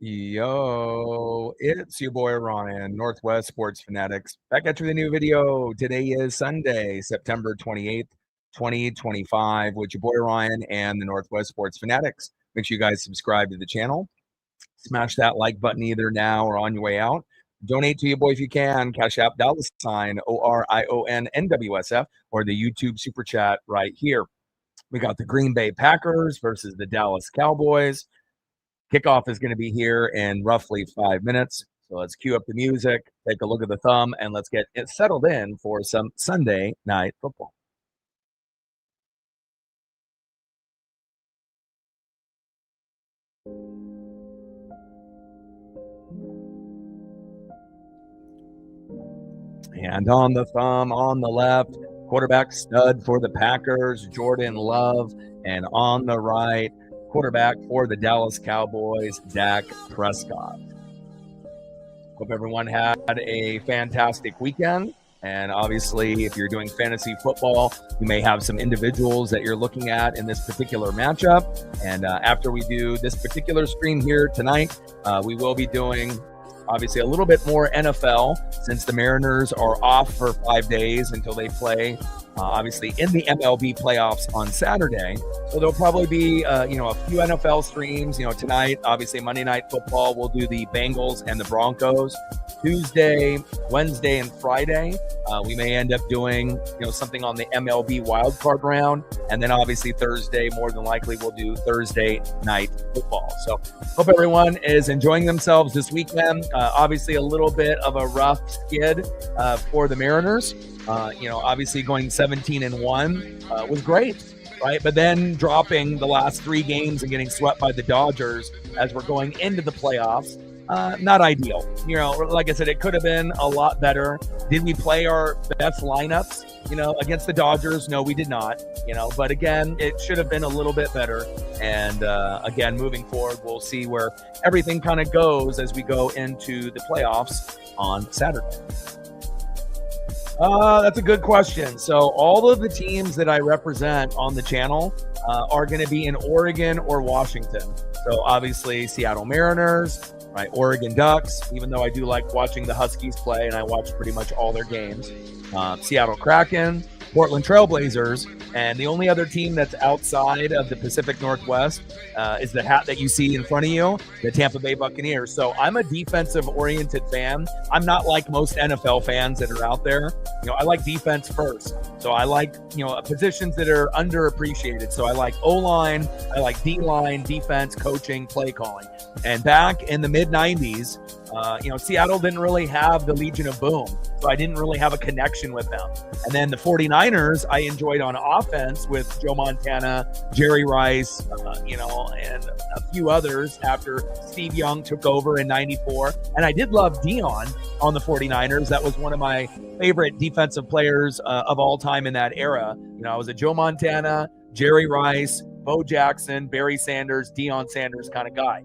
Yo, it's your boy Ryan, Northwest Sports Fanatics. Back at you with a new video. Today is Sunday, September 28th, 2025, with your boy Ryan and the Northwest Sports Fanatics. Make sure you guys subscribe to the channel. Smash that like button either now or on your way out. Donate to your boy if you can. Cash App $ ORIONNWSF or the YouTube Super Chat right here. We got the Green Bay Packers versus the Dallas Cowboys. Kickoff is going to be here in roughly 5 minutes. So let's cue up the music, take a look at the thumb, and let's get it settled in for some Sunday night football. And on the thumb, on the left, quarterback stud for the Packers, Jordan Love. And on the right, quarterback for the Dallas Cowboys, Dak Prescott. Hope everyone had a fantastic weekend. And obviously, if you're doing fantasy football, you may have some individuals that you're looking at in this particular matchup. And after we do this particular stream here tonight, we will be doing obviously a little bit more NFL since the Mariners are off for 5 days until they play obviously in the MLB playoffs on Saturday. So there'll probably be a few NFL streams. Tonight, obviously Monday Night Football, we'll do the Bengals and the Broncos. Tuesday, Wednesday, and Friday, we may end up doing something on the MLB wildcard round, and then obviously Thursday, more than likely, we'll do Thursday Night Football. So hope everyone is enjoying themselves this weekend. Obviously a little bit of a rough skid for the Mariners. Obviously going 17-1 was great, right? But then dropping the last 3 games and getting swept by the Dodgers as we're going into the playoffs, not ideal. Like I said, it could have been a lot better. Did we play our best lineups, against the Dodgers? No, we did not, but again, it should have been a little bit better. And again, moving forward, we'll see where everything kind of goes as we go into the playoffs on Saturday. That's a good question. So all of the teams that I represent on the channel are going to be in Oregon or Washington. So obviously Seattle Mariners, right? Oregon Ducks, even though I do like watching the Huskies play and I watch pretty much all their games. Seattle Kraken, Portland Trailblazers, and the only other team that's outside of the Pacific Northwest is the hat that you see in front of you, the Tampa Bay Buccaneers. So I'm a defensive-oriented fan. I'm not like most NFL fans that are out there. I like defense first. So I like, positions that are underappreciated. So I like O-line, I like D-line, defense, coaching, play calling. And back in the mid-90s, Seattle didn't really have the Legion of Boom. So I didn't really have a connection with them. And then the 49ers, I enjoyed on offense with Joe Montana, Jerry Rice, and a few others after Steve Young took over in 94. And I did love Dion on the 49ers. That was one of my favorite defensive players of all time in that era. I was a Joe Montana, Jerry Rice, Bo Jackson, Barry Sanders, Deion Sanders kind of guy.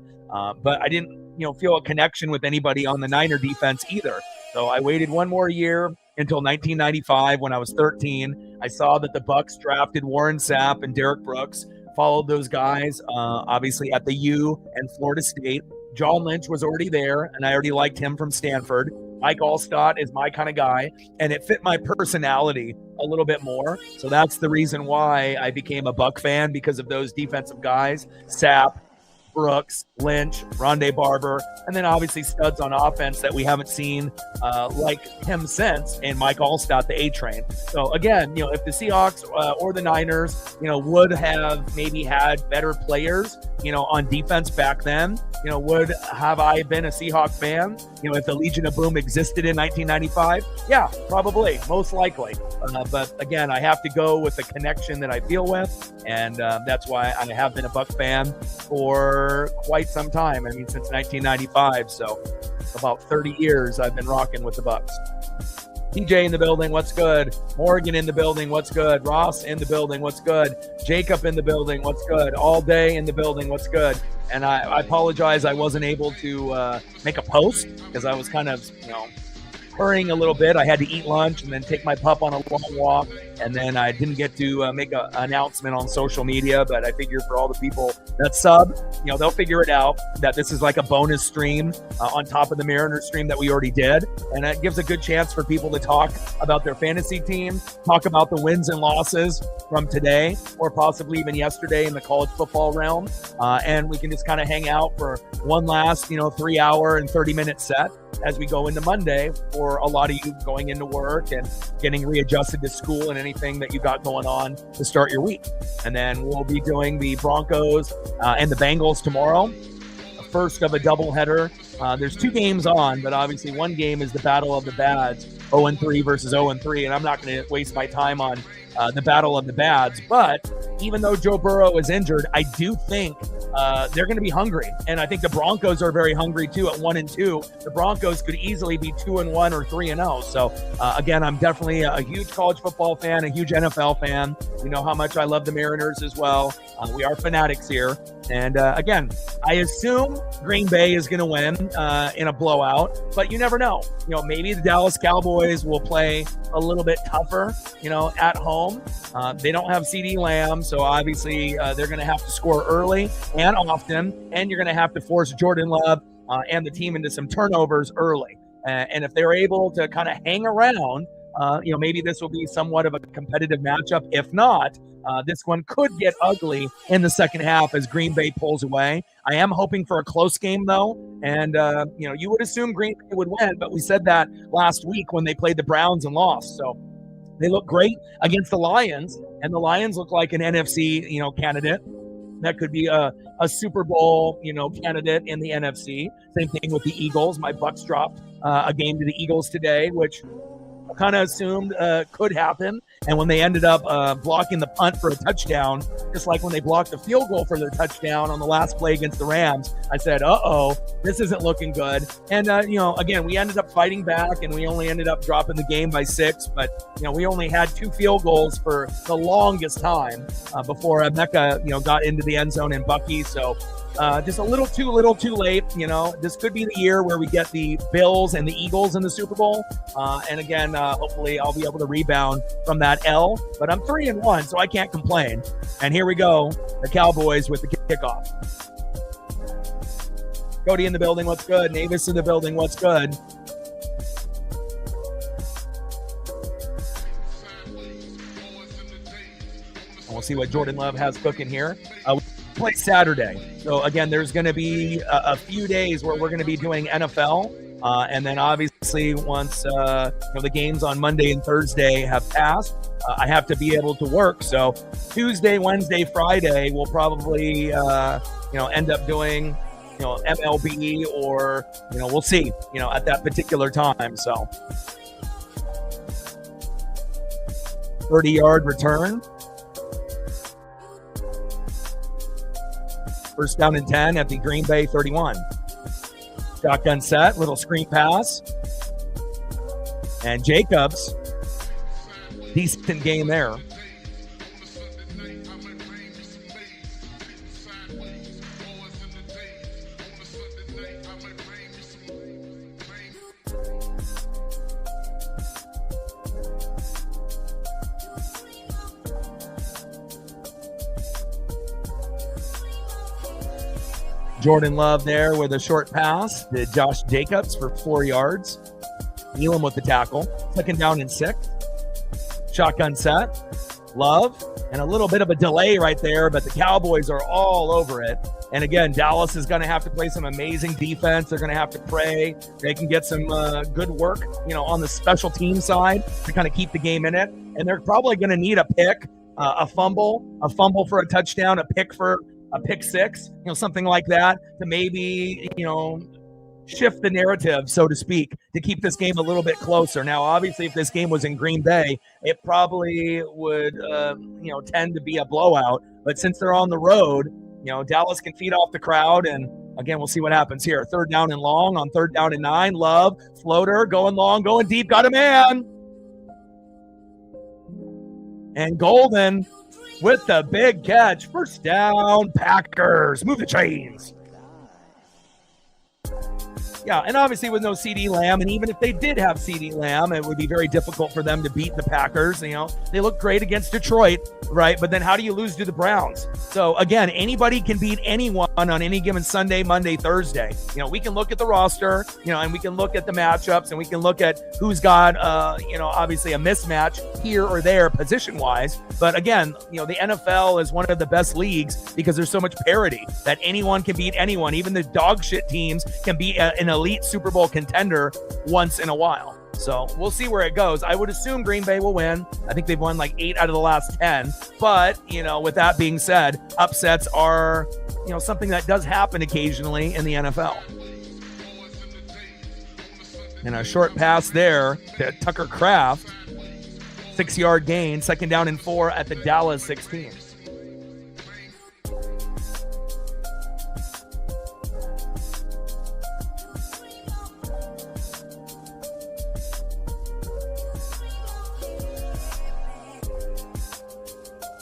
But I didn't, feel a connection with anybody on the Niner defense either. So I waited one more year until 1995 when I was 13. I saw that the Bucs drafted Warren Sapp and Derek Brooks, followed those guys, obviously at the U and Florida State. John Lynch was already there, and I already liked him from Stanford. Mike Allstott is my kind of guy, and it fit my personality a little bit more. So that's the reason why I became a Buck fan, because of those defensive guys, Sapp, Brooks, Lynch, Rondé Barber, and then obviously studs on offense that we haven't seen like him since, and Mike Allstott, the A-Train. So again, if the Seahawks or the Niners, would have maybe had better players, on defense back then, would have I been a Seahawk fan, if the Legion of Boom existed in 1995? Yeah, probably, most likely. But again, I have to go with the connection that I feel with, and that's why I have been a Buck fan for quite some time. I mean, since 1995, so about 30 years I've been rocking with the Bucks. TJ in the building, what's good? Morgan in the building, what's good? Ross in the building, what's good? Jacob in the building, what's good? All day in the building, what's good? And I apologize I wasn't able to make a post because I was kind of, hurrying a little bit. I had to eat lunch and then take my pup on a long walk. And then I didn't get to make an announcement on social media, but I figure for all the people that sub, they'll figure it out that this is like a bonus stream on top of the Mariners stream that we already did. And it gives a good chance for people to talk about their fantasy team, talk about the wins and losses from today, or possibly even yesterday in the college football realm. And we can just kind of hang out for one last, 3 hour and 30-minute set as we go into Monday for a lot of you going into work and getting readjusted to school and anything that you got going on to start your week. And then we'll be doing the Broncos and the Bengals tomorrow, the first of a doubleheader. There's 2 games on, but obviously one game is the Battle of the Bads, 0-3 versus 0-3, and I'm not going to waste my time on the Battle of the Bads. But even though Joe Burrow is injured, I do think they're going to be hungry. And I think the Broncos are very hungry too at 1-2. The Broncos could easily be 2-1 or 3-0. So again, I'm definitely a huge college football fan, a huge NFL fan. You know how much I love the Mariners as well. We are fanatics here. And again, I assume Green Bay is going to win in a blowout, but you never know. Maybe the Dallas Cowboys will play a little bit tougher, at home. They don't have CD Lamb, so obviously they're going to have to score early and often, and you're going to have to force Jordan Love and the team into some turnovers early. And if they're able to kind of hang around, maybe this will be somewhat of a competitive matchup. If not, this one could get ugly in the second half as Green Bay pulls away. I am hoping for a close game, though. And, you would assume Green Bay would win, but we said that last week when they played the Browns and lost. So they look great against the Lions, and the Lions look like an NFC, candidate. That could be a Super Bowl, candidate in the NFC. Same thing with the Eagles. My Bucks dropped a game to the Eagles today, which I kind of assumed could happen. And when they ended up blocking the punt for a touchdown, just like when they blocked the field goal for their touchdown on the last play against the Rams, I said, this isn't looking good. And, again, we ended up fighting back, and we only ended up dropping the game by 6. But, we only had 2 field goals for the longest time before Mecca, got into the end zone and Bucky. So just a little too late. This could be the year where we get the Bills and the Eagles in the Super Bowl. And again, hopefully I'll be able to rebound from that L. But I'm 3-1, so I can't complain. And here we go, the Cowboys with the kickoff. Cody in the building, what's good? Navis in the building, what's good? And we'll see what Jordan Love has cooking here. We play Saturday. So, again, there's going to be a few days where we're going to be doing NFL. And then, obviously, once the games on Monday and Thursday have passed, I have to be able to work. So, Tuesday, Wednesday, Friday, we'll probably, end up doing MLB or, we'll see, at that particular time. So 30-yard return. First down and 10 at the Green Bay 31. Shotgun set, little screen pass. And Jacobs, decent game there. Jordan Love there with a short pass to Josh Jacobs for 4 yards. Elam with the tackle. Second down and 6. Shotgun set. Love. And a little bit of a delay right there, but the Cowboys are all over it. And again, Dallas is going to have to play some amazing defense. They're going to have to pray. They can get some good work, on the special team side to kind of keep the game in it. And they're probably going to need a pick, a fumble for a touchdown, a pick for a pick 6, something like that to maybe, shift the narrative, so to speak, to keep this game a little bit closer. Now, obviously, if this game was in Green Bay, it probably would, tend to be a blowout. But since they're on the road, Dallas can feed off the crowd. And again, we'll see what happens here. Third down and long on 3rd down and 9. Love, floater, going long, going deep, got a man. And Golden with the big catch. First down, Packers. Move the chains. Yeah, and obviously with no CD Lamb, and even if they did have CD Lamb, it would be very difficult for them to beat the Packers. You know, they look great against Detroit, right? But then how do you lose to the Browns? So again, anybody can beat anyone on any given Sunday, Monday, Thursday. You know, we can look at the roster, you know, and we can look at the matchups, and we can look at who's got, you know, obviously a mismatch here or there position-wise. But again, you know, the NFL is one of the best leagues because there's so much parity that anyone can beat anyone. Even the dog shit teams can be an elite Super Bowl contender once in a while. So we'll see where it goes. I would assume Green Bay will win. I think they've won like 8 out of the last 10. But, you know, with that being said, upsets are, you know, something that does happen occasionally in the NFL. And a short pass there to Tucker Kraft. 6-yard gain, 2nd down and 4 at the Dallas 16.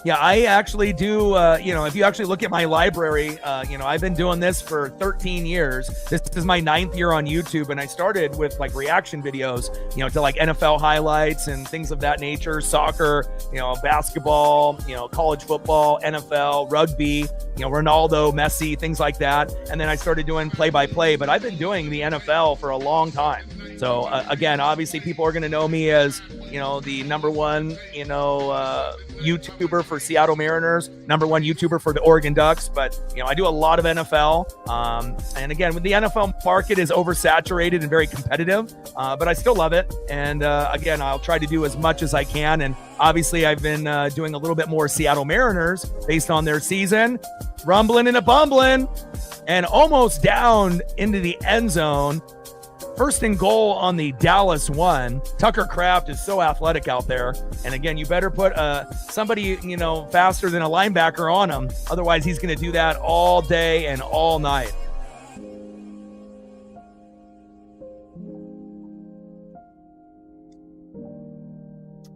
Yeah, I actually do, you know, if you actually look at my library, you know, I've been doing this for 13 years. This is my 9th year on YouTube, and I started with like reaction videos, you know, to like NFL highlights and things of that nature, soccer, you know, basketball, you know, college football, NFL, rugby, you know, Ronaldo, Messi, things like that. And then I started doing play-by-play, but I've been doing the NFL for a long time. So again, obviously people are going to know me as, you know, the number one, you know, YouTuber for Seattle Mariners, number one YouTuber for the Oregon Ducks. But, you know, I do a lot of NFL. And again, the NFL market is oversaturated and very competitive, but I still love it. And again, I'll try to do as much as I can. And obviously I've been doing a little bit more Seattle Mariners based on their season, rumbling and a bumbling and almost down into the end zone. 1st and goal on the Dallas 1. Tucker Kraft is so athletic out there. And again, you better put somebody, you know, faster than a linebacker on him. Otherwise, he's going to do that all day and all night.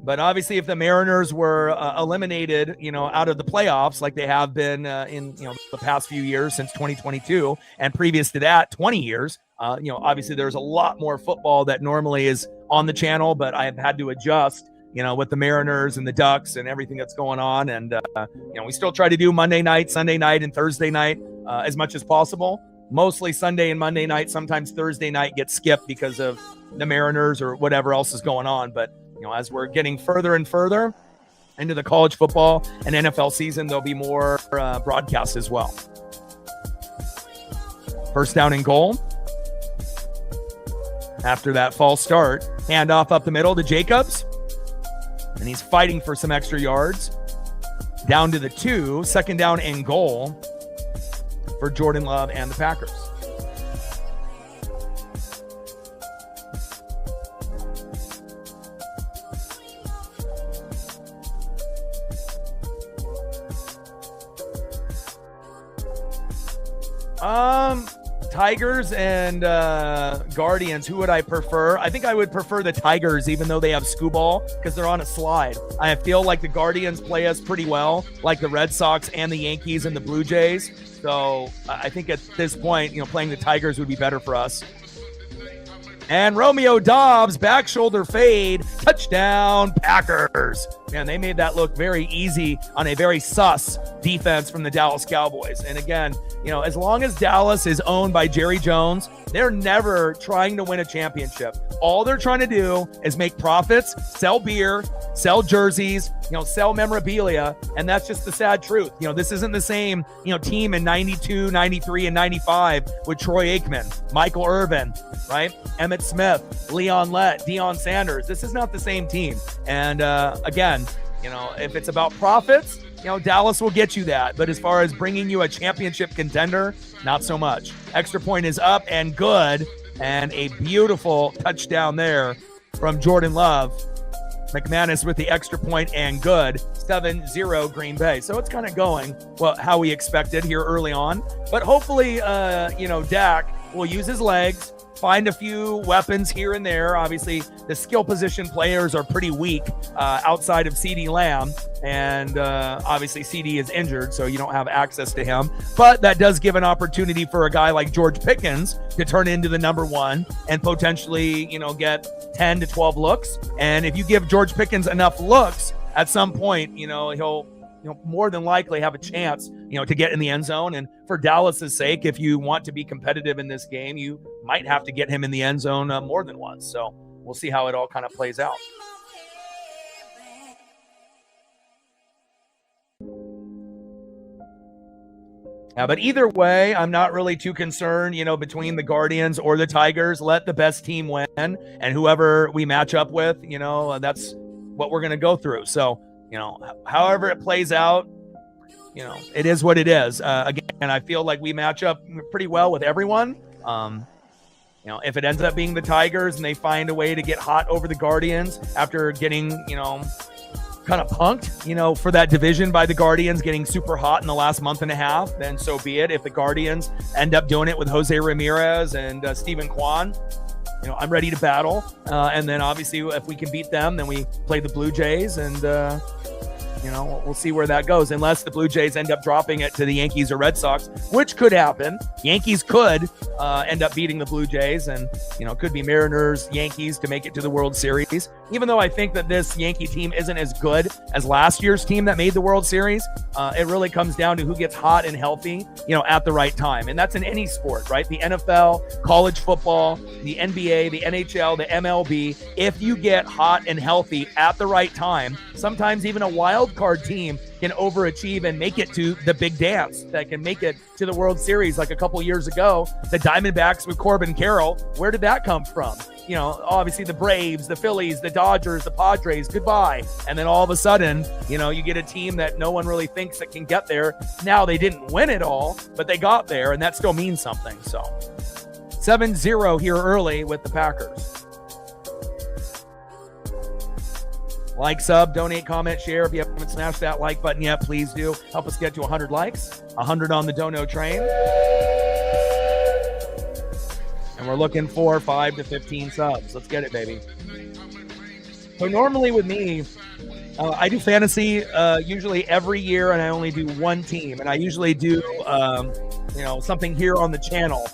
But obviously, if the Mariners were eliminated, you know, out of the playoffs like they have been in, you know, the past few years since 2022, and previous to that, 20 years, you know, obviously there's a lot more football that normally is on the channel, but I have had to adjust, you know, with the Mariners and the Ducks and everything that's going on. And, you know, we still try to do Monday night, Sunday night, and Thursday night as much as possible. Mostly Sunday and Monday night. Sometimes Thursday night gets skipped because of the Mariners or whatever else is going on. But, you know, as we're getting further and further into the college football and NFL season, there'll be more broadcasts as well. 1st down and goal. After that false start, handoff up the middle to Jacobs. And he's fighting for some extra yards. Down to the 2, 2nd down and goal for Jordan Love and the Packers. Tigers and Guardians, who would I prefer? I think I would prefer the Tigers, even though they have Scooball, because they're on a slide. I feel like the Guardians play us pretty well, like the Red Sox and the Yankees and the Blue Jays. So I think at this point, you know, playing the Tigers would be better for us. And Romeo Doubs, back shoulder fade, touchdown, Packers. Man, they made that look very easy on a very sus defense from the Dallas Cowboys. And again, you know, as long as Dallas is owned by Jerry Jones, they're never trying to win a championship. All they're trying to do is make profits, sell beer, sell jerseys, you know, sell memorabilia. And that's just the sad truth. You know, this isn't the same, you know, team in 92, 93, and 95 with Troy Aikman, Michael Irvin, right? Emmitt Smith, Leon Lett, Deion Sanders. This is not the same team. And again, you know, if it's about profits, you know, Dallas will get you that. But as far as bringing you a championship contender, not so much. Extra point is up and good. And a beautiful touchdown there from Jordan Love. McManus with the extra point and good. 7-0 Green Bay. So it's kind of going well how we expected here early on. But hopefully, you know, Dak will use his legs, find a few weapons here and there. Obviously, the skill position players are pretty weak outside of CeeDee Lamb. And obviously, CD is injured, so you don't have access to him. But that does give an opportunity for a guy like George Pickens to turn into the number one and potentially, get 10 to 12 looks. And if you give George Pickens enough looks, at some point, he'll more than likely have a chance, to get in the end zone. And for Dallas's sake, if you want to be competitive in this game, you might have to get him in the end zone more than once. So we'll see how it all kind of plays out. But either way, I'm not really too concerned, between the Guardians or the Tigers. Let the best team win, and whoever we match up with, that's what we're going to go through. So, however it plays out, it is what it is. Again, I feel like we match up pretty well with everyone. If it ends up being the Tigers and they find a way to get hot over the Guardians after getting, kind of punked, for that division by the Guardians getting super hot in the last month and a half, then so be it. If the Guardians end up doing it with Jose Ramirez and Stephen Kwan, I'm ready to battle. And then obviously if we can beat them, then we play the Blue Jays and, we'll see where that goes. Unless the Blue Jays end up dropping it to the Yankees or Red Sox, which could happen. Yankees could end up beating the Blue Jays, and, it could be Mariners, Yankees to make it to the World Series. Even though I think that this Yankee team isn't as good as last year's team that made the World Series, it really comes down to who gets hot and healthy, at the right time. And that's in any sport, right? The NFL, college football, the NBA, the NHL, the MLB. If you get hot and healthy at the right time, sometimes even a wild card team can overachieve and make it to the big dance, that can make it to the World Series. Like a couple years ago, the Diamondbacks with Corbin Carroll, where did that come from? Obviously the Braves, the Phillies, the Dodgers, the Padres, goodbye. And then all of a sudden, you get a team that no one really thinks that can get there. Now they didn't win it all, but they got there, and that still means something. So 7-0 here early with the Packers. Like, sub, donate, comment, share. If you haven't smashed that like button yet, please do. Help us get to 100 likes, 100 on the dono train. And we're looking for 5 to 15 subs. Let's get it, baby. So normally with me, I do fantasy usually every year, and I only do one team. And I usually do, something here on the channel,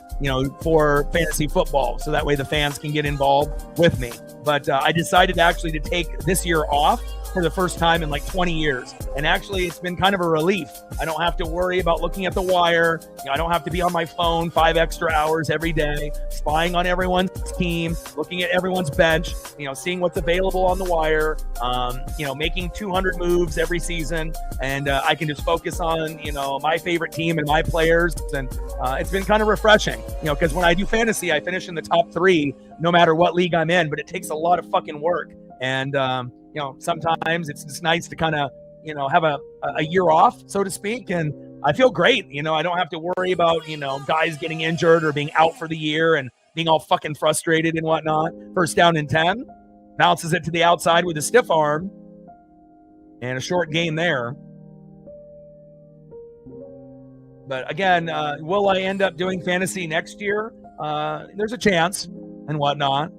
for fantasy football. So that way the fans can get involved with me. But I decided actually to take this year off for the first time in like 20 years. And actually, it's been kind of a relief. I don't have to worry about looking at the wire. I don't have to be on my phone 5 extra hours every day, spying on everyone's team, looking at everyone's bench, seeing what's available on the wire, making 200 moves every season. And I can just focus on, my favorite team and my players. And it's been kind of refreshing, because when I do fantasy, I finish in the top 3, no matter what league I'm in, but it takes a lot of fucking work. And, sometimes it's just nice to kind of, have a year off, so to speak. And I feel great. I don't have to worry about, guys getting injured or being out for the year and being all fucking frustrated and whatnot. First down and 10, bounces it to the outside with a stiff arm and a short gain there. But again, will I end up doing fantasy next year? There's a chance and whatnot.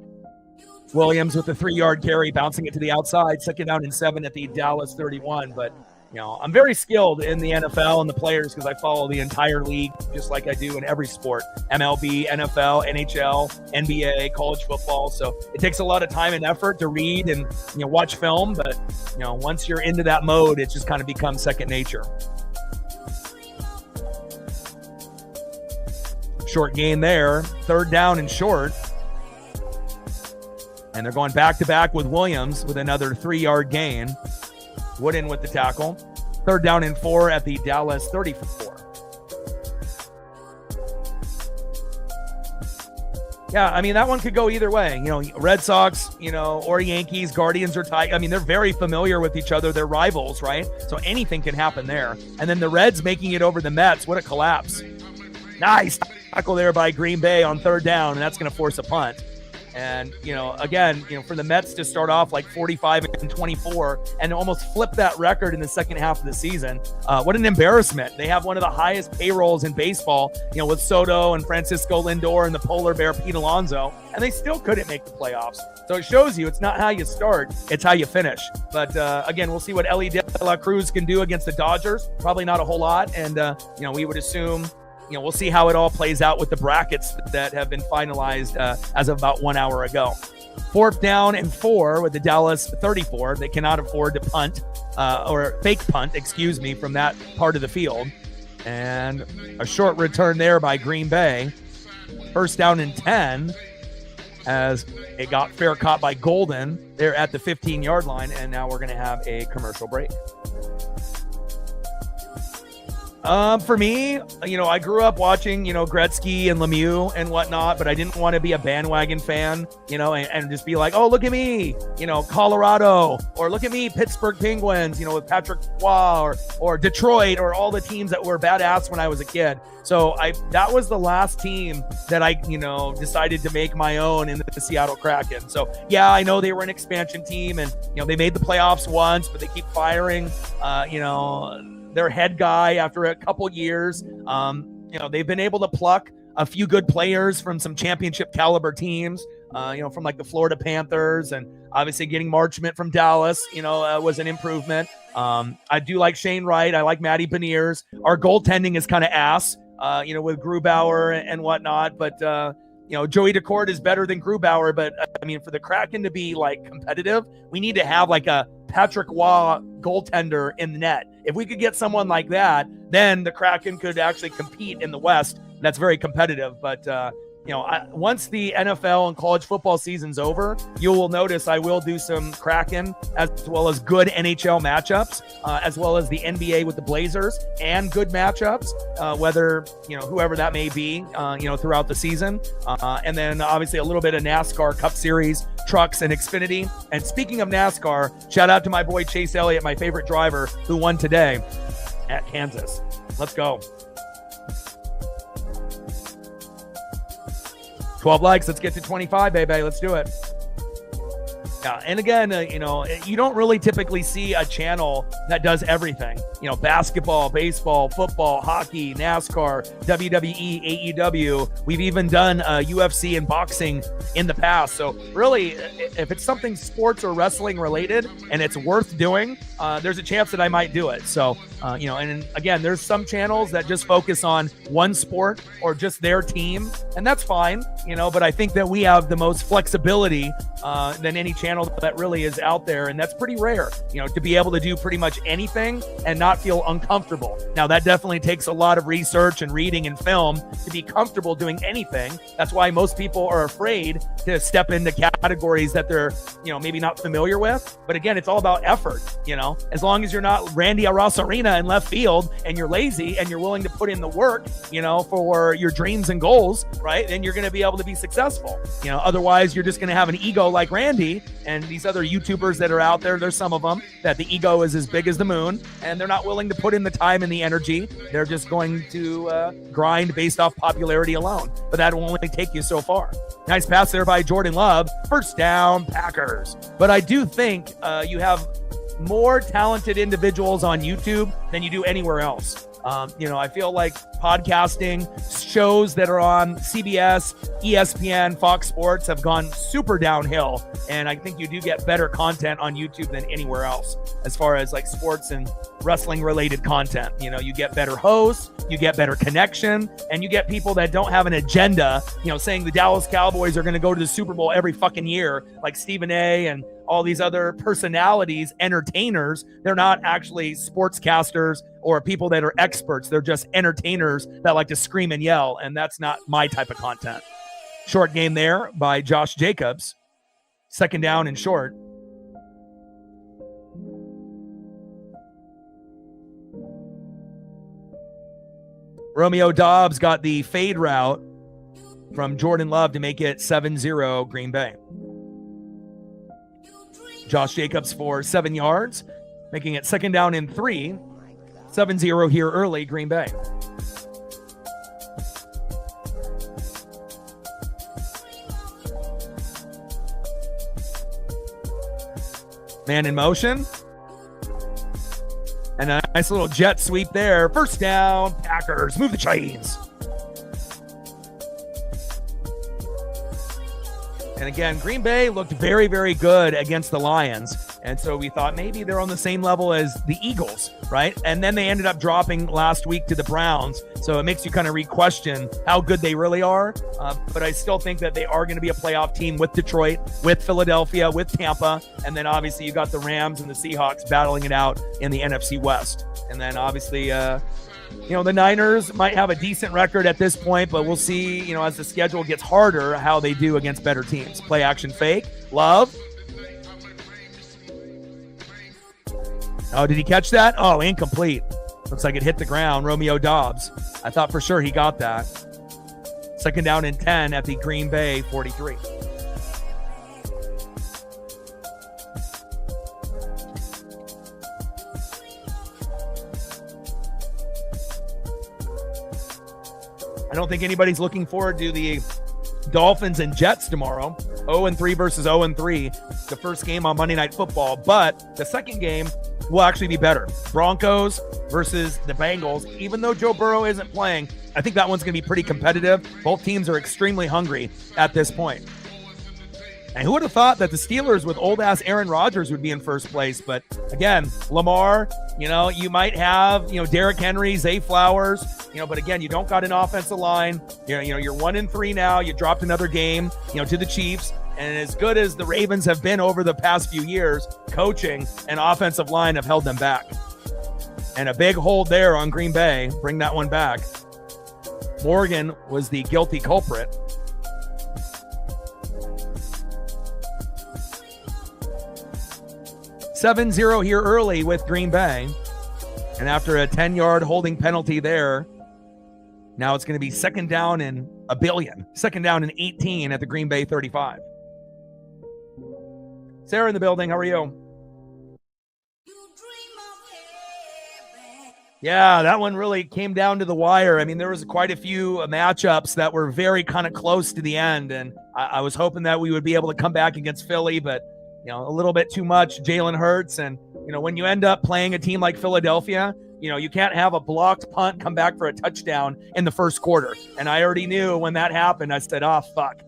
Williams with the 3-yard carry, bouncing it to the outside, 2nd down and 7 at the Dallas 31. But, I'm very skilled in the NFL and the players because I follow the entire league just like I do in every sport. MLB, NFL, NHL, NBA, college football. So it takes a lot of time and effort to read and, watch film. But, once you're into that mode, it just kind of becomes second nature. Short gain there, 3rd down and short. And they're going back-to-back with Williams with another 3-yard gain. Wooden with the tackle. 3rd down and 4 at the Dallas 34. Yeah, I mean, that one could go either way. Red Sox, or Yankees, Guardians, or Tigers. They're very familiar with each other. They're rivals, right? So anything can happen there. And then the Reds making it over the Mets. What a collapse. Nice tackle there by Green Bay on 3rd down, and that's going to force a punt. And, again, for the Mets to start off like 45-24 and almost flip that record in the second half of the season, what an embarrassment. They have one of the highest payrolls in baseball, with Soto and Francisco Lindor and the polar bear Pete Alonso, and they still couldn't make the playoffs. So it shows you it's not how you start, it's how you finish. But again, we'll see what Ellie De La Cruz can do against the Dodgers. Probably not a whole lot. And, we would assume, we'll see how it all plays out with the brackets that have been finalized as of about 1 hour ago. 4th down and 4 with the Dallas 34. They cannot afford to punt or fake punt, from that part of the field. And a short return there by Green Bay. 1st down and 10 as it got fair caught by Golden. They're at the 15-yard line, and now we're going to have a commercial break. For me, I grew up watching, Gretzky and Lemieux and whatnot, but I didn't want to be a bandwagon fan, and just be like, oh, look at me, Colorado, or look at me, Pittsburgh Penguins, with Patrick Roy, or Detroit, or all the teams that were badass when I was a kid. So that was the last team that I, decided to make my own in the Seattle Kraken. So yeah, I know they were an expansion team, and, they made the playoffs once, but they keep firing, their head guy after a couple years. They've been able to pluck a few good players from some championship caliber teams, from like the Florida Panthers, and obviously getting Marchment from Dallas, was an improvement. I do like Shane Wright. I like Matty Beniers. Our goaltending is kind of ass, with Grubauer and whatnot, but Joey Decourt is better than Grubauer, but for the Kraken to be like competitive, we need to have like a Patrick Roy goaltender in the net. If we could get someone like that, then the Kraken could actually compete in the West. That's very competitive. But, once the NFL and college football season's over, you will notice I will do some Kraken as well as good NHL matchups, as well as the NBA with the Blazers and good matchups, whether, whoever that may be, throughout the season. And then obviously a little bit of NASCAR Cup Series, trucks, and Xfinity. And speaking of NASCAR, shout out to my boy Chase Elliott, my favorite driver, who won today at Kansas. Let's go. 12 likes. Let's get to 25, baby. Let's do it. Yeah, and again, you don't really typically see a channel that does everything. Basketball, baseball, football, hockey, NASCAR, WWE, AEW. We've even done UFC and boxing in the past. So really, if it's something sports or wrestling related and it's worth doing, there's a chance that I might do it. So, and again, there's some channels that just focus on one sport or just their team, and that's fine, but I think that we have the most flexibility than any channel that really is out there, and that's pretty rare, to be able to do pretty much anything and not feel uncomfortable. Now, that definitely takes a lot of research and reading and film to be comfortable doing anything. That's why most people are afraid to step into categories that they're, maybe not familiar with. But again, it's all about effort, as long as you're not Randy Arozarena in left field and you're lazy and you're willing to put in the work, for your dreams and goals, right? Then you're going to be able to be successful. Otherwise you're just going to have an ego like Randy and these other YouTubers that are out there. There's some of them that the ego is as big as the moon, and they're not willing to put in the time and the energy. They're just going to grind based off popularity alone. But that will only take you so far. Nice pass there by Jordan Love. 1st down, Packers. But I do think you have more talented individuals on YouTube than you do anywhere else. I feel like podcasting shows that are on CBS, ESPN, Fox Sports have gone super downhill. And I think you do get better content on YouTube than anywhere else as far as like sports and wrestling related content. You get better hosts, you get better connection, and you get people that don't have an agenda, saying the Dallas Cowboys are going to go to the Super Bowl every fucking year, like Stephen A. and all these other personalities, entertainers. They're not actually sportscasters or people that are experts. They're just entertainers that like to scream and yell, and that's not my type of content. Short game there by Josh Jacobs. 2nd down and short. Romeo Doubs got the fade route from Jordan Love to make it 7-0 Green Bay. Josh Jacobs for 7 yards, making it 2nd down and 3. 7-0 here early, Green Bay. Man in motion. And a nice little jet sweep there. First down, Packers. Move the chains. And again, Green Bay looked very, very good against the Lions. And so we thought maybe they're on the same level as the Eagles, right? And then they ended up dropping last week to the Browns. So it makes you kind of re-question how good they really are. But I still think that they are going to be a playoff team with Detroit, with Philadelphia, with Tampa. And then obviously you got the Rams and the Seahawks battling it out in the NFC West. And then obviously, the Niners might have a decent record at this point, but we'll see, as the schedule gets harder, how they do against better teams. Play action fake. Love. Oh, did he catch that? Oh, incomplete. Looks like it hit the ground. Romeo Doubs. I thought for sure he got that. Second down and 10 at the Green Bay 43. I don't think anybody's looking forward to the Dolphins and Jets tomorrow. 0-3 versus 0-3. The first game on Monday Night Football. But the second game will actually be better. Broncos versus the Bengals. Even though Joe Burrow isn't playing, I think that one's going to be pretty competitive. Both teams are extremely hungry at this point. And who would have thought that the Steelers with old-ass Aaron Rodgers would be in first place? But again, Lamar, you might have, Derrick Henry, Zay Flowers, but again, you don't got an offensive line. You're 1-3 now. You dropped another game, to the Chiefs. And as good as the Ravens have been over the past few years, coaching and offensive line have held them back. And a big hold there on Green Bay. Bring that one back. Morgan was the guilty culprit. $7-0 here early with Green Bay. And after a 10-yard holding penalty there, now it's going to be second down and a billion. Second down and 18 at the Green Bay 35. Sarah in the building. How are you? Yeah, that one really came down to the wire. I mean, there was quite a few matchups that were very kind of close to the end. And I was hoping that we would be able to come back against Philly, but a little bit too much Jalen Hurts. And, when you end up playing a team like Philadelphia, you can't have a blocked punt come back for a touchdown in the first quarter. And I already knew when that happened, I said, oh, fuck,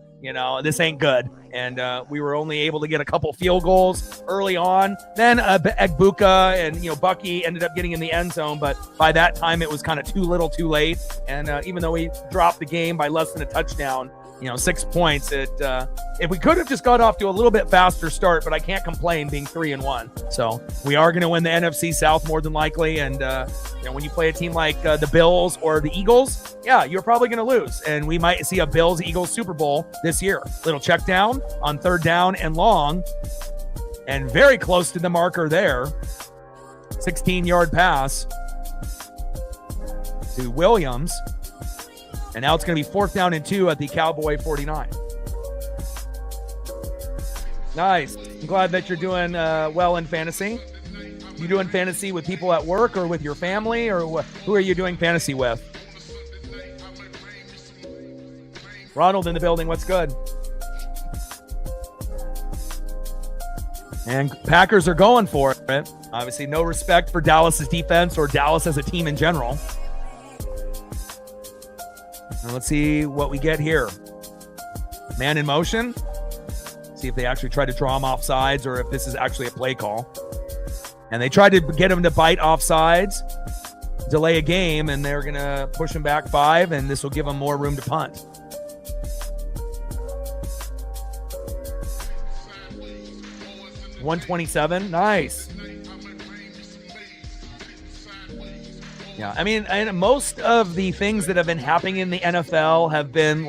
this ain't good. And we were only able to get a couple field goals early on. Then Egbuka and, Bucky ended up getting in the end zone. But by that time, it was kind of too little too late. And even though we dropped the game by less than a touchdown, 6 points. If we could have just got off to a little bit faster start, but I can't complain being 3-1. So we are going to win the NFC South more than likely. And when you play a team like the Bills or the Eagles, yeah, you're probably going to lose. And we might see a Bills-Eagles Super Bowl this year. Little check down on third down and long, and very close to the marker there. 16-yard pass to Williams. And now it's going to be 4th down and 2 at the Cowboy 49. Nice. I'm glad that you're doing well in fantasy. You doing fantasy with people at work or with your family, or who are you doing fantasy with? Ronald in the building. What's good? And Packers are going for it. Obviously, no respect for Dallas's defense or Dallas as a team in general. And let's see what we get here. Man in motion. See if they actually try to draw him off sides or if this is actually a play call. And they tried to get him to bite off sides, delay a game, and they're going to push him back 5, and this will give him more room to punt. $127. Nice. Yeah, I mean, and most of the things that have been happening in the NFL have been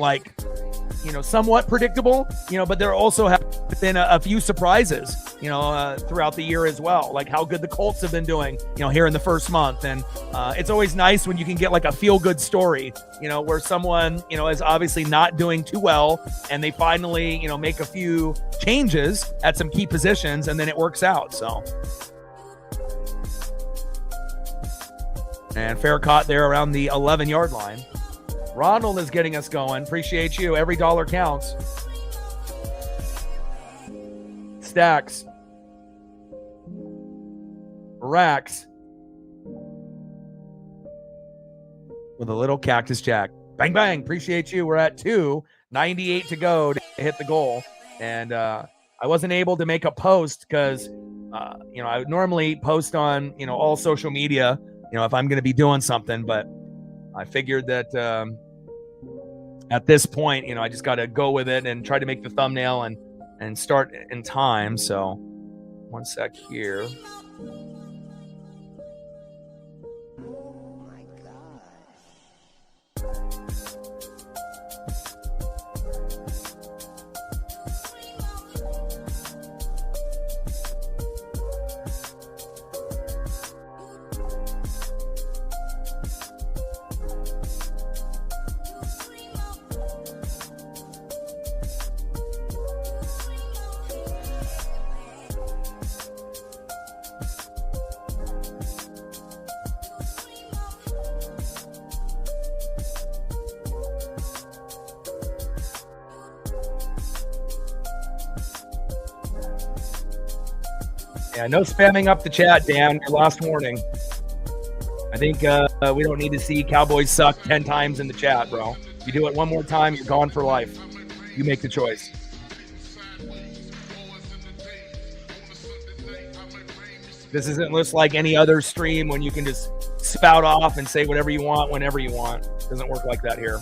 somewhat predictable, but there also have been a few surprises, throughout the year as well, like how good the Colts have been doing, here in the first month. And it's always nice when you can get like a feel-good story, where someone, is obviously not doing too well and they finally, make a few changes at some key positions and then it works out. So. And fair caught there around the 11-yard line. Ronald is getting us going. Appreciate you. Every dollar counts. Stacks. Rex with a little cactus jack. Bang, bang. Appreciate you. We're at 2:98 to go to hit the goal. And I wasn't able to make a post because, I would normally post on, all social media, if I'm going to be doing something. But I figured that at this point, I just got to go with it and try to make the thumbnail and start in time. So one sec here. Yeah, no spamming up the chat, Dan. Your last warning. I think we don't need to see Cowboys suck 10 times in the chat, bro. If you do it one more time, you're gone for life. You make the choice. This isn't just like any other stream when you can just spout off and say whatever you want whenever you want. It doesn't work like that here.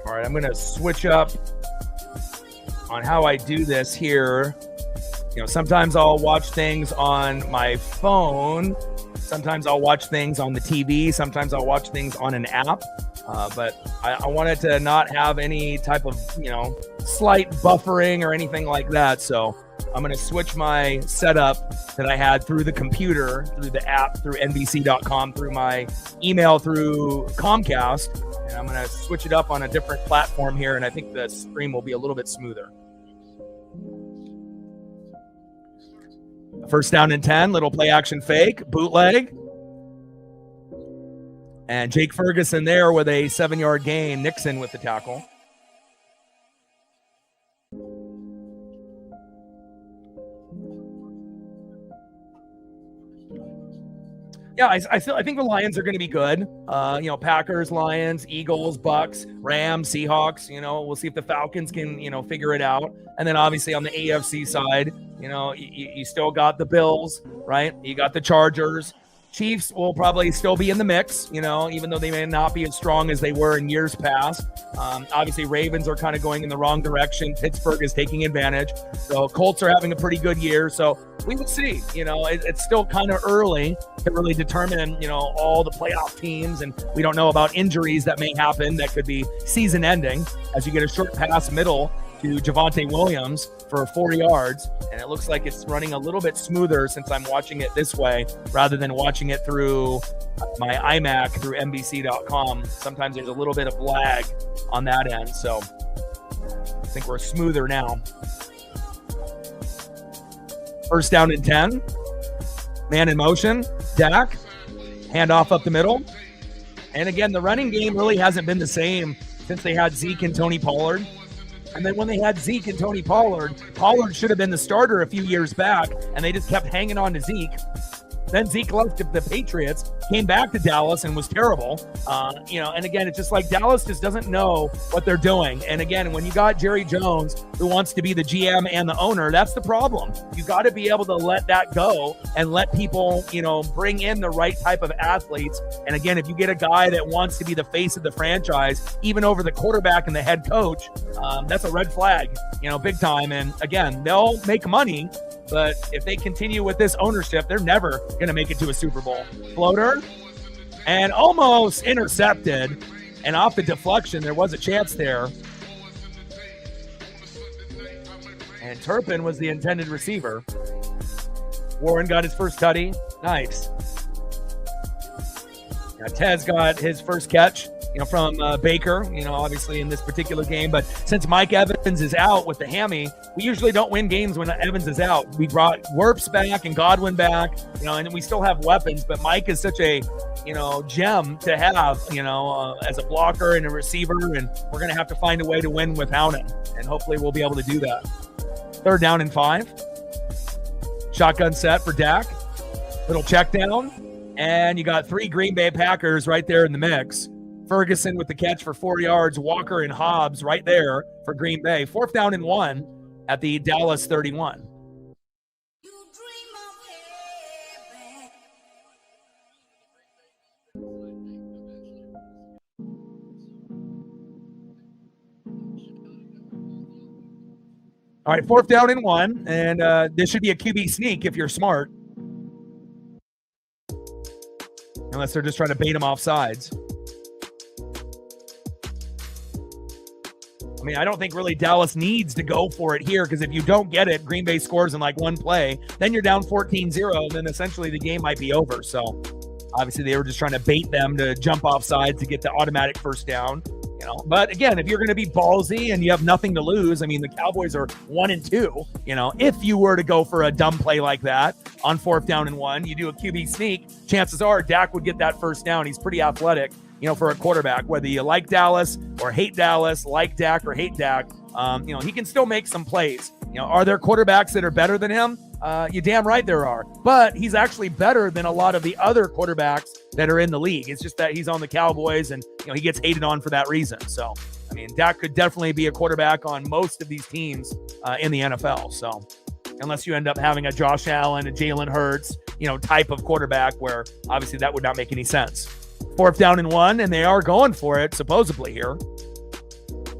All right, I'm going to switch up on how I do this here. Sometimes I'll watch things on my phone. Sometimes I'll watch things on the TV. Sometimes I'll watch things on an app. But I wanted to not have any type of, slight buffering or anything like that. So I'm going to switch my setup that I had through the computer, through the app, through NBC.com, through my email, through Comcast. And I'm going to switch it up on a different platform here, and I think the stream will be a little bit smoother. First down and 10, little play action fake, bootleg. And Jake Ferguson there with a 7-yard gain. Nixon with the tackle. Yeah, I think the Lions are going to be good. Packers, Lions, Eagles, Bucks, Rams, Seahawks. We'll see if the Falcons can, figure it out. And then obviously on the AFC side, you still got the Bills, right? You got the Chargers. Chiefs will probably still be in the mix, even though they may not be as strong as they were in years past. Obviously, Ravens are kind of going in the wrong direction. Pittsburgh is taking advantage. So Colts are having a pretty good year. So we will see. It's still kind of early to really determine, all the playoff teams. And we don't know about injuries that may happen that could be season ending as you get a short pass middle to Javonte Williams for 4 yards. And it looks like it's running a little bit smoother since I'm watching it this way rather than watching it through my iMac through NBC.com. Sometimes there's a little bit of lag on that end. So I think we're smoother now. First down and 10. Man in motion. Dak. Handoff up the middle. And again, the running game really hasn't been the same since they had Zeke and Tony Pollard. And then when they had Zeke and Tony Pollard should have been the starter a few years back, and they just kept hanging on to Zeke. Then Zeke left the Patriots, came back to Dallas and was terrible. And again, it's just like Dallas just doesn't know what they're doing. And again, when you got Jerry Jones, who wants to be the GM and the owner, that's the problem. You got to be able to let that go and let people, bring in the right type of athletes. And again, if you get a guy that wants to be the face of the franchise, even over the quarterback and the head coach, that's a red flag, big time. And again, they'll make money, but if they continue with this ownership, they're never going to make it to a Super Bowl. Floater. and almost intercepted. And off the deflection, there was a chance there. And Turpin was the intended receiver. Warren got his first tutty. Nice. Now, Tez got his first catch, from Baker, obviously in this particular game. But since Mike Evans is out with the hammy, we usually don't win games when Evans is out. We brought Werps back and Godwin back, and we still have weapons. But Mike is such a, gem to have, as a blocker and a receiver. And we're going to have to find a way to win without him. And hopefully we'll be able to do that. 3rd down and 5. Shotgun set for Dak. Little check down. And you got 3 Green Bay Packers right there in the mix. Ferguson with the catch for 4 yards. Walker and Hobbs right there for Green Bay. 4th down and 1 at the Dallas 31. All right, 4th down and 1. And this should be a QB sneak if you're smart. Unless they're just trying to bait him off sides. I mean, I don't think really Dallas needs to go for it here, because if you don't get it, Green Bay scores in like one play, then you're down 14-0, and then essentially the game might be over. So obviously they were just trying to bait them to jump off sides to get the automatic first down. But again, if you're going to be ballsy and you have nothing to lose, I mean, the Cowboys are 1-2. If you were to go for a dumb play like that on 4th down and 1, you do a QB sneak, chances are Dak would get that first down. He's pretty athletic, for a quarterback, whether you like Dallas or hate Dallas, like Dak or hate Dak, he can still make some plays. Are there quarterbacks that are better than him? You damn right there are. But he's actually better than a lot of the other quarterbacks that are in the league. It's just that he's on the Cowboys and, he gets hated on for that reason. So, I mean, Dak could definitely be a quarterback on most of these teams in the NFL. So, unless you end up having a Josh Allen, a Jalen Hurts, type of quarterback where obviously that would not make any sense. 4th down and 1, and they are going for it, supposedly here.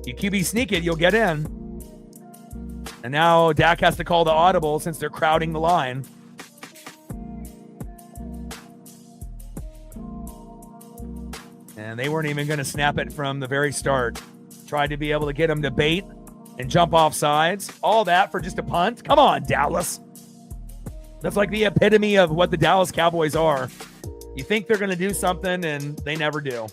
You QB sneak it, you'll get in. And now Dak has to call the audible since they're crowding the line. And they weren't even going to snap it from the very start. Tried to be able to get him to bait and jump off sides. All that for just a punt. Come on, Dallas. That's like the epitome of what the Dallas Cowboys are. You think they're going to do something, and they never do.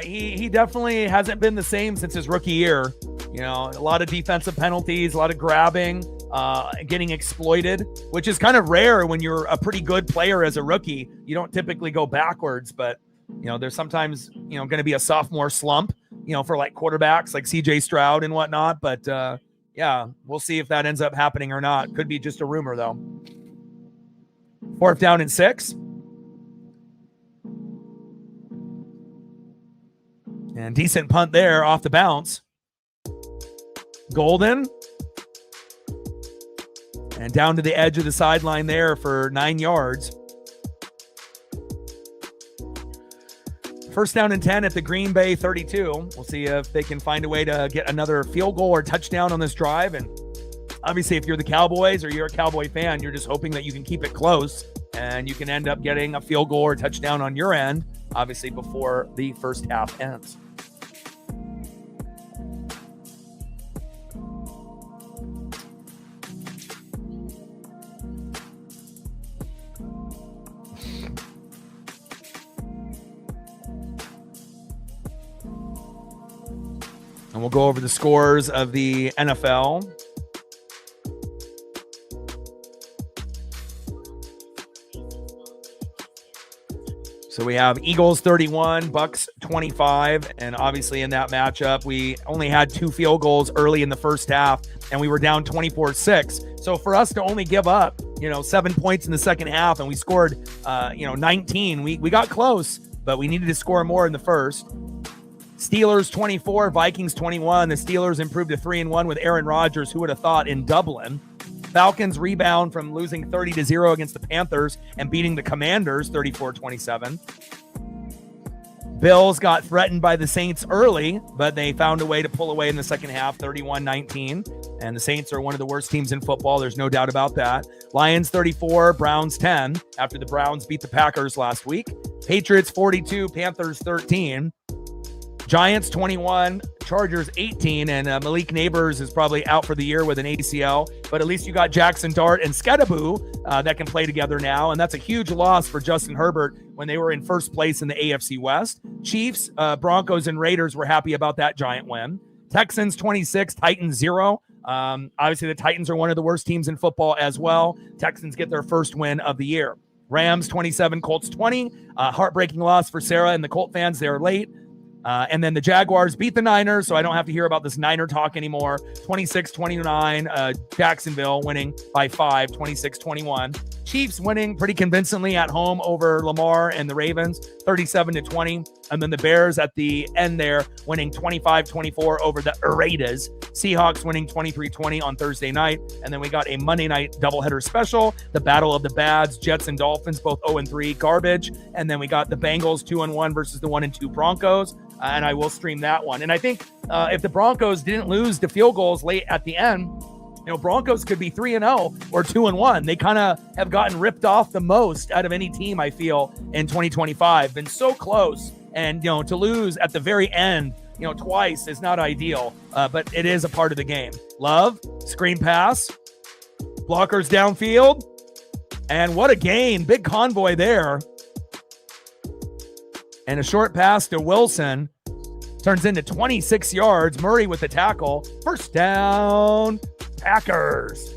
He definitely hasn't been the same since his rookie year. A lot of defensive penalties, a lot of grabbing, getting exploited, which is kind of rare when you're a pretty good player as a rookie. You don't typically go backwards, but there's sometimes, going to be a sophomore slump, for like quarterbacks like CJ Stroud and whatnot. But we'll see if that ends up happening or not. Could be just a rumor though. 4th down and 6. And decent punt there off the bounce. Golden. And down to the edge of the sideline there for 9 yards. 1st down and 10 at the Green Bay 32. We'll see if they can find a way to get another field goal or touchdown on this drive. And obviously, if you're the Cowboys or you're a Cowboy fan, you're just hoping that you can keep it close and you can end up getting a field goal or touchdown on your end, obviously before the first half ends. And we'll go over the scores of the NFL. So we have Eagles 31, Bucks 25. And obviously in that matchup, we only had 2 field goals early in the first half, and we were down 24-6. So for us to only give up, 7 points in the second half, and we scored, 19, we got close, but we needed to score more in the first. Steelers 24, Vikings 21. The Steelers improved to 3-1 with Aaron Rodgers. Who would have thought, in Dublin? Falcons rebound from losing 30-0 against the Panthers and beating the Commanders 34-27. Bills got threatened by the Saints early, but they found a way to pull away in the second half, 31-19. And the Saints are one of the worst teams in football. There's no doubt about that. Lions 34, Browns 10, after the Browns beat the Packers last week. Patriots 42, Panthers 13. Giants 21, Chargers 18, and Malik Neighbors is probably out for the year with an ACL, but at least you got Jackson Dart and Skadaboo that can play together now, and that's a huge loss for Justin Herbert when they were in first place in the AFC West. Chiefs, Broncos, and Raiders were happy about that giant win. Texans 26, Titans 0. Obviously, the Titans are one of the worst teams in football as well. Texans get their first win of the year. Rams 27, Colts 20. Heartbreaking loss for Sarah and the Colt fans. They're late. And then the Jaguars beat the Niners, so I don't have to hear about this Niner talk anymore. 26-29, Jacksonville winning by 5, 26-21. Chiefs winning pretty convincingly at home over Lamar and the Ravens, 37-20. And then the Bears at the end there winning 25-24 over the Raiders. Seahawks winning 23-20 on Thursday night. And then we got a Monday night doubleheader special, the Battle of the Bads, Jets and Dolphins, both 0-3, garbage. And then we got the Bengals 2-1 versus the 1-2 Broncos. And I will stream that one. And I think if the Broncos didn't lose the field goals late at the end, Broncos could be 3-0 or 2-1. They kind of have gotten ripped off the most out of any team, I feel, in 2025. Been so close. And, to lose at the very end, twice is not ideal, but it is a part of the game. Love, screen pass, blockers downfield, and what a gain. Big convoy there. And a short pass to Wilson turns into 26 yards. Murray with the tackle. First down, Packers.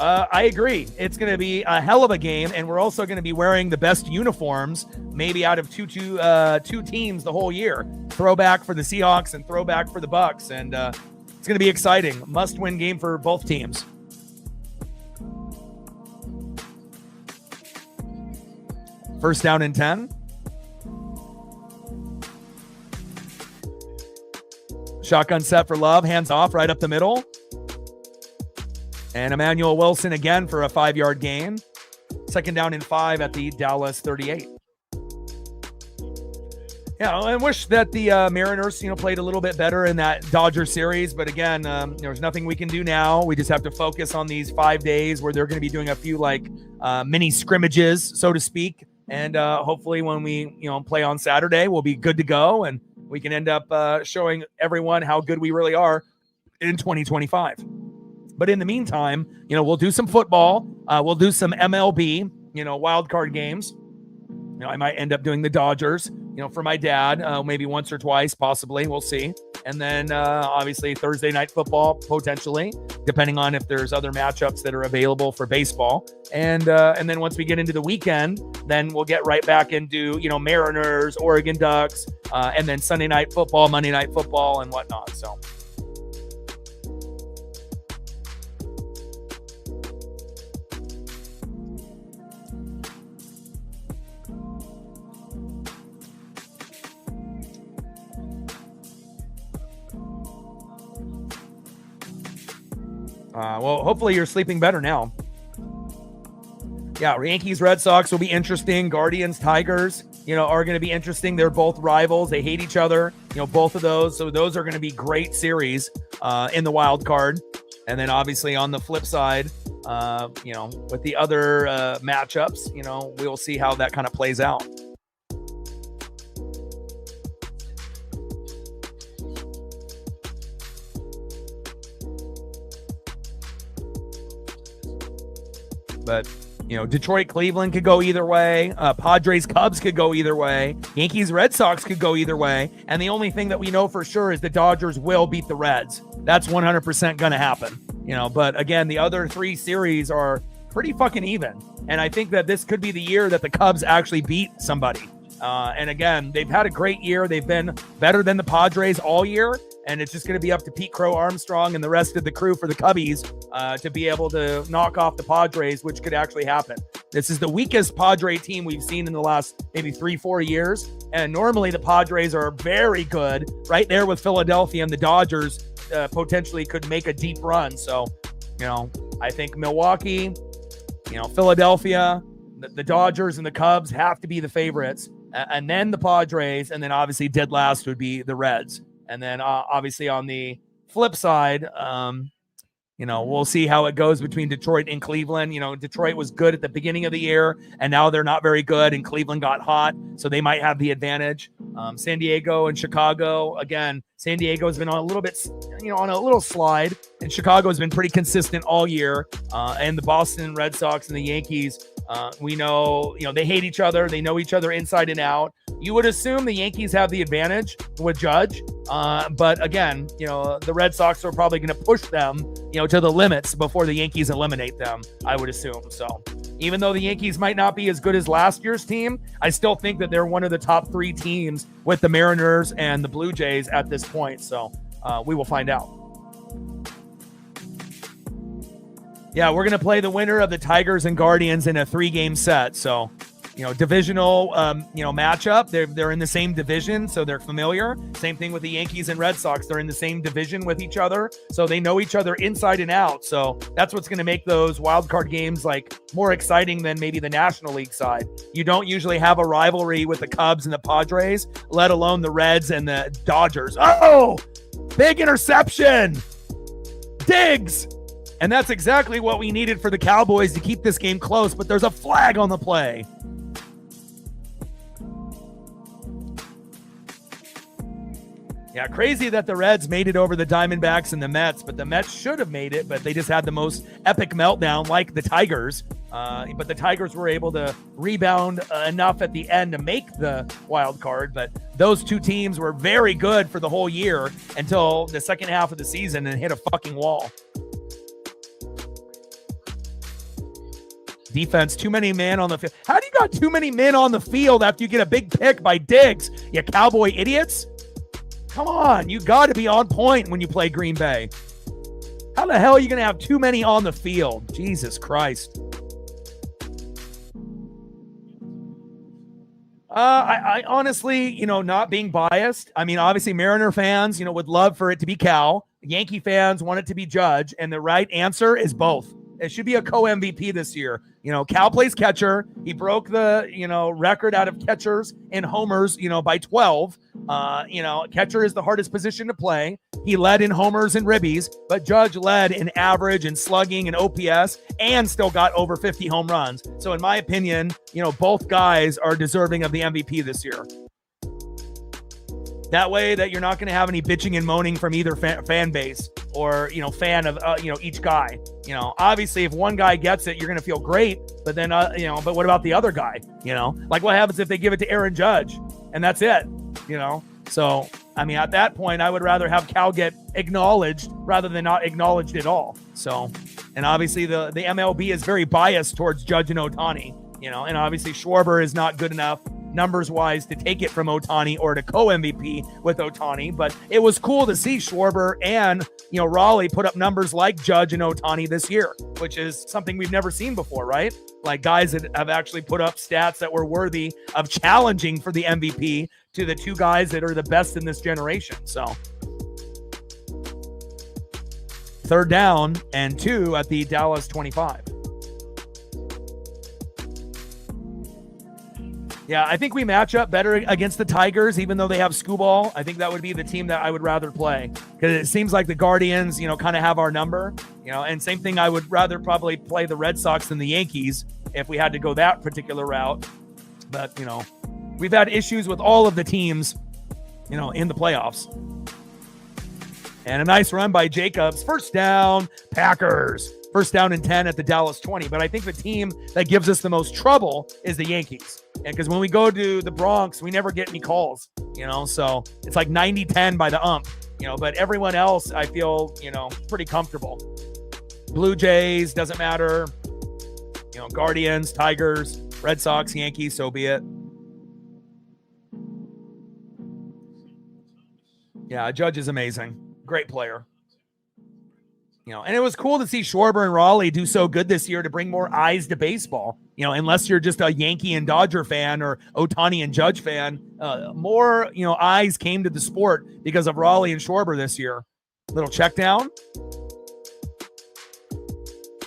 I agree. It's going to be a hell of a game, and we're also going to be wearing the best uniforms, maybe out of two teams the whole year. Throwback for the Seahawks and throwback for the Bucks, and it's going to be exciting. Must-win game for both teams. First down and 10. Shotgun set for Love, hands off right up the middle. And Emmanuel Wilson again for a 5-yard gain. Second down and 5 at the Dallas 38. I wish that the Mariners, played a little bit better in that Dodger series. But again, there's nothing we can do now. We just have to focus on these 5 days where they're going to be doing a few mini scrimmages, so to speak. And hopefully when we, play on Saturday, we'll be good to go. And we can end up showing everyone how good we really are in 2025. But in the meantime, we'll do some football. We'll do some MLB, wild card games. I might end up doing the Dodgers, for my dad, maybe once or twice, possibly. We'll see. And then obviously Thursday night football, potentially, depending on if there's other matchups that are available for baseball. And then once we get into the weekend, then we'll get right back into, Mariners, Oregon Ducks, and then Sunday night football, Monday night football, and whatnot. So. Well, hopefully you're sleeping better now. Yeah, Yankees, Red Sox will be interesting. Guardians, Tigers, are going to be interesting. They're both rivals. They hate each other, both of those. So those are going to be great series in the wild card. And then obviously on the flip side, with the other matchups, we'll see how that kind of plays out. But, Detroit, Cleveland could go either way. Padres, Cubs could go either way. Yankees, Red Sox could go either way. And the only thing that we know for sure is the Dodgers will beat the Reds. That's 100% going to happen. But again, the other 3 series are pretty fucking even. And I think that this could be the year that the Cubs actually beat somebody. And again, they've had a great year. They've been better than the Padres all year. And it's just going to be up to Pete Crow Armstrong and the rest of the crew for the Cubbies to be able to knock off the Padres, which could actually happen. This is the weakest Padre team we've seen in the last maybe 3-4 years. And normally the Padres are very good, right there with Philadelphia, and the Dodgers potentially could make a deep run. So, I think Milwaukee, Philadelphia, the Dodgers and the Cubs have to be the favorites, and then the Padres, and then obviously dead last would be the Reds. And then obviously on the flip side, we'll see how it goes between Detroit and Cleveland. Detroit was good at the beginning of the year, and now they're not very good, and Cleveland got hot, so they might have the advantage. San Diego and Chicago, again, San Diego has been on a little bit, on a little slide, and Chicago has been pretty consistent all year. And the Boston Red Sox and the Yankees, we know, they hate each other. They know each other inside and out. You would assume the Yankees have the advantage with Judge. But again, the Red Sox are probably going to push them, to the limits before the Yankees eliminate them, I would assume. So even though the Yankees might not be as good as last year's team, I still think that they're one of the top 3 teams with the Mariners and the Blue Jays at this point. So we will find out. Yeah, we're going to play the winner of the Tigers and Guardians in a 3-game set. So, divisional, matchup. They're in the same division, so they're familiar. Same thing with the Yankees and Red Sox. They're in the same division with each other, so they know each other inside and out. So that's what's going to make those wild card games more exciting than maybe the National League side. You don't usually have a rivalry with the Cubs and the Padres, let alone the Reds and the Dodgers. Oh, big interception. Diggs. And that's exactly what we needed for the Cowboys to keep this game close, but there's a flag on the play. Yeah, crazy that the Reds made it over the Diamondbacks and the Mets, but the Mets should have made it, but they just had the most epic meltdown like the Tigers. But the Tigers were able to rebound enough at the end to make the wild card, but those 2 teams were very good for the whole year until the second half of the season and hit a fucking wall. Defense, too many men on the field. How do you got too many men on the field after you get a big pick by Diggs? You Cowboy idiots. Come on, you got to be on point when you play Green Bay. How the hell are you going to have too many on the field? Jesus Christ. I honestly, not being biased. I mean, obviously Mariner fans, would love for it to be Cal. Yankee fans want it to be Judge. And the right answer is both. It should be a co-MVP this year. Cal plays catcher. He broke the, record out of catchers and homers, by 12. Catcher is the hardest position to play. He led in homers and ribbies, but Judge led in average and slugging and OPS and still got over 50 home runs. So in my opinion, both guys are deserving of the MVP this year. That way that you're not going to have any bitching and moaning from either fan base or, fan of, each guy. Obviously if one guy gets it, you're going to feel great, but then, but what about the other guy? What happens if they give it to Aaron Judge and that's it, So, I mean, at that point, I would rather have Cal get acknowledged rather than not acknowledged at all. So, and obviously the MLB is very biased towards Judge and Ohtani, and obviously Schwarber is not good enough numbers wise to take it from Ohtani or to co-MVP with Ohtani, but it was cool to see Schwarber and Raleigh put up numbers like Judge and Ohtani this year, which is something we've never seen before, right? Like guys that have actually put up stats that were worthy of challenging for the MVP to the 2 guys that are the best in this generation. So 3rd down and 2 at the Dallas 25. Yeah, I think we match up better against the Tigers, even though they have Skubal. I think that would be the team that I would rather play because it seems like the Guardians, kind of have our number, and same thing. I would rather probably play the Red Sox than the Yankees if we had to go that particular route. But, we've had issues with all of the teams, in the playoffs. And a nice run by Jacobs. 1st down, Packers. 1st down and 10 at the Dallas 20. But I think the team that gives us the most trouble is the Yankees. And because when we go to the Bronx, we never get any calls, so it's like 90-10 by the ump, but everyone else, I feel, pretty comfortable. Blue Jays, doesn't matter, Guardians, Tigers, Red Sox, Yankees, so be it. Yeah, Judge is amazing. Great player. And it was cool to see Schwarber and Raleigh do so good this year to bring more eyes to baseball. Unless you're just a Yankee and Dodger fan or Ohtani and Judge fan, more, eyes came to the sport because of Raleigh and Schwarber this year. Little check down.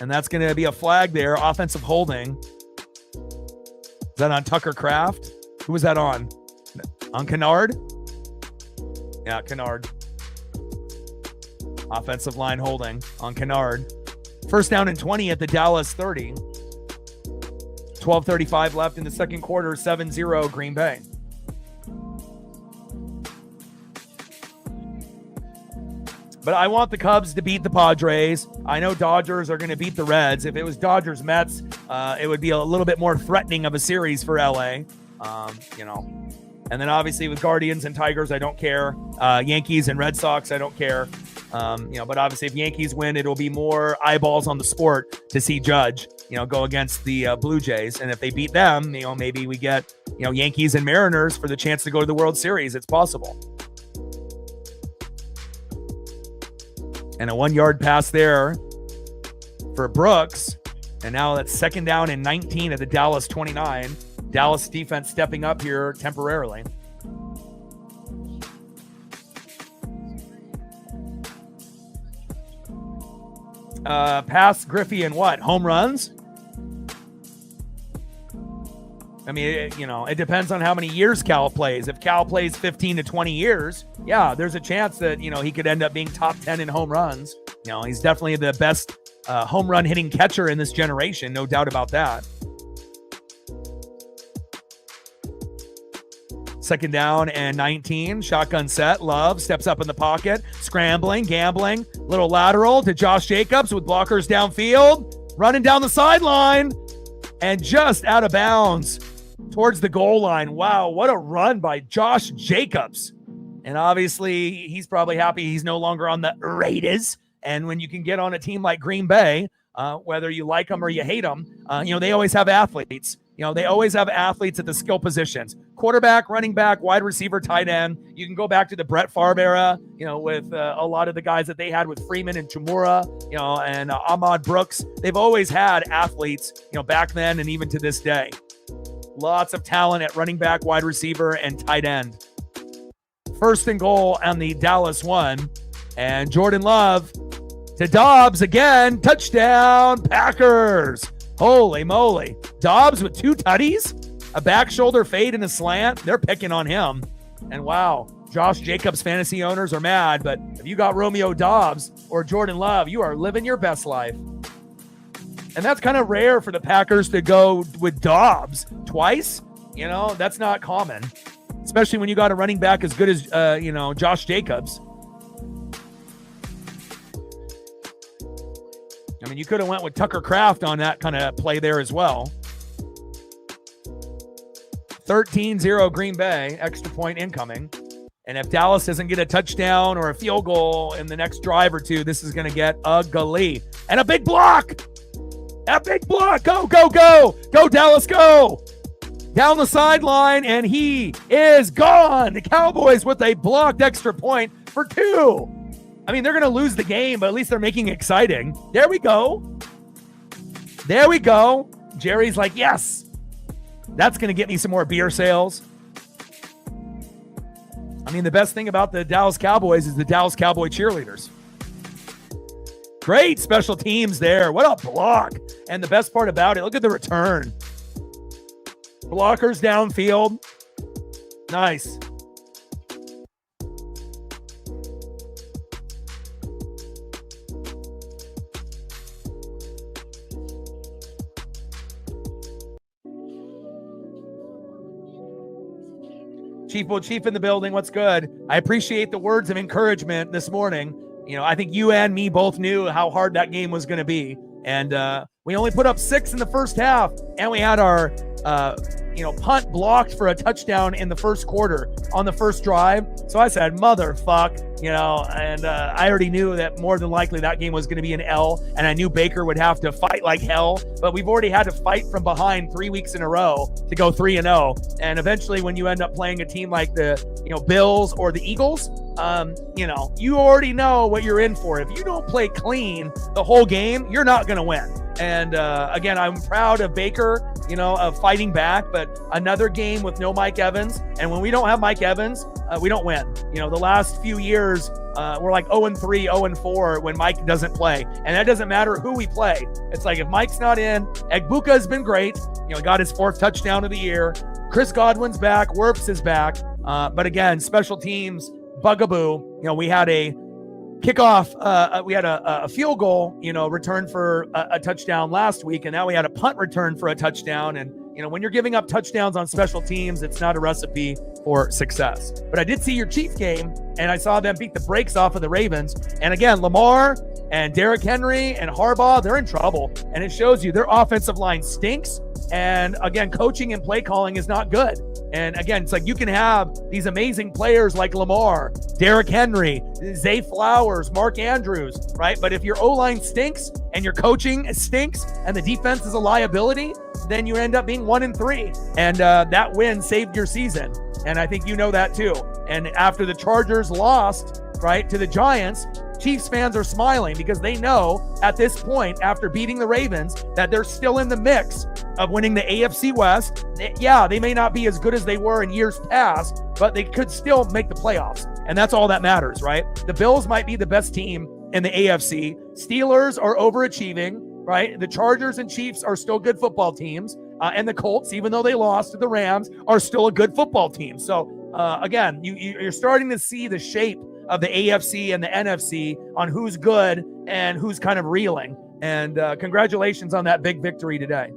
And that's going to be a flag there, offensive holding. Is that on Tucker Kraft? Who was that on? On Kennard? Yeah, Kennard. Offensive line holding on Kennard. First down and 20 at the Dallas 30. 12:35 left in the second quarter, 7-0 Green Bay. But I want the Cubs to beat the Padres. I know Dodgers are going to beat the Reds. If it was Dodgers-Mets, it would be a little bit more threatening of a series for LA. And then obviously with Guardians and Tigers, I don't care. Yankees and Red Sox, I don't care. But obviously if Yankees win, it'll be more eyeballs on the sport to see Judge, go against the Blue Jays. And if they beat them, maybe we get, Yankees and Mariners for the chance to go to the World Series. It's possible. And a 1-yard pass there for Brooks. And now that's second down and 19 at the Dallas 29. Dallas defense stepping up here temporarily. Pass Griffey and what? Home runs? I mean, it depends on how many years Cal plays. If Cal plays 15 to 20 years, yeah, there's a chance that, he could end up being top 10 in home runs. He's definitely the best home run hitting catcher in this generation. No doubt about that. Second down and 19. Shotgun set. Love steps up in the pocket. Scrambling, gambling. Little lateral to Josh Jacobs with blockers downfield. Running down the sideline. And just out of bounds towards the goal line. Wow, what a run by Josh Jacobs. And obviously, he's probably happy he's no longer on the Raiders. And when you can get on a team like Green Bay, whether you like them or you hate them, they always have athletes. They always have athletes at the skill positions. Quarterback, running back, wide receiver, tight end. You can go back to the Brett Favre era, with a lot of the guys that they had with Freeman and Chimura, and Ahmad Brooks. They've always had athletes, back then and even to this day. Lots of talent at running back, wide receiver, and tight end. First and goal on the Dallas 1. And Jordan Love to Dobbs again. Touchdown, Packers. Holy moly. Dobbs with 2 tutties, a back shoulder fade and a slant. They're picking on him. And wow, Josh Jacobs fantasy owners are mad, but if you got Romeo Dobbs or Jordan Love, you are living your best life. And that's kind of rare for the Packers to go with Dobbs twice. That's not common, especially when you got a running back as good as, Josh Jacobs. I mean, you could have went with Tucker Kraft on that kind of play there as well. 13-0 Green Bay, extra point incoming. And if Dallas doesn't get a touchdown or a field goal in the next drive or two, this is going to get ugly. And a big block. A big block. Go, go, go. Go, Dallas, go. Down the sideline, and he is gone. The Cowboys with a blocked extra point for 2. I mean, they're going to lose the game, but at least they're making it exciting. There we go. There we go. Jerry's like, yes. That's going to get me some more beer sales. I mean, the best thing about the Dallas Cowboys is the Dallas Cowboy cheerleaders. Great special teams there. What a block. And the best part about it, look at the return. Blockers downfield. Nice. Chief in the building. What's good? I appreciate the words of encouragement this morning. I think you and me both knew how hard that game was going to be. And we only put up 6 in the first half. And we had our, punt blocked for a touchdown in the first quarter on the first drive. So I said, motherfuck, and I already knew that more than likely that game was going to be an L. And I knew Baker would have to fight like hell. But we've already had to fight from behind 3 weeks in a row to go 3-0. And eventually when you end up playing a team like the, Bills or the Eagles, you already know what you're in for. If you don't play clean the whole game, you're not going to win. And again, I'm proud of Baker, of fighting back, but another game with no Mike Evans. And when we don't have Mike Evans, we don't win. The last few years, we're like 0-3, 0-4 when Mike doesn't play. And that doesn't matter who we play. It's like if Mike's not in, Egbuka has been great. Got his 4th touchdown of the year. Chris Godwin's back. Werps is back. But again, special teams, bugaboo. We had a kickoff. We had a field goal, return for a touchdown last week. And now we had a punt return for a touchdown. And, when you're giving up touchdowns on special teams, it's not a recipe for success. But I did see your Chiefs game, and I saw them beat the brakes off of the Ravens. And again, Lamar and Derrick Henry and Harbaugh, they're in trouble. And it shows you their offensive line stinks. And again, coaching and play calling is not good. And again, it's like you can have these amazing players like Lamar, Derrick Henry, Zay Flowers, Mark Andrews, right? But if your O-line stinks and your coaching stinks and the defense is a liability, then you end up being 1-3. And that win saved your season. And I think you know that too. And after the Chargers lost, right, to the Giants, Chiefs fans are smiling because they know at this point, after beating the Ravens, that they're still in the mix of winning the AFC West. Yeah, they may not be as good as they were in years past, but they could still make the playoffs. And that's all that matters, right? The Bills might be the best team in the AFC. Steelers are overachieving, right? The Chargers and Chiefs are still good football teams. And the Colts, even though they lost to the Rams, are still a good football team. So again, you're starting to see the shape of the AFC and the NFC on who's good and who's kind of reeling. And congratulations on that big victory today.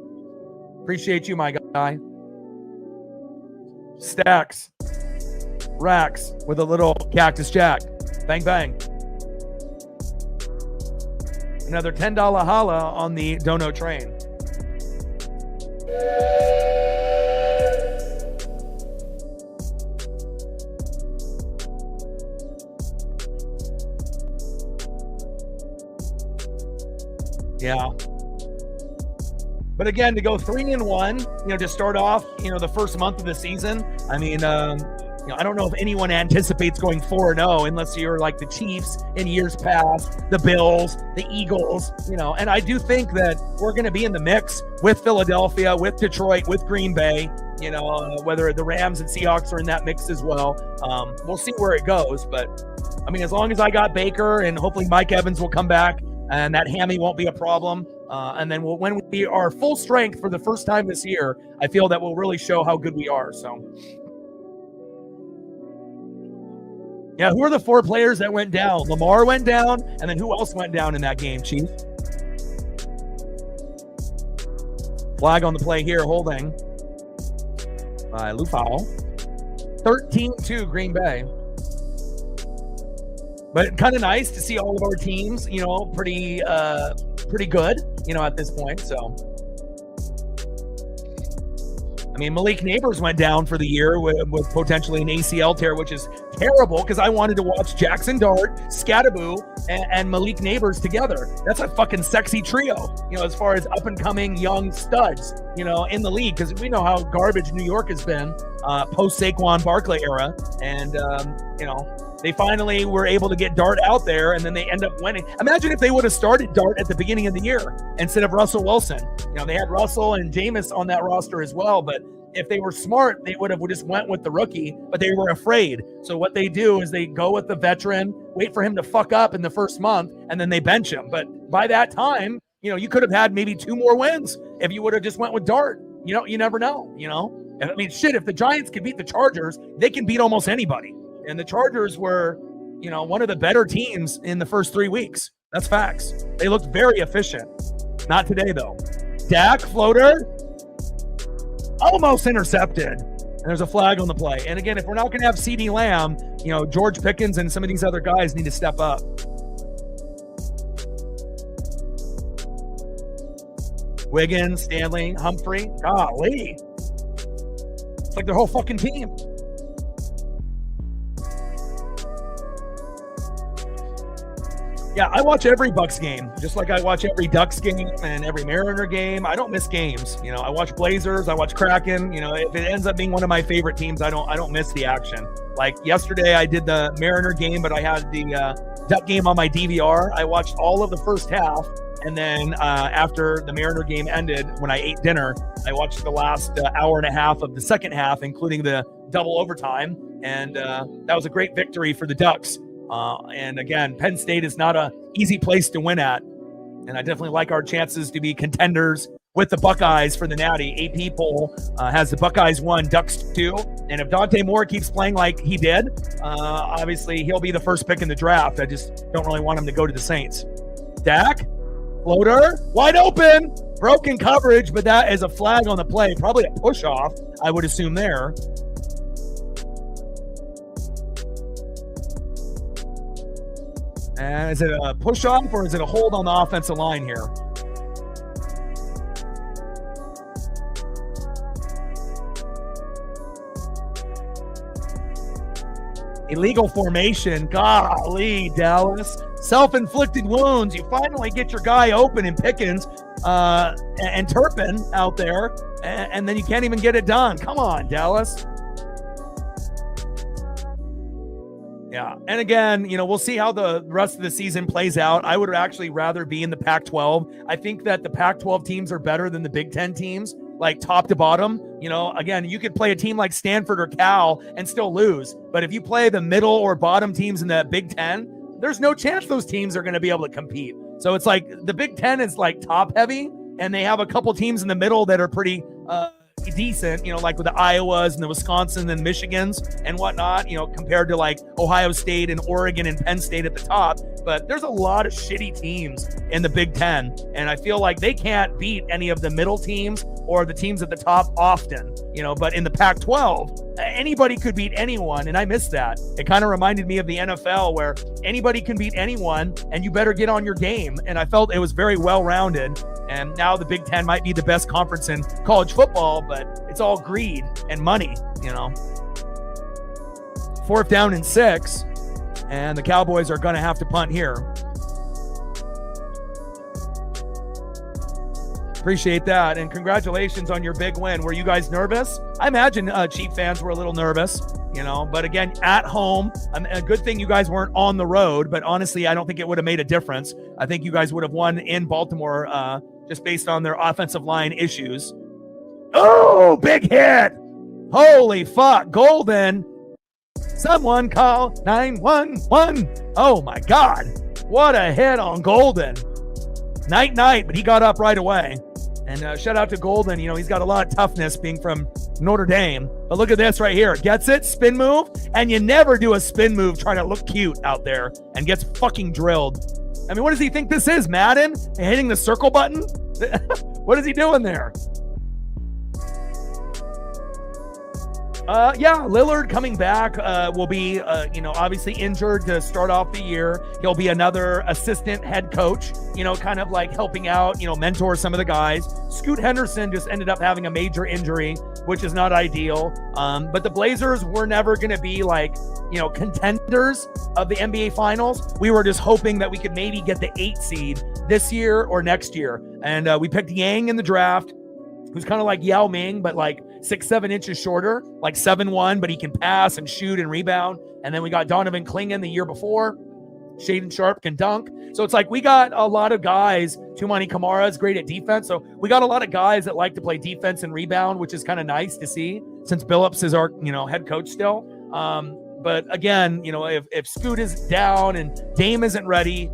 Appreciate you, my guy. Stacks. Racks with a little Cactus Jack. Bang, bang. Another $10 holla on the Dono train. Yeah. But again, to go 3-1, to start off, the first month of the season, I mean, I don't know if anyone anticipates going 4-0 unless you're like the Chiefs in years past, the Bills, the Eagles, and I do think that we're going to be in the mix with Philadelphia, with Detroit, with Green Bay, whether the Rams and Seahawks are in that mix as well. We'll see where it goes. But I mean, as long as I got Baker and hopefully Mike Evans will come back and that hammy won't be a problem. And then when we are full strength for the first time this year, I feel that we'll really show how good we are. So, yeah, who are the 4 players that went down? Lamar went down, and then who else went down in that game, Chief? Flag on the play here, holding by Lou Fowl. 13-2 Green Bay. But kind of nice to see all of our teams, pretty good, at this point. So, I mean, Malik Neighbors went down for the year with potentially an ACL tear, which is terrible because I wanted to watch Jackson Dart, Scattaboo, and Malik Neighbors together. That's a fucking sexy trio, as far as up-and-coming young studs, in the league, because we know how garbage New York has been post-Saquon Barkley era. And, they finally were able to get Dart out there, and then they end up winning. Imagine if they would have started Dart at the beginning of the year instead of Russell Wilson. They had Russell and Jameis on that roster as well, but if they were smart, they would have just went with the rookie, but they were afraid. So what they do is they go with the veteran, wait for him to fuck up in the first month, and then they bench him. But by that time, you could have had maybe 2 more wins if you would have just went with Dart. You never know, And I mean, shit, if the Giants can beat the Chargers, they can beat almost anybody. And the Chargers were, one of the better teams in the first 3 weeks. That's facts. They looked very efficient. Not today, though. Dak, floater, almost intercepted. And there's a flag on the play. And again, if we're not going to have CeeDee Lamb, George Pickens and some of these other guys need to step up. Wiggins, Stanley, Humphrey. Golly. It's like their whole fucking team. Yeah, I watch every Bucks game, just like I watch every Ducks game and every Mariner game. I don't miss games. I watch Blazers, I watch Kraken. If it ends up being one of my favorite teams, I don't miss the action. Like yesterday, I did the Mariner game, but I had the Duck game on my DVR. I watched all of the first half, and then after the Mariner game ended, when I ate dinner, I watched the last hour and a half of the second half, including the double overtime, and that was a great victory for the Ducks. And again, Penn State is not an easy place to win at. And I definitely like our chances to be contenders with the Buckeyes for the Natty. AP poll has the Buckeyes 1, Ducks 2. And if Dante Moore keeps playing like he did, obviously he'll be the first pick in the draft. I just don't really want him to go to the Saints. Dak, floater, wide open, broken coverage, but that is a flag on the play. Probably a push-off, I would assume there. And is it a push-off or is it a hold on the offensive line here? Illegal formation. Golly, Dallas. Self-inflicted wounds. You finally get your guy open in Pickens and Turpin out there, and then you can't even get it done. Come on, Dallas. Yeah, and again, we'll see how the rest of the season plays out. I would actually rather be in the Pac-12. I think that the Pac-12 teams are better than the Big Ten teams, like top to bottom. Again, you could play a team like Stanford or Cal and still lose. But if you play the middle or bottom teams in the Big Ten, there's no chance those teams are going to be able to compete. So it's like the Big Ten is like top heavy, and they have a couple teams in the middle that are pretty decent, like with the Iowas and the Wisconsin and Michigans and whatnot, compared to like Ohio State and Oregon and Penn State at the top. But there's a lot of shitty teams in the Big Ten, and I feel like they can't beat any of the middle teams or the teams at the top often, but in the Pac-12, anybody could beat anyone, and I miss that. It kind of reminded me of the NFL where anybody can beat anyone, and you better get on your game, and I felt it was very well-rounded. And now the Big Ten might be the best conference in college football, but it's all greed and money, 4th down and 6, and the Cowboys are going to have to punt here. Appreciate that, and congratulations on your big win. Were you guys nervous? I imagine Chief fans were a little nervous, but again, at home, a good thing you guys weren't on the road, but honestly, I don't think it would have made a difference. I think you guys would have won in Baltimore just based on their offensive line issues. Oh, big hit. Holy fuck. Golden. Someone call 911. Oh my God. What a hit on Golden. Night, but he got up right away. And shout out to Golden. He's got a lot of toughness being from Notre Dame. But look at this right here. Gets it, spin move. And you never do a spin move trying to look cute out there and gets fucking drilled. I mean, what does he think this is, Madden? Hitting the circle button? What is he doing there? Lillard coming back will be, obviously injured to start off the year. He'll be another assistant head coach, kind of like helping out, mentor some of the guys. Scoot Henderson just ended up having a major injury, which is not ideal. But the Blazers were never going to be like, contenders of the NBA Finals. We were just hoping that we could maybe get the 8 seed this year or next year. And we picked Yang in the draft, who's kind of like Yao Ming, but like 6-7 inches shorter, like 7'1", but he can pass and shoot and rebound. And then we got Donovan Clingan the year before. Shaden Sharp can dunk. So it's like we got a lot of guys. Tumani Kamara is great at defense. So we got a lot of guys that like to play defense and rebound, which is kind of nice to see since Billups is our, head coach still. But again, if Scoot is down and Dame isn't ready,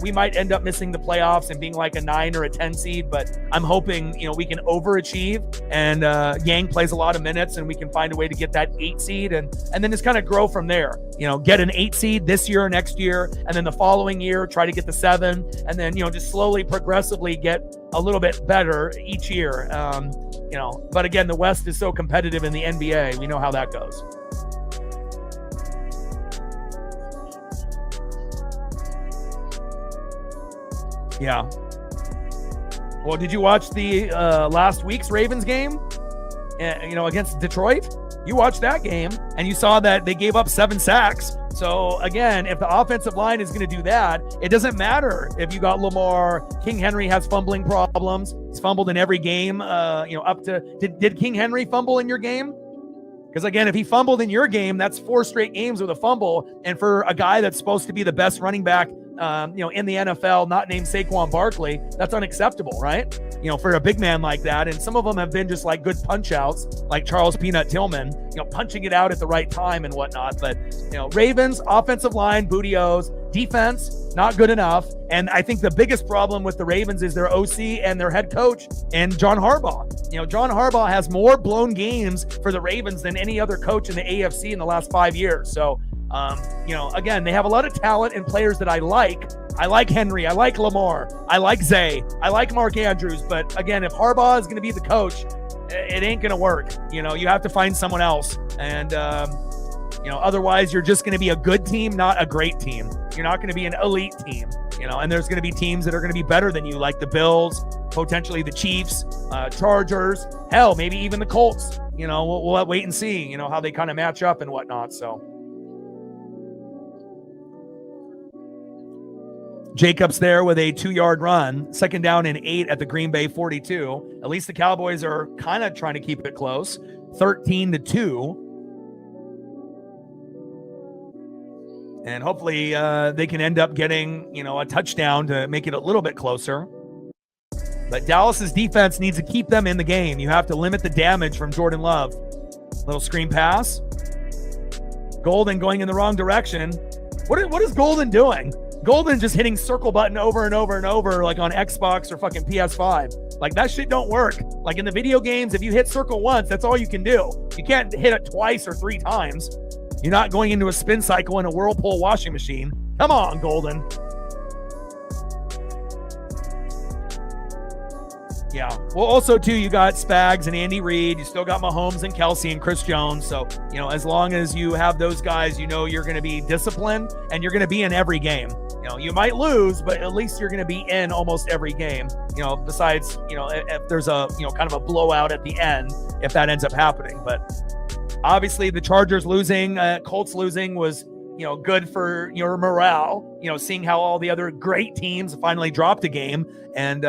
we might end up missing the playoffs and being like a 9 or a 10 seed. But I'm hoping, we can overachieve and Yang plays a lot of minutes and we can find a way to get that 8 seed and then just kind of grow from there. Get an 8 seed this year or next year, and then the following year try to get the 7, and then just slowly, progressively get a little bit better each year. But again, the West is so competitive in the NBA. We know how that goes. Yeah. Well, did you watch the last week's Ravens game, against Detroit? You watched that game, and you saw that they gave up 7 sacks. So, again, if the offensive line is going to do that, it doesn't matter if you got Lamar. King Henry has fumbling problems. He's fumbled in every game, up to – did King Henry fumble in your game? Because, again, if he fumbled in your game, that's 4 straight games with a fumble. And for a guy that's supposed to be the best running back in the NFL, not named Saquon Barkley. That's unacceptable, right? For a big man like that. And some of them have been just like good punch outs, like Charles Peanut Tillman, punching it out at the right time and whatnot. But, Ravens, offensive line, booty-O's, defense, not good enough. And I think the biggest problem with the Ravens is their OC and their head coach and John Harbaugh. John Harbaugh has more blown games for the Ravens than any other coach in the AFC in the last 5 years. So, again, they have a lot of talent and players that I like. I like Henry. I like Lamar. I like Zay. I like Mark Andrews. But again, if Harbaugh is going to be the coach, it ain't going to work. You have to find someone else. And, otherwise you're just going to be a good team, not a great team. You're not going to be an elite team, and there's going to be teams that are going to be better than you, like the Bills, potentially the Chiefs, Chargers, hell, maybe even the Colts. We'll wait and see, how they kind of match up and whatnot. So Jacobs there with a 2-yard run, 2nd down and 8 at the Green Bay 42. At least the Cowboys are kind of trying to keep it close, 13-2. And hopefully they can end up getting, a touchdown to make it a little bit closer. But Dallas's defense needs to keep them in the game. You have to limit the damage from Jordan Love. Little screen pass. Golden going in the wrong direction. What is Golden doing? Golden just hitting circle button over and over and over, like on Xbox or fucking PS5. Like, that shit don't work. Like in the video games, if you hit circle once, that's all you can do. You can't hit it twice or 3 times. You're not going into a spin cycle in a Whirlpool washing machine. Come on, Golden. Yeah. Well, also, too, you got Spags and Andy Reid. You still got Mahomes and Kelsey and Chris Jones. So, as long as you have those guys, you're going to be disciplined and you're going to be in every game. You might lose, but at least you're going to be in almost every game. Besides, if there's a, kind of a blowout at the end, if that ends up happening. But obviously, the Chargers losing, Colts losing was, good for your morale, seeing how all the other great teams finally dropped a game. And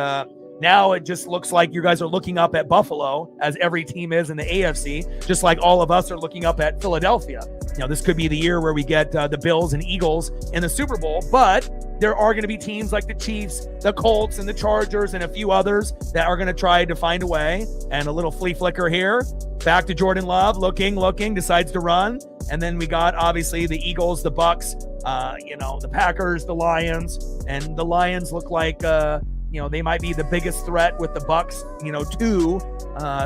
now it just looks like you guys are looking up at Buffalo, as every team is in the AFC, just like all of us are looking up at Philadelphia. This could be the year where we get the Bills and Eagles in the Super Bowl, but there are going to be teams like the Chiefs, the Colts, and the Chargers, and a few others that are going to try to find a way. And a little flea flicker here. Back to Jordan Love, looking, decides to run. And then we got, obviously, the Eagles, the Bucks, the Packers, the Lions. And the Lions look like, they might be the biggest threat with the Bucks, to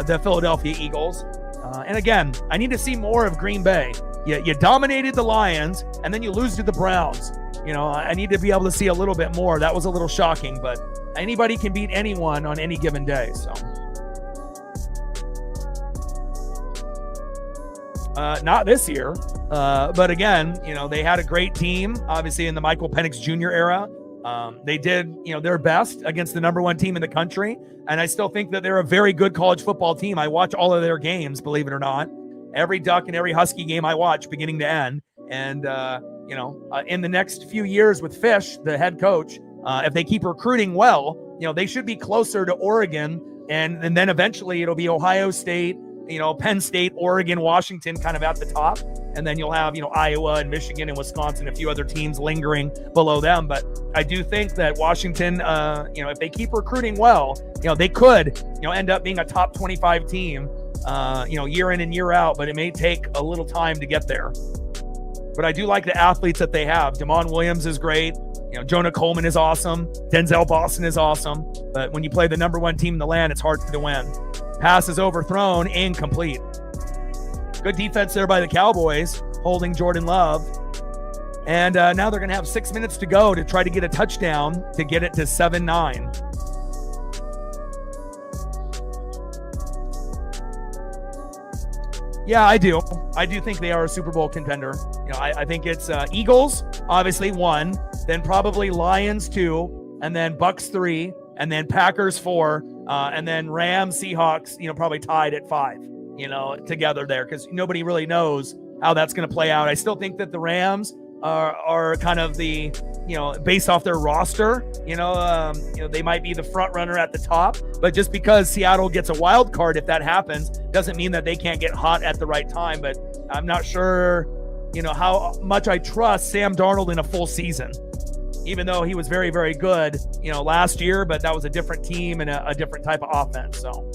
the Philadelphia Eagles. And again, I need to see more of Green Bay. You dominated the Lions, and then you lose to the Browns. I need to be able to see a little bit more. That was a little shocking, but anybody can beat anyone on any given day. So, not this year, but again, they had a great team, obviously in the Michael Penix Jr. era. They did, their best against the number 1 team in the country, and I still think that they're a very good college football team. I watch all of their games, believe it or not. Every Duck and every Husky game I watch, beginning to end. And in the next few years with Fish, the head coach, if they keep recruiting well, they should be closer to Oregon, and then eventually it'll be Ohio State, Penn State, Oregon, Washington kind of at the top. And then you'll have, Iowa and Michigan and Wisconsin, a few other teams lingering below them. But I do think that Washington, if they keep recruiting well, they could, end up being a top 25 team, year in and year out, but it may take a little time to get there. But I do like the athletes that they have. Damon Williams is great. Jonah Coleman is awesome. Denzel Boston is awesome. But when you play the number 1 team in the land, it's hard to win. Pass is overthrown, incomplete. Good defense there by the Cowboys, holding Jordan Love. And now they're going to have 6 minutes to go to try to get a touchdown to get it to 7-9. Yeah, I do. I do think they are a Super Bowl contender. I think it's Eagles, obviously 1, then probably Lions 2, and then Bucks 3, and then Packers 4, and then Rams, Seahawks, probably tied at 5, together there, because nobody really knows how that's going to play out. I still think that the Rams are kind of the, based off their roster, they might be the front runner at the top, but just because Seattle gets a wild card, if that happens, doesn't mean that they can't get hot at the right time. But I'm not sure, how much I trust Sam Darnold in a full season. even though he was very, very good, last year, but that was a different team and a different type of offense. So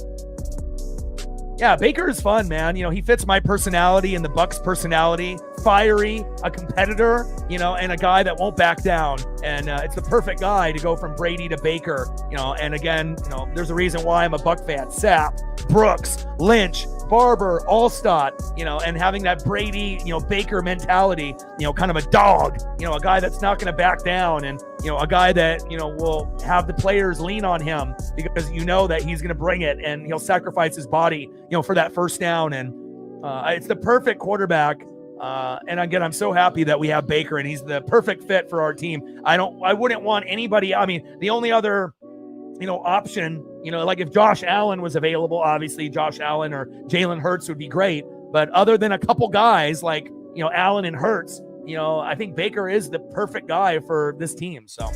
yeah, Baker is fun, man. He fits my personality and the Bucks personality, fiery, a competitor, and a guy that won't back down. And it's the perfect guy to go from Brady to Baker, and again, there's a reason why I'm a Buck fan. Sapp, Brooks, Lynch, Barber, Allstott, and having that Brady, Baker mentality, kind of a dog, a guy that's not going to back down, and, a guy that, will have the players lean on him because that he's going to bring it and he'll sacrifice his body, for that first down. And it's the perfect quarterback. And again, I'm so happy that we have Baker and he's the perfect fit for our team. I wouldn't want anybody. I mean, the only other, option, like if Josh Allen was available, obviously Josh Allen or Jalen Hurts would be great. But other than a couple guys like, Allen and Hurts, I think Baker is the perfect guy for this team. So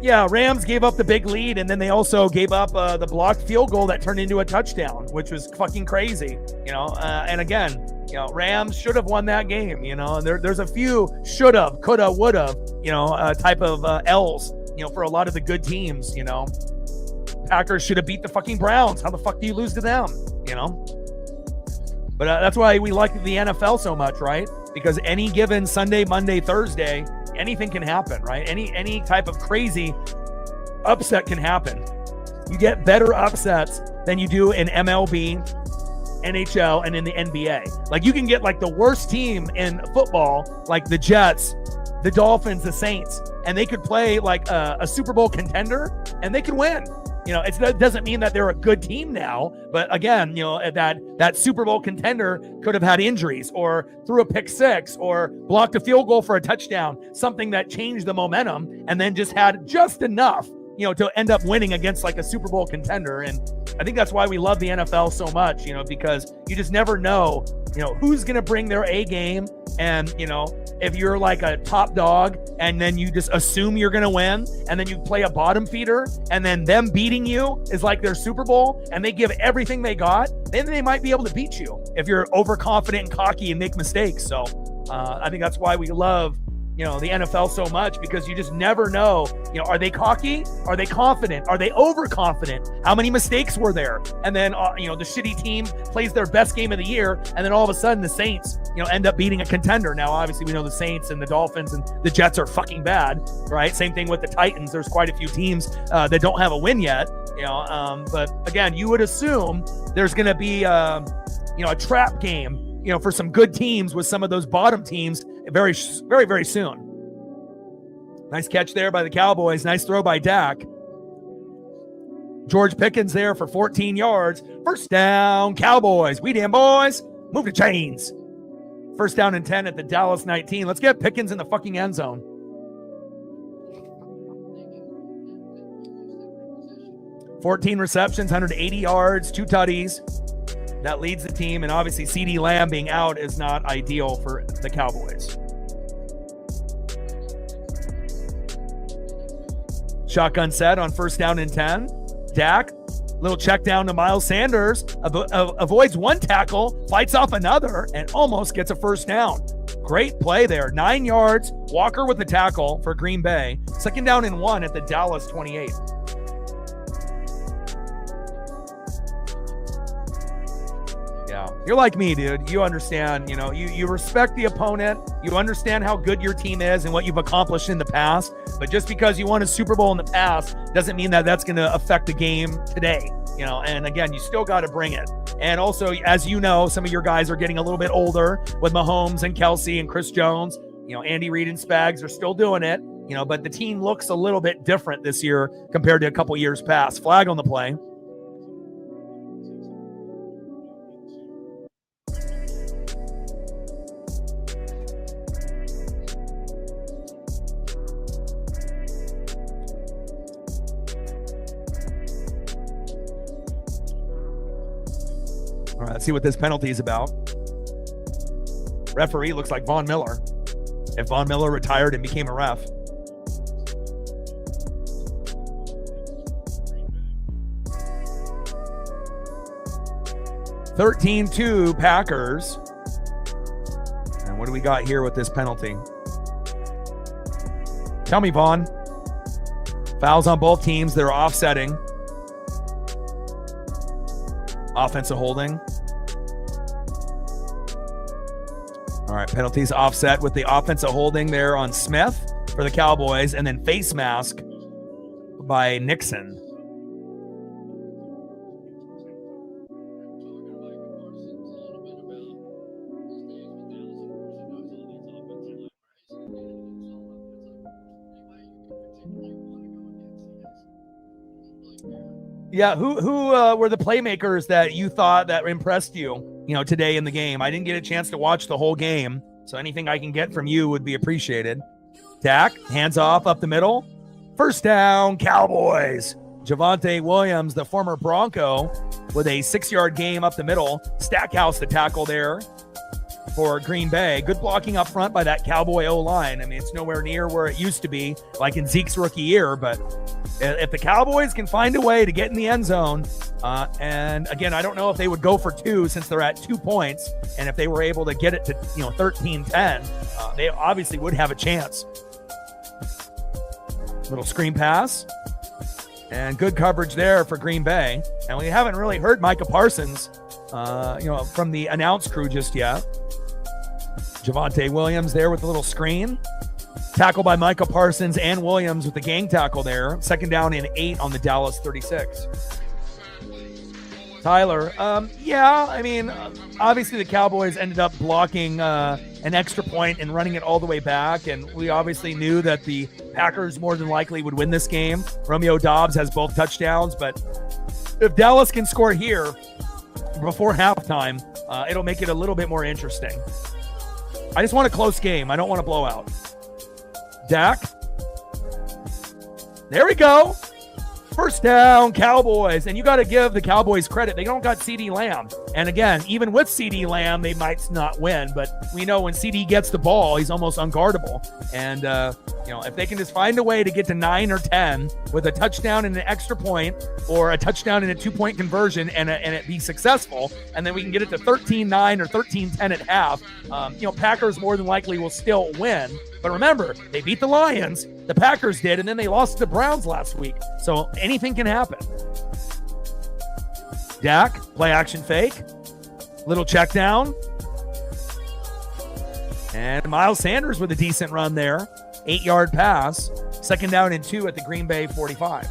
yeah, Rams gave up the big lead, and then they also gave up the blocked field goal that turned into a touchdown, which was fucking crazy, and again, Rams should have won that game, and there's a few should have, could have, would have, type of L's, for a lot of the good teams, Packers should have beat the fucking Browns. How the fuck do you lose to them, But that's why we like the NFL so much, right? Because any given Sunday, Monday, Thursday, anything can happen, right? Any type of crazy upset can happen. You get better upsets than you do in MLB, NHL, and in the NBA. Like you can get like the worst team in football, like the Jets, the Dolphins, the Saints, and they could play like a Super Bowl contender and they could win. It doesn't mean that they're a good team now, but again, that Super Bowl contender could have had injuries or threw a pick six or blocked a field goal for a touchdown, something that changed the momentum and then just had just enough, to end up winning against like a Super Bowl contender. And I think that's why we love the NFL so much, because you just never know, who's going to bring their A game. And, if you're like a top dog and then you just assume you're going to win and then you play a bottom feeder and then them beating you is like their Super Bowl and they give everything they got, then they might be able to beat you if you're overconfident and cocky and make mistakes. So I think that's why we love, the NFL so much, because you just never know, are they cocky? Are they confident? Are they overconfident? How many mistakes were there? And then, the shitty team plays their best game of the year. And then all of a sudden the Saints, end up beating a contender. Now, obviously we know the Saints and the Dolphins and the Jets are fucking bad, right? Same thing with the Titans. There's quite a few teams that don't have a win yet, but again, you would assume there's going to be, a trap game, for some good teams with some of those bottom teams very, very, very soon. Nice catch there by the Cowboys. Nice throw by Dak. George Pickens there for 14 yards. First down, Cowboys. We damn boys. Move the chains. First down and 10 at the Dallas 19. Let's get Pickens in the fucking end zone. $14 receptions, 180 yards, 2 tutties. That leads the team, and obviously CeeDee Lamb being out is not ideal for the Cowboys. Shotgun set on first down and 10. Dak, little check down to Miles Sanders, avoids one tackle, fights off another, and almost gets a first down. Great play there. 9 yards. Walker with the tackle for Green Bay. Second down and 1 at the Dallas 28. Yeah, you're like me, dude. You understand, you respect the opponent. You understand how good your team is and what you've accomplished in the past. But just because you won a Super Bowl in the past doesn't mean that that's going to affect the game today. And again, you still got to bring it. And also, as you know, some of your guys are getting a little bit older with Mahomes and Kelsey and Chris Jones. Andy Reid and Spags are still doing it, but the team looks a little bit different this year compared to a couple years past. Flag on the play. All right, let's see what this penalty is about. Referee looks like Von Miller. If Von Miller retired and became a ref. (13-2) Packers. And what do we got here with this penalty? Tell me, Vaughn. Fouls on both teams. They're offsetting. Offensive holding. All right, penalties offset with the offensive holding there on Smith for the Cowboys, and then face mask by Nixon. Yeah, who were the playmakers that you thought that impressed you, today in the game? I didn't get a chance to watch the whole game, so anything I can get from you would be appreciated. Dak, hands off up the middle. First down, Cowboys. Javonte Williams, the former Bronco, with a 6-yard game up the middle. Stackhouse the tackle there for Green Bay. Good blocking up front by that Cowboy O-line. I mean, it's nowhere near where it used to be, like in Zeke's rookie year, but if the Cowboys can find a way to get in the end zone, and again, I don't know if they would go for 2 since they're at 2 points, and if they were able to get it to 13-10, they obviously would have a chance. Little screen pass, and good coverage there for Green Bay. And we haven't really heard Micah Parsons, from the announce crew just yet. Javonte Williams there with a little screen. Tackle by Micah Parsons and Williams with the gang tackle there. 2nd down and 8 on the Dallas 36. Tyler, obviously the Cowboys ended up blocking an extra point and running it all the way back, and we obviously knew that the Packers more than likely would win this game. Romeo Doubs has both touchdowns, but if Dallas can score here before halftime, it'll make it a little bit more interesting. I just want a close game. I don't want a blowout. Dak. There we go. First down, Cowboys. And you got to give the Cowboys credit. They don't got CeeDee Lamb. And again, even with CeeDee Lamb, they might not win. But we know when CeeDee gets the ball, he's almost unguardable. And, if they can just find a way to get to 9 or 10 with a touchdown and an extra point, or a touchdown and a 2-point conversion, and it be successful, and then we can get it to 13-9 or 13-10 at half, Packers more than likely will still win. But remember, they beat the Lions, the Packers did, and then they lost to the Browns last week. So anything can happen. Dak, play action fake. Little check down. And Miles Sanders with a decent run there. 8-yard pass. 2nd down and 2 at the Green Bay 45.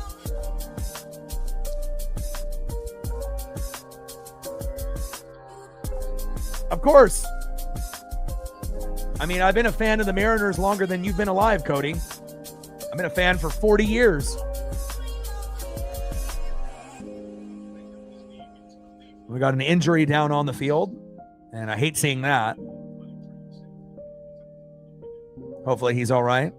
Of course. I've been a fan of the Mariners longer than you've been alive, Cody. I've been a fan for 40 years. We got an injury down on the field, and I hate seeing that. Hopefully he's all right.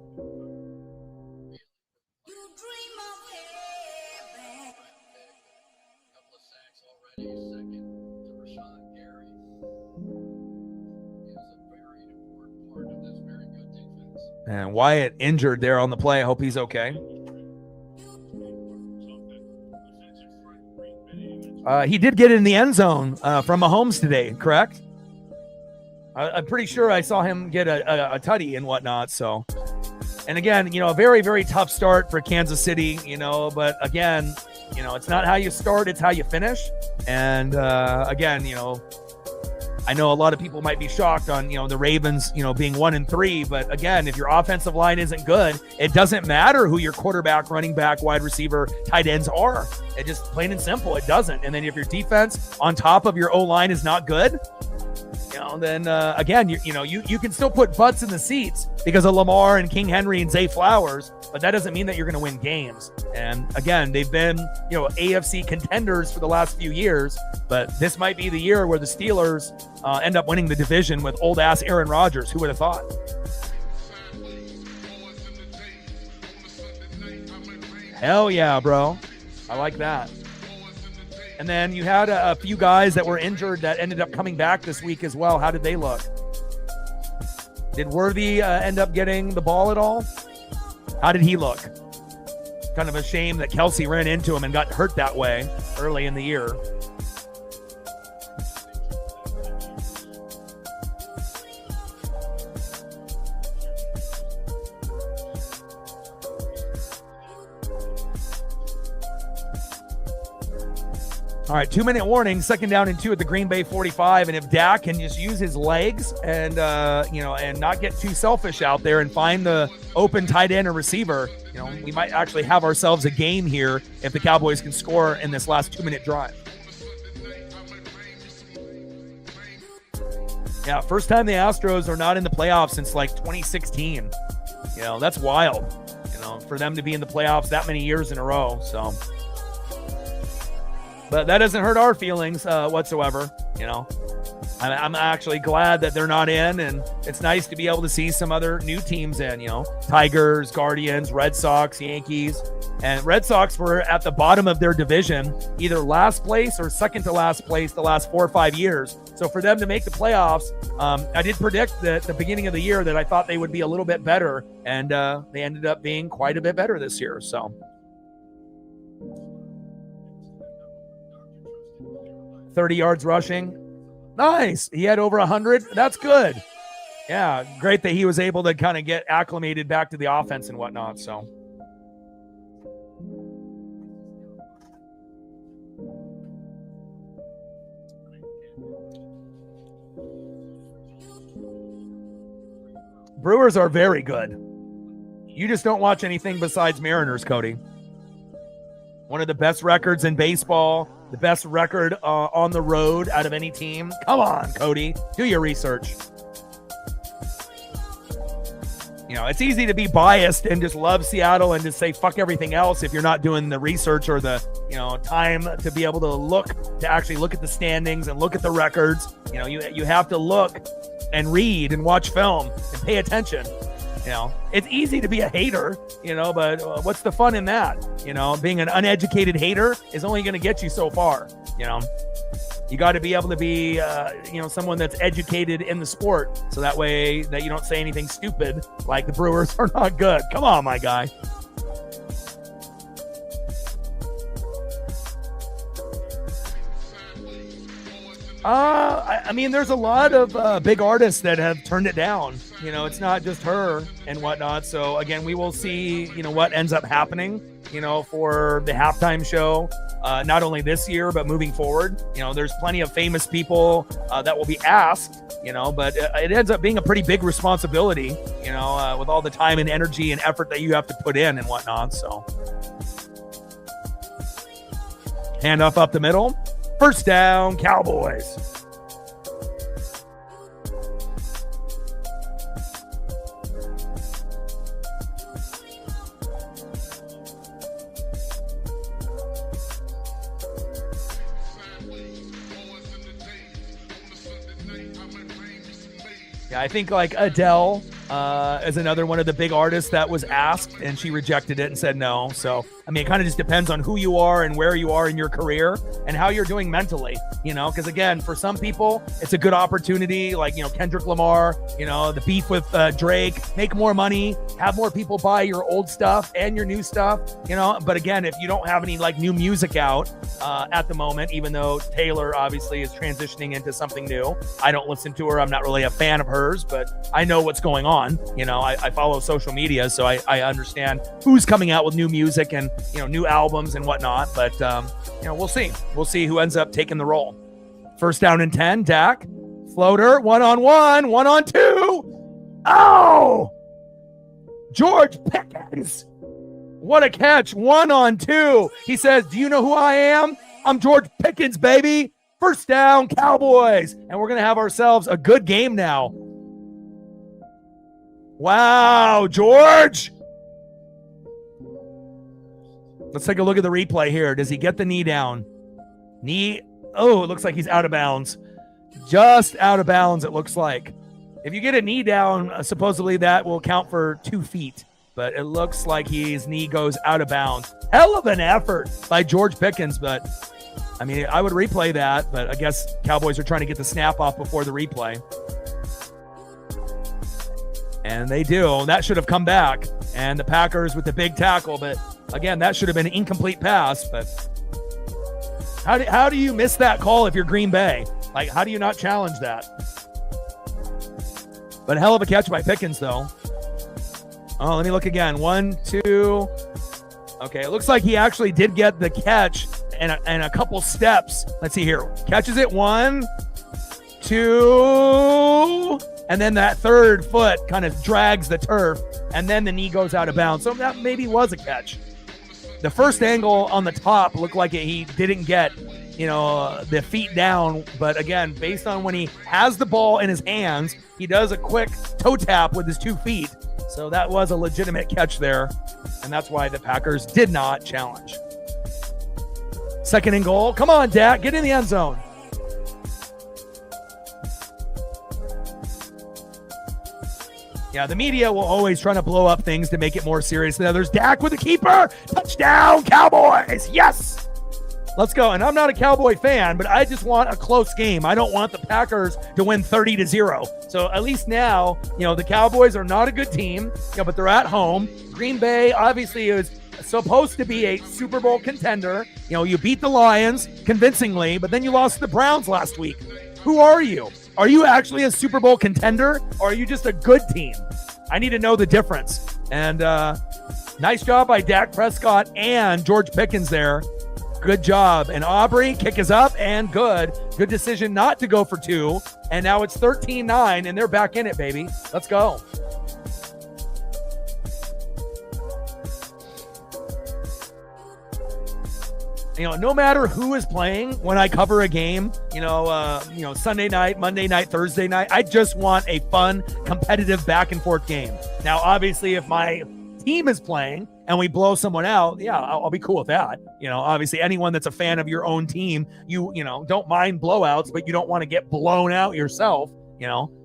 And Wyatt injured there on the play. I hope he's okay. He did get in the end zone from Mahomes today, correct? I'm pretty sure I saw him get a tutty and whatnot. So, and again, a very, very tough start for Kansas City, but again, it's not how you start, it's how you finish. And again, I know a lot of people might be shocked on, the Ravens, being 1-3, but again, if your offensive line isn't good, it doesn't matter who your quarterback, running back, wide receiver, tight ends are. It just plain and simple, it doesn't. And then if your defense on top of your O-line is not good, then again, you can still put butts in the seats because of Lamar and King Henry and Zay Flowers, but that doesn't mean that you're going to win games. And again, they've been, AFC contenders for the last few years, but this might be the year where the Steelers end up winning the division with old ass Aaron Rodgers. Who would have thought? Hell yeah, bro. I like that. And then you had a few guys that were injured that ended up coming back this week as well. How did they look? Did Worthy end up getting the ball at all? How did he look? Kind of a shame that Kelsey ran into him and got hurt that way early in the year. All right, 2-minute warning, 2nd down and 2 at the Green Bay 45. And if Dak can just use his legs and, and not get too selfish out there and find the open tight end or receiver, we might actually have ourselves a game here if the Cowboys can score in this last 2-minute drive. Yeah, first time the Astros are not in the playoffs since like 2016. That's wild, for them to be in the playoffs that many years in a row. So, but that doesn't hurt our feelings whatsoever. I'm actually glad that they're not in, and it's nice to be able to see some other new teams in, Tigers, Guardians, Red Sox, Yankees. And Red Sox were at the bottom of their division, either last place or second to last place the last 4 or 5 years. So for them to make the playoffs, I did predict at the beginning of the year that I thought they would be a little bit better, and they ended up being quite a bit better this year. So 30 yards rushing. Nice. He had over 100. That's good. Yeah, great that he was able to kind of get acclimated back to the offense and whatnot. So Brewers are very good. You just don't watch anything besides Mariners, Cody. One of the best records in baseball, the best record on the road out of any team. Come on, Cody. Do your research. It's easy to be biased and just love Seattle and just say fuck everything else if you're not doing the research or the, time to be able to actually look at the standings and look at the records. You have to look and read and watch film and pay attention. It's easy to be a hater, but what's the fun in that? Being an uneducated hater is only going to get you so far. You got to be able to be, someone that's educated in the sport, so that way that you don't say anything stupid like the Brewers are not good. Come on, my guy. There's a lot of big artists that have turned it down. It's not just her and whatnot. So again, we will see, what ends up happening, for the halftime show, not only this year, but moving forward. There's plenty of famous people that will be asked, but it ends up being a pretty big responsibility, with all the time and energy and effort that you have to put in and whatnot. So handoff up the middle. First down, Cowboys. Yeah, I think like Adele is another one of the big artists that was asked, and she rejected it and said no. So, it kind of just depends on who you are and where you are in your career and how you're doing mentally, because again, for some people, it's a good opportunity, like, Kendrick Lamar, the beef with Drake, make more money, have more people buy your old stuff and your new stuff, but again, if you don't have any like new music out at the moment, even though Taylor obviously is transitioning into something new, I don't listen to her. I'm not really a fan of hers, but I know what's going on. I follow social media, so I understand who's coming out with new music and, new albums and whatnot, but we'll see. We'll see who ends up taking the role. First down and 10, Dak. Floater, 1-on-1, 1-on-2. Oh! George Pickens. What a catch, 1-on-2. He says, do you know who I am? I'm George Pickens, baby. First down, Cowboys. And we're going to have ourselves a good game now. Wow, George. Let's take a look at the replay here. Does he get the knee down? Knee. Oh, it looks like he's out of bounds. Just out of bounds, it looks like. If you get a knee down, supposedly that will count for 2 feet. But it looks like his knee goes out of bounds. Hell of an effort by George Pickens. But, I would replay that. But I guess Cowboys are trying to get the snap off before the replay. And they do. That should have come back. And the Packers with the big tackle. But again, that should have been an incomplete pass. But how do you miss that call if you're Green Bay? Like, how do you not challenge that? But a hell of a catch by Pickens, though. Oh, let me look again. 1, 2. Okay, it looks like he actually did get the catch and a couple steps. Let's see here. Catches it 1, 2, and then that third foot kind of drags the turf, and then the knee goes out of bounds. So that maybe was a catch. The first angle on the top looked like he didn't get, the feet down. But again, based on when he has the ball in his hands, he does a quick toe tap with his 2 feet. So that was a legitimate catch there. And that's why the Packers did not challenge. Second and goal. Come on, Dak. Get in the end zone. Yeah, the media will always try to blow up things to make it more serious. Now there's Dak with the keeper. Touchdown, Cowboys. Yes. Let's go. And I'm not a Cowboy fan, but I just want a close game. I don't want the Packers to win 30-0. So at least now, the Cowboys are not a good team, but they're at home. Green Bay obviously is supposed to be a Super Bowl contender. You beat the Lions convincingly, but then you lost to the Browns last week. Who are you? Are you actually a Super Bowl contender, or are you just a good team? I need to know the difference. And nice job by Dak Prescott and George Pickens there. Good job. And Aubrey, kick is up and good. Good decision not to go for 2. And now it's 13-9, and they're back in it, baby. Let's go. No matter who is playing, when I cover a game, Sunday night, Monday night, Thursday night, I just want a fun, competitive back and forth game. Now, obviously, if my team is playing and we blow someone out, yeah, I'll be cool with that. Obviously anyone that's a fan of your own team, you don't mind blowouts, but you don't want to get blown out yourself,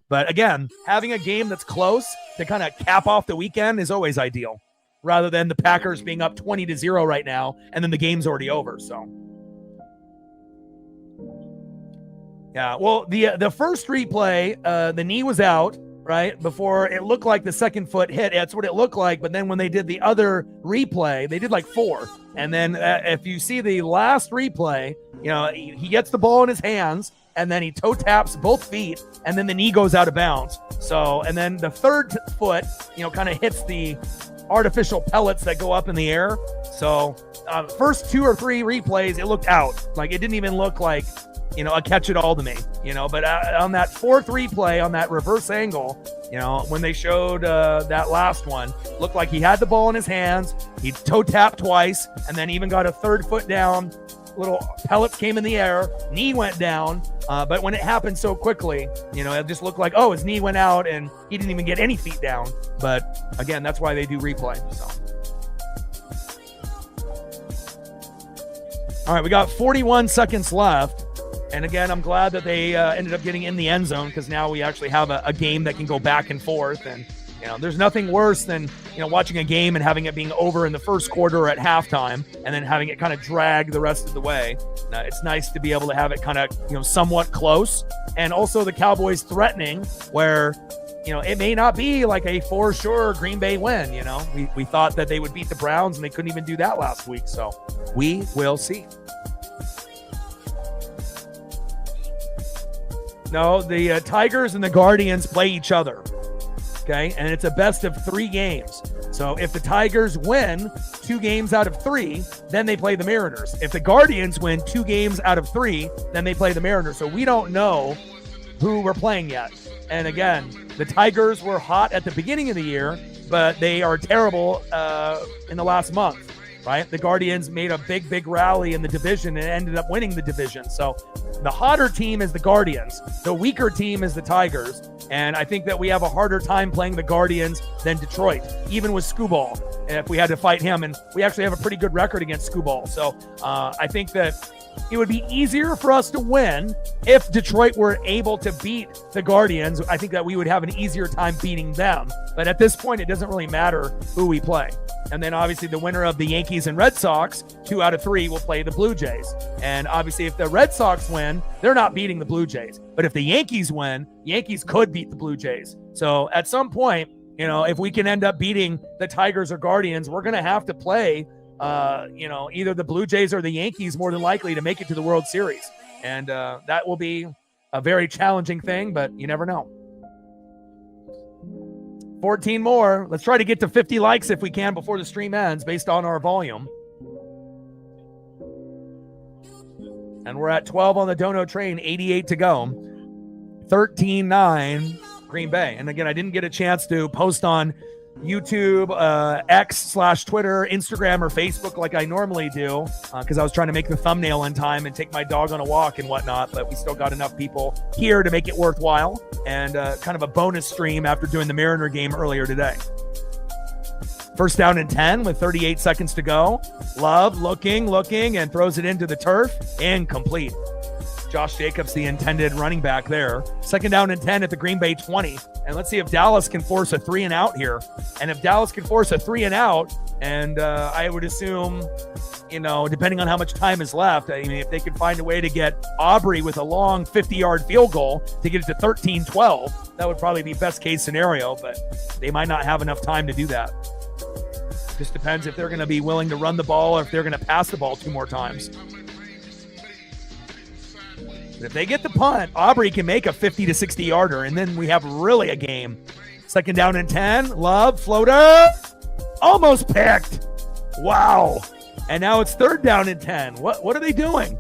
But again, having a game that's close to kind of cap off the weekend is always ideal, rather than the Packers being up 20-0 right now, and then the game's already over. So, yeah, well, the first replay, the knee was out, right, before it looked like the second foot hit. That's what it looked like. But then when they did the other replay, they did like 4. And then if you see the last replay, he gets the ball in his hands, and then he toe taps both feet, and then the knee goes out of bounds. So, and then the third foot, kind of hits the artificial pellets that go up in the air. So first 2 or 3 replays, it looked out. Like it didn't even look like, a catch at all to me, but on that 4th replay, on that reverse angle, when they showed that last one, looked like he had the ball in his hands. He toe tapped twice, and then even got a third foot down. Little pellets came in the air, knee went down. But when it happened so quickly, it just looked like, oh, his knee went out and he didn't even get any feet down. But again, that's why they do replay. So, all right, we got 41 seconds left. And again, I'm glad that they ended up getting in the end zone, because now we actually have a game that can go back and forth. And, there's nothing worse than, watching a game and having it being over in the first quarter or at halftime, and then having it kind of drag the rest of the way. It's nice to be able to have it kind of, somewhat close. And also the Cowboys threatening, where, it may not be like a for sure Green Bay win. We thought that they would beat the Browns, and they couldn't even do that last week. So we will see. No, the Tigers and the Guardians play each other, okay? And it's a best of 3 games. So if the Tigers win 2 games out of 3, then they play the Mariners. If the Guardians win 2 games out of 3, then they play the Mariners. So we don't know who we're playing yet. And again, the Tigers were hot at the beginning of the year, but they are terrible in the last month. Right? The Guardians made a big rally in the division and ended up winning the division. So the hotter team is the Guardians. The weaker team is the Tigers. And I think that we have a harder time playing the Guardians than Detroit, even with Scooball, if we had to fight him. And we actually have a pretty good record against Scooball. So I think that it would be easier for us to win if Detroit were able to beat the Guardians. I think that we would have an easier time beating them. But at this point, it doesn't really matter who we play. And then obviously the winner of the Yankees and Red Sox, 2 out of 3 will play the Blue Jays. And obviously if the Red Sox win, they're not beating the Blue Jays. But if the Yankees win, Yankees could beat the Blue Jays. So at some point, if we can end up beating the Tigers or Guardians, we're going to have to play, either the Blue Jays or the Yankees more than likely to make it to the World Series. And that will be a very challenging thing, but you never know. 14 more. Let's try to get to 50 likes if we can before the stream ends based on our volume. And we're at 12 on the Dono train, 88 to go. 13-9 Green Bay. And again, I didn't get a chance to post on YouTube, X/Twitter, Instagram, or Facebook like I normally do because I was trying to make the thumbnail in time and take my dog on a walk and whatnot, but we still got enough people here to make it worthwhile and kind of a bonus stream after doing the Mariner game earlier today. First down and 10 with 38 seconds to go. Love looking, and throws it into the turf. Incomplete. Josh Jacobs, the intended running back there. Second down and 10 at the Green Bay 20. And let's see if Dallas can force a 3 and out here. And if Dallas can force a 3 and out, and I would assume, depending on how much time is left, I mean, if they could find a way to get Aubrey with a long 50-yard field goal to get it to 13-12, that would probably be best case scenario, but they might not have enough time to do that. Just depends if they're going to be willing to run the ball or if they're going to pass the ball 2 more times. But if they get the punt, Aubrey can make a 50 to 60 yarder, and then we have really a game. Second down and 10. Love, floater. Almost picked. Wow. And now it's third down and 10. What are they doing?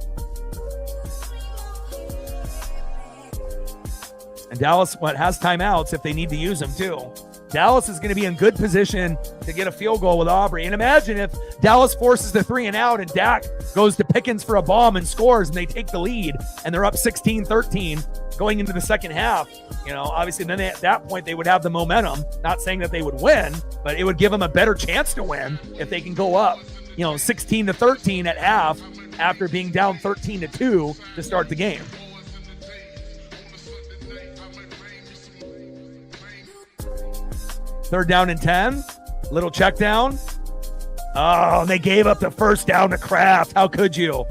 And Dallas has timeouts if they need to use them too. Dallas is going to be in good position to get a field goal with Aubrey. And imagine if Dallas forces the 3 and out and Dak goes to Pickens for a bomb and scores and they take the lead and they're up 16-13 going into the second half. Obviously then at that point they would have the momentum. Not saying that they would win, but it would give them a better chance to win if they can go up, 16-13 at half after being down 13-2 to start the game. Third down and 10. Little check down. Oh, and they gave up the first down to Kraft. How could you?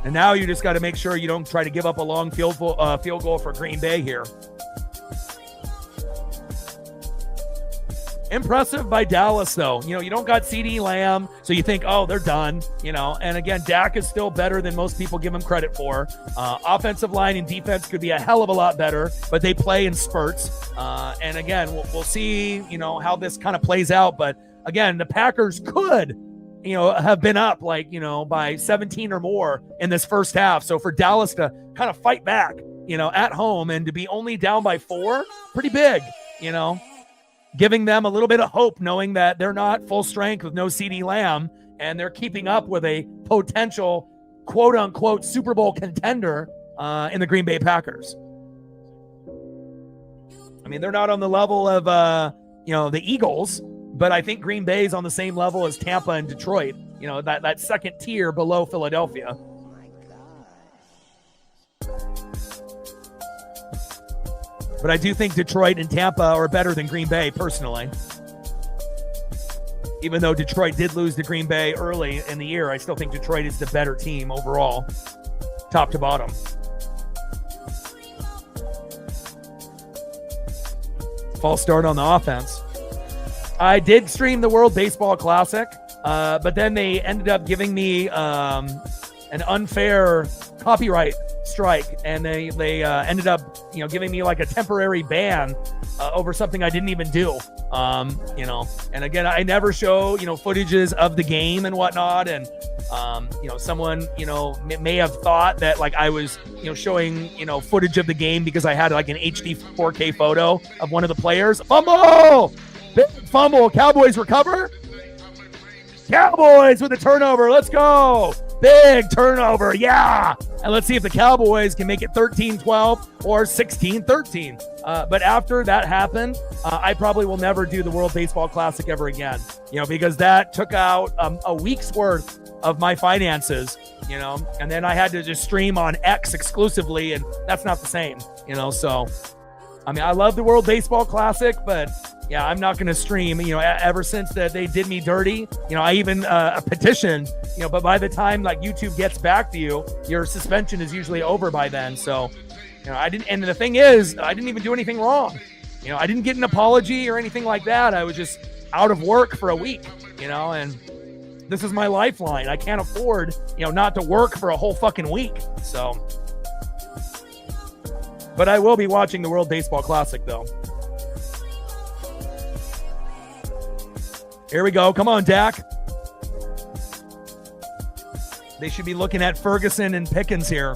And now you just got to make sure you don't try to give up a long field goal for Green Bay here. Impressive by Dallas, though. You don't got CeeDee Lamb, so you think, oh, they're done. And again, Dak is still better than most people give him credit for. Offensive line and defense could be a hell of a lot better, but they play in spurts. And again, we'll see, how this kind of plays out. But again, the Packers could, have been up by 17 or more in this first half. So for Dallas to kind of fight back, at home and to be only down by 4, pretty big, giving them a little bit of hope knowing that they're not full strength with no CeeDee Lamb and they're keeping up with a potential quote-unquote Super Bowl contender in the Green Bay Packers. I mean, they're not on the level of, the Eagles, but I think Green Bay is on the same level as Tampa and Detroit, that second tier below Philadelphia. But I do think Detroit and Tampa are better than Green Bay, personally. Even though Detroit did lose to Green Bay early in the year, I still think Detroit is the better team overall, top to bottom. False start on the offense. I did stream the World Baseball Classic, but then they ended up giving me an unfair copyright strike, and they ended up giving me like a temporary ban over something I didn't even do. And again, I never show footages of the game and whatnot, and someone may have thought that like I was showing footage of the game because I had like an HD 4K photo of one of the players. Fumble! Big fumble. Cowboys recover. Cowboys with a turnover. Let's go. Big turnover. Yeah. And let's see if the Cowboys can make it 13-12 or 16-13. But after that happened, I probably will never do the World Baseball Classic ever again, because that took out a week's worth of my finances, and then I had to just stream on X exclusively, and that's not the same, so, I mean, I love the World Baseball Classic, but yeah, I'm not going to stream, ever since that they did me dirty, I even petitioned, but by the time like YouTube gets back to you, your suspension is usually over by then. So, I didn't, and the thing is, I didn't even do anything wrong. I didn't get an apology or anything like that. I was just out of work for a week, and this is my lifeline. I can't afford, not to work for a whole fucking week. So, but I will be watching the World Baseball Classic though. Here we go. Come on, Dak. They should be looking at Ferguson and Pickens here.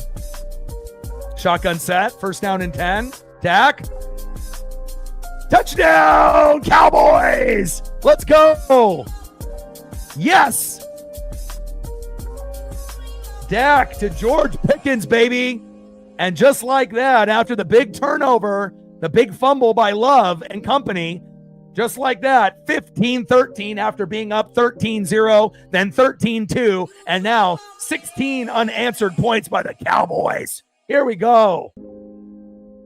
Shotgun set, first down and 10. Dak. Touchdown, Cowboys! Let's go! Yes! Dak to George Pickens, baby. And just like that, after the big turnover, the big fumble by Love and company, just like that, 15-13 after being up 13-0, then 13-2, and now 16 unanswered points by the Cowboys. Here we go.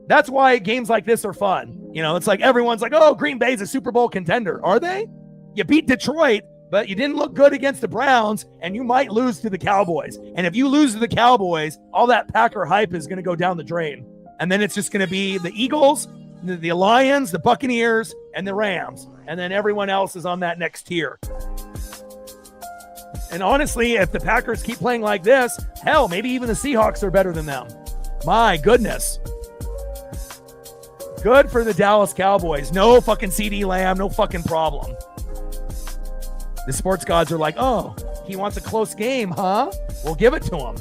That's why games like this are fun. You know, it's like everyone's like, oh, Green Bay's a Super Bowl contender. Are they? You beat Detroit, but you didn't look good against the Browns, and you might lose to the Cowboys. And if you lose to the Cowboys, all that Packer hype is going to go down the drain. And then it's just going to be the Eagles, the Lions, the Buccaneers, and the Rams. And then everyone else is on that next tier. And honestly, if the Packers keep playing like this, hell, maybe even the Seahawks are better than them. My goodness. Good for the Dallas Cowboys. No fucking CD Lamb, no fucking problem. The sports gods are like, oh, he wants a close game, huh? We'll give it to him.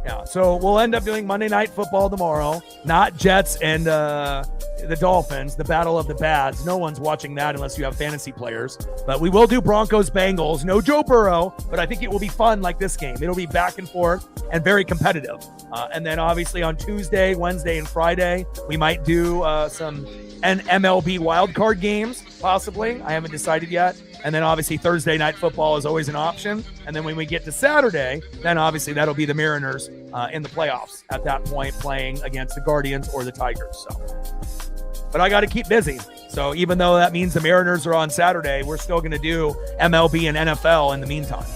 Yeah, so we'll end up doing Monday Night Football tomorrow. Not Jets and the Dolphins, the battle of the bads. No one's watching that unless you have fantasy players. But we will do Broncos Bengals. No Joe Burrow, but I think it will be fun like this game. It'll be back and forth and very competitive. And then obviously on Tuesday, Wednesday, and Friday, we might do some MLB wildcard games, possibly. I haven't decided yet. And then obviously Thursday Night Football is always an option. And then when we get to Saturday, then obviously that'll be the Mariners in the playoffs at that point, playing against the Guardians or the Tigers. So, but I got to keep busy. So even though that means the Mariners are on Saturday, we're still going to do MLB and NFL in the meantime.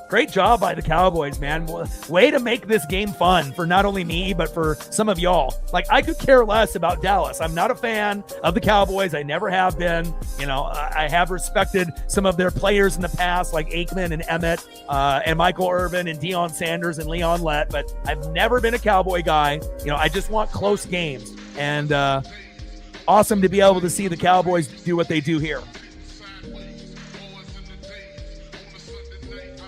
Great job by the Cowboys, man. Way to make this game fun for not only me, but for some of y'all. Like, I could care less about Dallas. I'm not a fan of the Cowboys. I never have been. You know, I have respected some of their players in the past, like Aikman and Emmett and Michael Irvin and Deion Sanders and Leon Lett, but I've never been a Cowboy guy. You know, I just want close games. And awesome to be able to see the Cowboys do what they do here.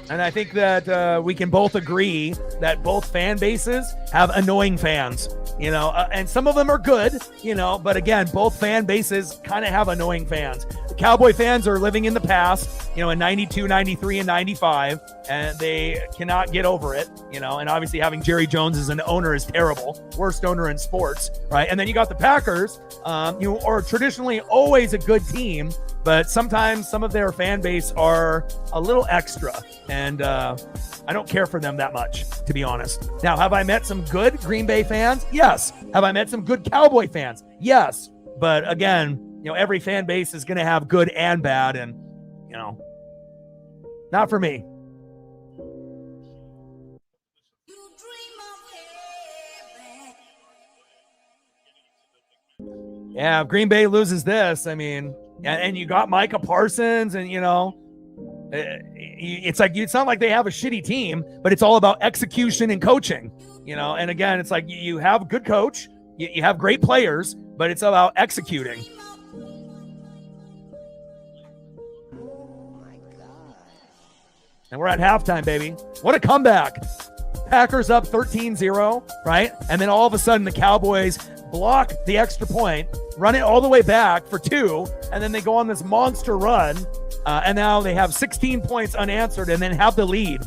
And I think that we can both agree that both fan bases have annoying fans, you know, and some of them are good, you know, but again, both fan bases kind of have annoying fans. The Cowboy fans are living in the past, you know, in 92, 93, and 95, and they cannot get over it, you know, and obviously having Jerry Jones as an owner is terrible, worst owner in sports, right? And then you got the Packers, you are traditionally always a good team, but sometimes some of their fan base are a little extra, and I don't care for them that much, to be honest. Now, have I met some good Green Bay fans? Yes. Have I met some good Cowboy fans? Yes. But again, you know, every fan base is going to have good and bad, and, you know, not for me. Yeah, if Green Bay loses this, I mean, and you got Micah Parsons, and, you know, it's like, it's not like they have a shitty team, but it's all about execution and coaching, you know. And again, it's like you have a good coach, you have great players, but it's about executing. And we're at halftime, baby. What a comeback. Packers up 13-0, right? And then all of a sudden the Cowboys block the extra point, run it all the way back for 2, and then they go on this monster run, and now they have 16 points unanswered and then have the lead.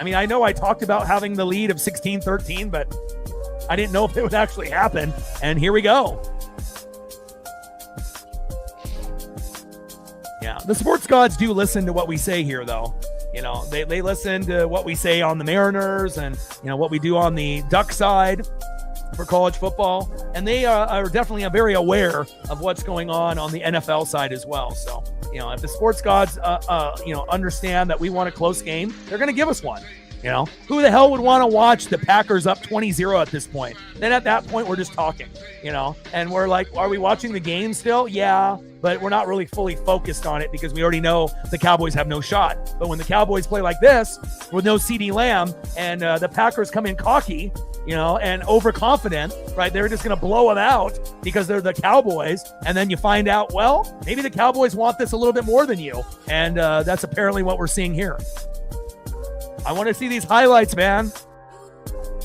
I mean, I know I talked about having the lead of 16-13, but I didn't know if it would actually happen, and here we go. Yeah, the sports gods do listen to what we say here, though. You know, they listen to what we say on the Mariners and, you know, what we do on the Duck side for college football. And they are definitely very aware of what's going on the NFL side as well. So, you know, if the sports gods, you know, understand that we want a close game, they're going to give us one. You know, who the hell would want to watch the Packers up 20-0 at this point? Then at that point, we're just talking, you know, and we're like, are we watching the game still? Yeah, but we're not really fully focused on it because we already know the Cowboys have no shot. But when the Cowboys play like this with no CeeDee Lamb and the Packers come in cocky, and overconfident, right? They're just going to blow them out because they're the Cowboys. And then you find out, well, maybe the Cowboys want this a little bit more than you. And that's apparently what we're seeing here. I want to see these highlights, man.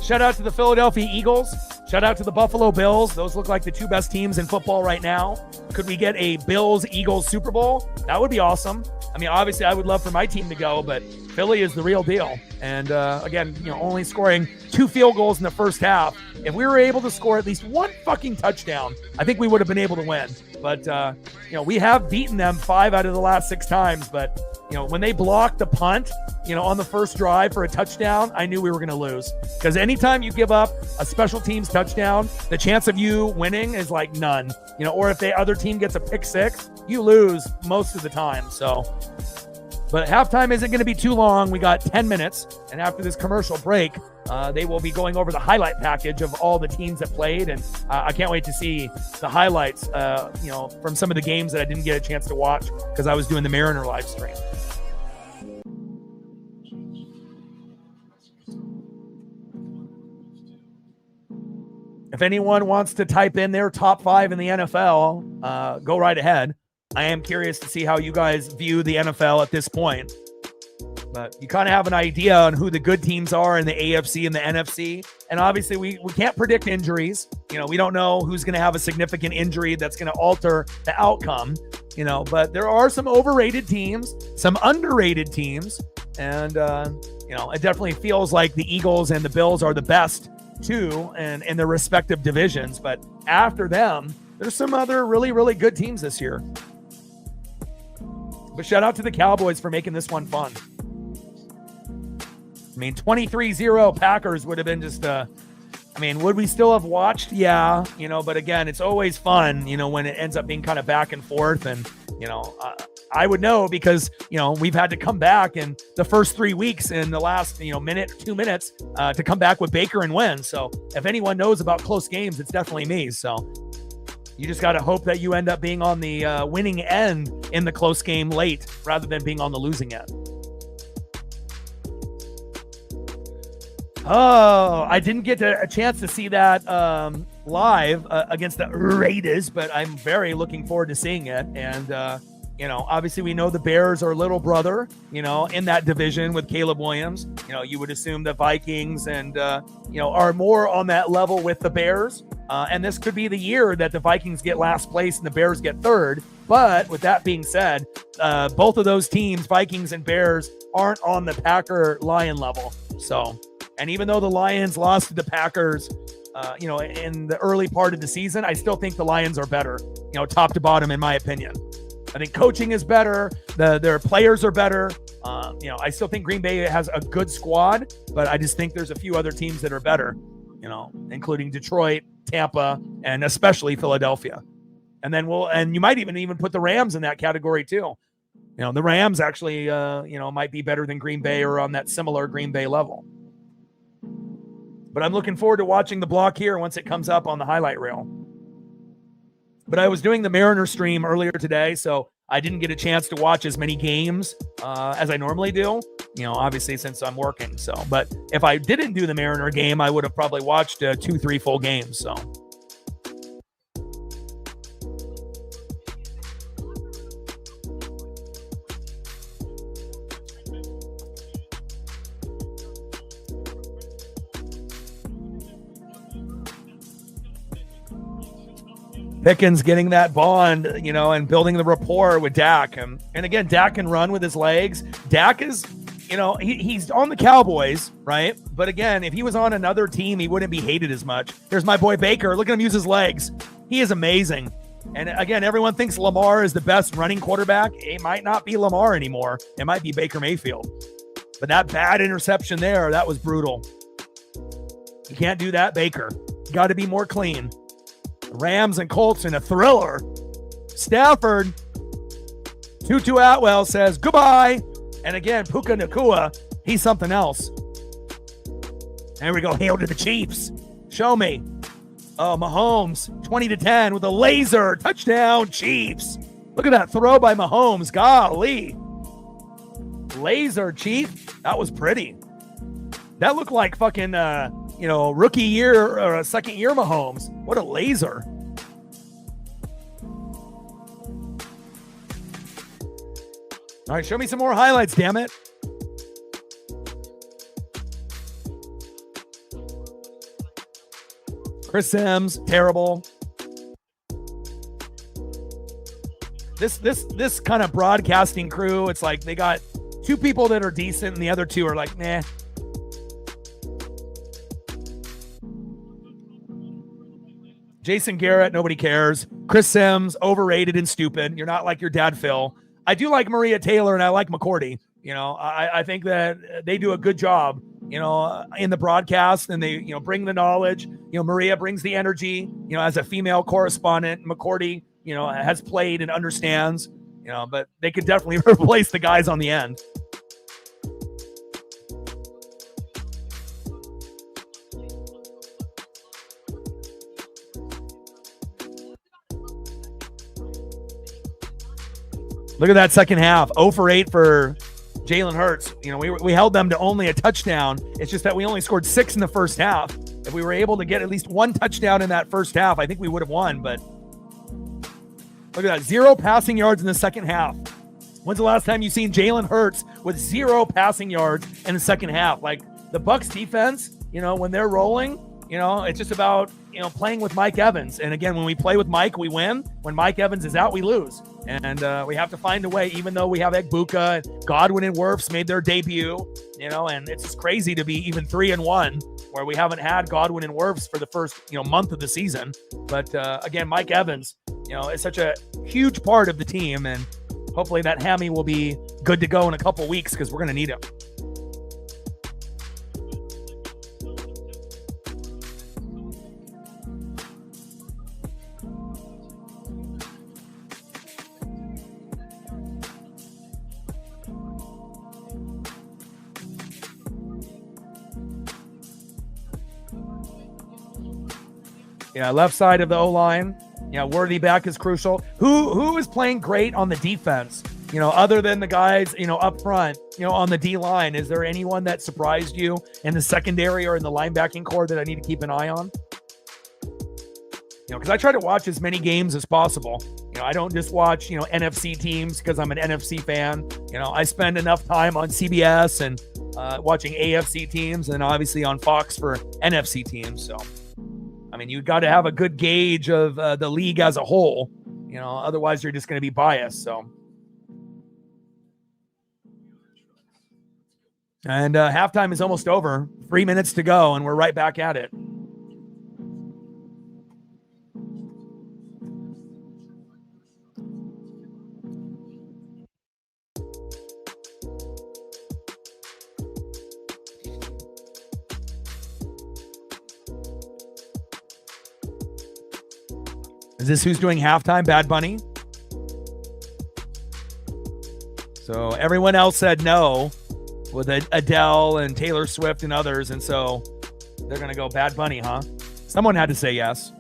Shout out to the Philadelphia Eagles. Shout out to the Buffalo Bills. Those look like the two best teams in football right now. Could we get a Bills-Eagles Super Bowl? That would be awesome. I mean, obviously, I would love for my team to go, but Philly is the real deal. And again, only scoring 2 field goals in the first half. If we were able to score at least 1 fucking touchdown, I think we would have been able to win. But, we have beaten them 5 out of the last 6 times. But, when they blocked the punt, on the first drive for a touchdown, I knew we were going to lose. Because anytime you give up a special teams touchdown, the chance of you winning is like none. Or if the other team gets a pick 6, you lose most of the time. So, but halftime isn't going to be too long. We got 10 minutes. And after this commercial break, they will be going over the highlight package of all the teams that played. And I can't wait to see the highlights, from some of the games that I didn't get a chance to watch because I was doing the Mariner live stream. If anyone wants to type in their top 5 in the NFL, go right ahead. I am curious to see how you guys view the NFL at this point. But you kind of have an idea on who the good teams are in the AFC and the NFC. And obviously, we can't predict injuries. We don't know who's going to have a significant injury that's going to alter the outcome. But there are some overrated teams, some underrated teams. And, it definitely feels like the Eagles and the Bills are the best two and in their respective divisions. But after them, there's some other really, really good teams this year. But shout out to the Cowboys for making this one fun. I mean, 23-0 Packers would have been just would we still have watched? Yeah, but again, it's always fun, when it ends up being kind of back and forth. And, I would know because, we've had to come back in the first 3 weeks in the last, minute, 2 minutes to come back with Baker and win. So if anyone knows about close games, it's definitely me. So you just got to hope that you end up being on the winning end in the close game late rather than being on the losing end. Oh, I didn't get a chance to see that live against the Raiders, but I'm very looking forward to seeing it. And, obviously we know the Bears are little brother, in that division with Caleb Williams. You would assume the Vikings and, are more on that level with the Bears. And this could be the year that the Vikings get last place and the Bears get third. But with that being said, both of those teams, Vikings and Bears, aren't on the Packer-Lion level. So, and even though the Lions lost to the Packers, in the early part of the season, I still think the Lions are better, top to bottom, in my opinion. I think coaching is better. Their players are better. I still think Green Bay has a good squad, but I just think there's a few other teams that are better, including Detroit, Tampa, and especially Philadelphia. And then you might even put the Rams in that category too. The Rams actually, might be better than Green Bay or on that similar Green Bay level. But I'm looking forward to watching the block here once it comes up on the highlight reel. But I was doing the Mariner stream earlier today, so I didn't get a chance to watch as many games as I normally do, obviously since I'm working. So, but if I didn't do the Mariner game, I would have probably watched 2-3 full games. So. Pickens getting that bond, and building the rapport with Dak. And again, Dak can run with his legs. Dak is, he's on the Cowboys, right? But again, if he was on another team, he wouldn't be hated as much. Here's my boy Baker. Look at him use his legs. He is amazing. And again, everyone thinks Lamar is the best running quarterback. It might not be Lamar anymore. It might be Baker Mayfield. But that bad interception there, that was brutal. You can't do that, Baker. You got to be more clean. Rams and Colts in a thriller. Stafford. Tutu Atwell says goodbye. And again, Puka Nacua, he's something else. There we go. Hail to the Chiefs. Show me. Oh, Mahomes, 20-10 with a laser. Touchdown, Chiefs. Look Look at that throw by Mahomes. Golly. Laser, Chief. That was pretty. That looked like fucking, rookie year or second year Mahomes. What a laser. All right, show me some more highlights, damn it. Chris Sims, terrible. This kind of broadcasting crew, it's like they got two people that are decent and the other two are like, nah. Jason Garrett, nobody cares. Chris Sims, overrated and stupid. You're not like your dad, Phil. I do like Maria Taylor and I like McCourty. I think that they do a good job, in the broadcast, and they, bring the knowledge. Maria brings the energy, as a female correspondent. McCourty, has played and understands, but they could definitely replace the guys on the end. Look at that second half. 0 for 8 for Jalen Hurts. We held them to only a touchdown. It's just that we only scored 6 in the first half. If we were able to get at least one touchdown in that first half, I think we would have won. But look at that. 0 passing yards in the second half. When's the last time you've seen Jalen Hurts with 0 passing yards in the second half? Like the Bucs defense, when they're rolling, it's just about, playing with Mike Evans. And again, when we play with Mike, we win. When Mike Evans is out, we lose. And we have to find a way, even though we have Egbuka, Godwin and Wirfs made their debut, and it's just crazy to be even 3-1 where we haven't had Godwin and Wirfs for the first, month of the season. But again, Mike Evans, is such a huge part of the team, and hopefully that hammy will be good to go in a couple weeks because we're going to need him. Yeah, left side of the O-line. Yeah, Worthy back is crucial. Who is playing great on the defense? Other than the guys, up front, on the D-line, is there anyone that surprised you in the secondary or in the linebacking core that I need to keep an eye on? Because I try to watch as many games as possible. I don't just watch, NFC teams because I'm an NFC fan. I spend enough time on CBS and watching AFC teams and obviously on Fox for NFC teams. So, you got to have a good gauge of the league as a whole, otherwise you're just going to be biased. So, and halftime is almost over. 3 minutes to go, and we're right back at it. Is this who's doing halftime? Bad Bunny? So everyone else said no with Adele and Taylor Swift and others. And so they're going to go Bad Bunny, huh? Someone had to say yes.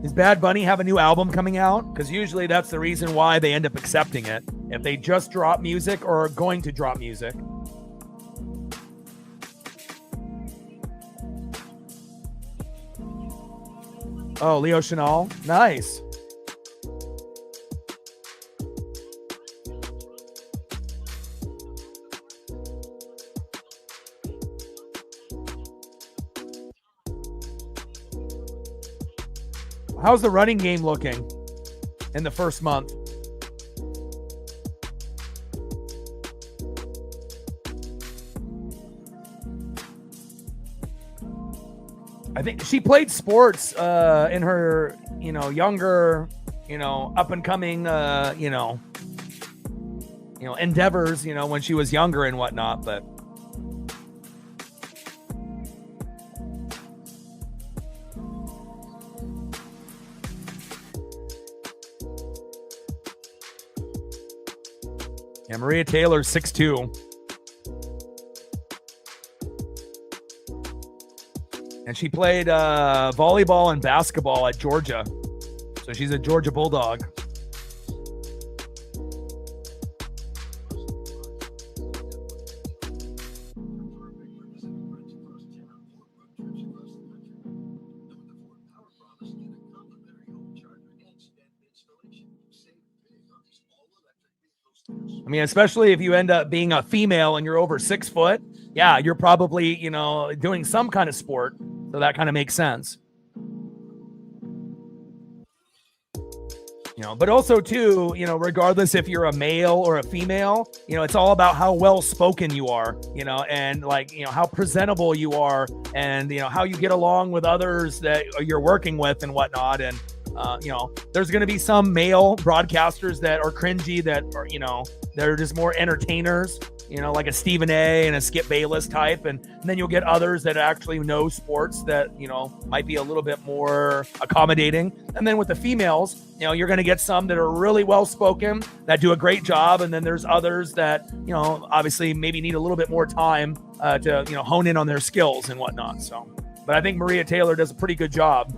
Does Bad Bunny have a new album coming out? Because usually that's the reason why they end up accepting it. If they just drop music or are going to drop music. Oh, Leo Chanel. Nice. How's the running game looking in the first month? I think she played sports in her, younger, up and coming, endeavors, when she was younger and whatnot. But yeah, Maria Taylor, 6'2". And she played volleyball and basketball at Georgia. So she's a Georgia Bulldog. I mean, especially if you end up being a female and you're over 6 foot, yeah, you're probably, doing some kind of sport. So that kind of makes sense. But also too, regardless if you're a male or a female, it's all about how well spoken you are, and how presentable you are, and, how you get along with others that you're working with and whatnot. And, there's going to be some male broadcasters that are cringy, that are, they're just more entertainers, like a Stephen A and a Skip Bayless type. And then you'll get others that actually know sports that, might be a little bit more accommodating. And then with the females, you're going to get some that are really well-spoken, that do a great job. And then there's others that, obviously maybe need a little bit more time to, hone in on their skills and whatnot. So, but I think Maria Taylor does a pretty good job.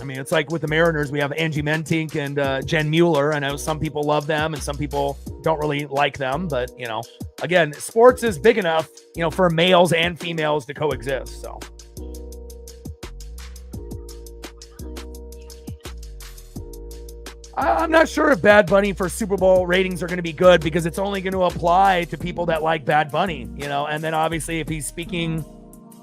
I mean, it's like with the Mariners, we have Angie Mentink and Jen Mueller. I know some people love them and some people don't really like them. But, again, sports is big enough, for males and females to coexist. So. I'm not sure if Bad Bunny for Super Bowl ratings are going to be good, because it's only going to apply to people that like Bad Bunny, and then obviously if he's speaking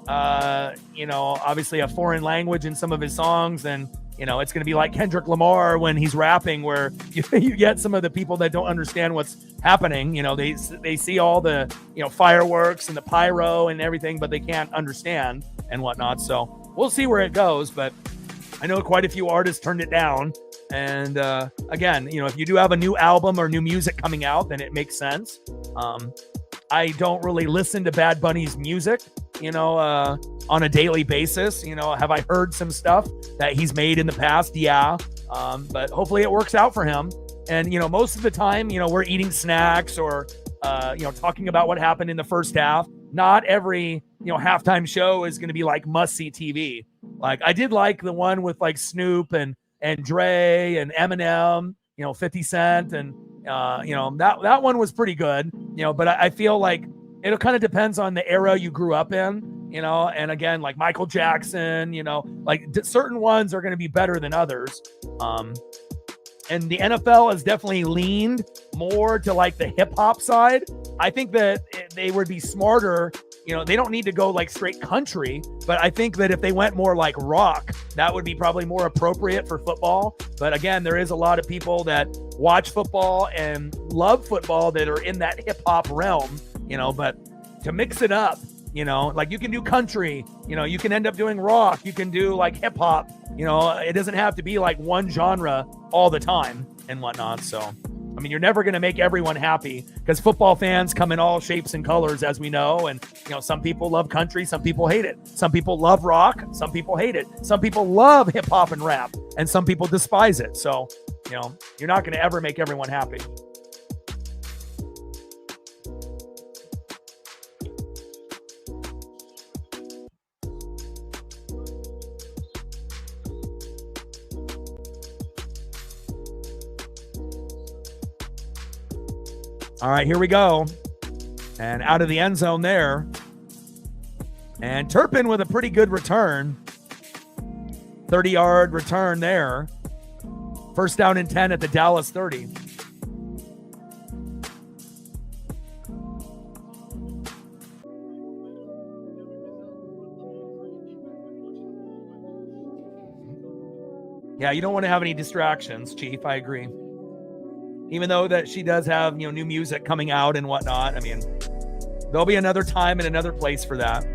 obviously a foreign language in some of his songs, and it's going to be like Kendrick Lamar when he's rapping, where you get some of the people that don't understand what's happening. They see all the fireworks and the pyro and everything, but they can't understand and whatnot. So we'll see where it goes, but I know quite a few artists turned it down. And again, if you do have a new album or new music coming out, then it makes sense. I don't really listen to Bad Bunny's music, on a daily basis. Have I heard some stuff that he's made in the past? Yeah. But hopefully it works out for him. And, most of the time, we're eating snacks or, talking about what happened in the first half. Not every, halftime show is going to be like must-see TV. Like, I did like the one with like Snoop and Dre and Eminem, 50 Cent. And, that one was pretty good, but I feel like it kind of depends on the era you grew up in, and again, like Michael Jackson, certain ones are going to be better than others. And the NFL has definitely leaned more to like the hip hop side. I think that they would be smarter. They don't need to go like straight country, but I think that if they went more like rock, that would be probably more appropriate for football. But again, there is a lot of people that watch football and love football that are in that hip hop realm, but to mix it up, like you can do country, you can end up doing rock, you can do like hip hop, it doesn't have to be like one genre all the time and whatnot. So, I mean, you're never going to make everyone happy, because football fans come in all shapes and colors, as we know. And, some people love country, some people hate it. Some people love rock, some people hate it. Some people love hip hop and rap, and some people despise it. So, you're not going to ever make everyone happy. All right, here we go. And out of the end zone there. And Turpin with a pretty good return. 30-yard return there. First down and 10 at the Dallas 30. Yeah, you don't want to have any distractions, Chief. I agree. Even though that she does have, new music coming out and whatnot. I mean, there'll be another time and another place for that.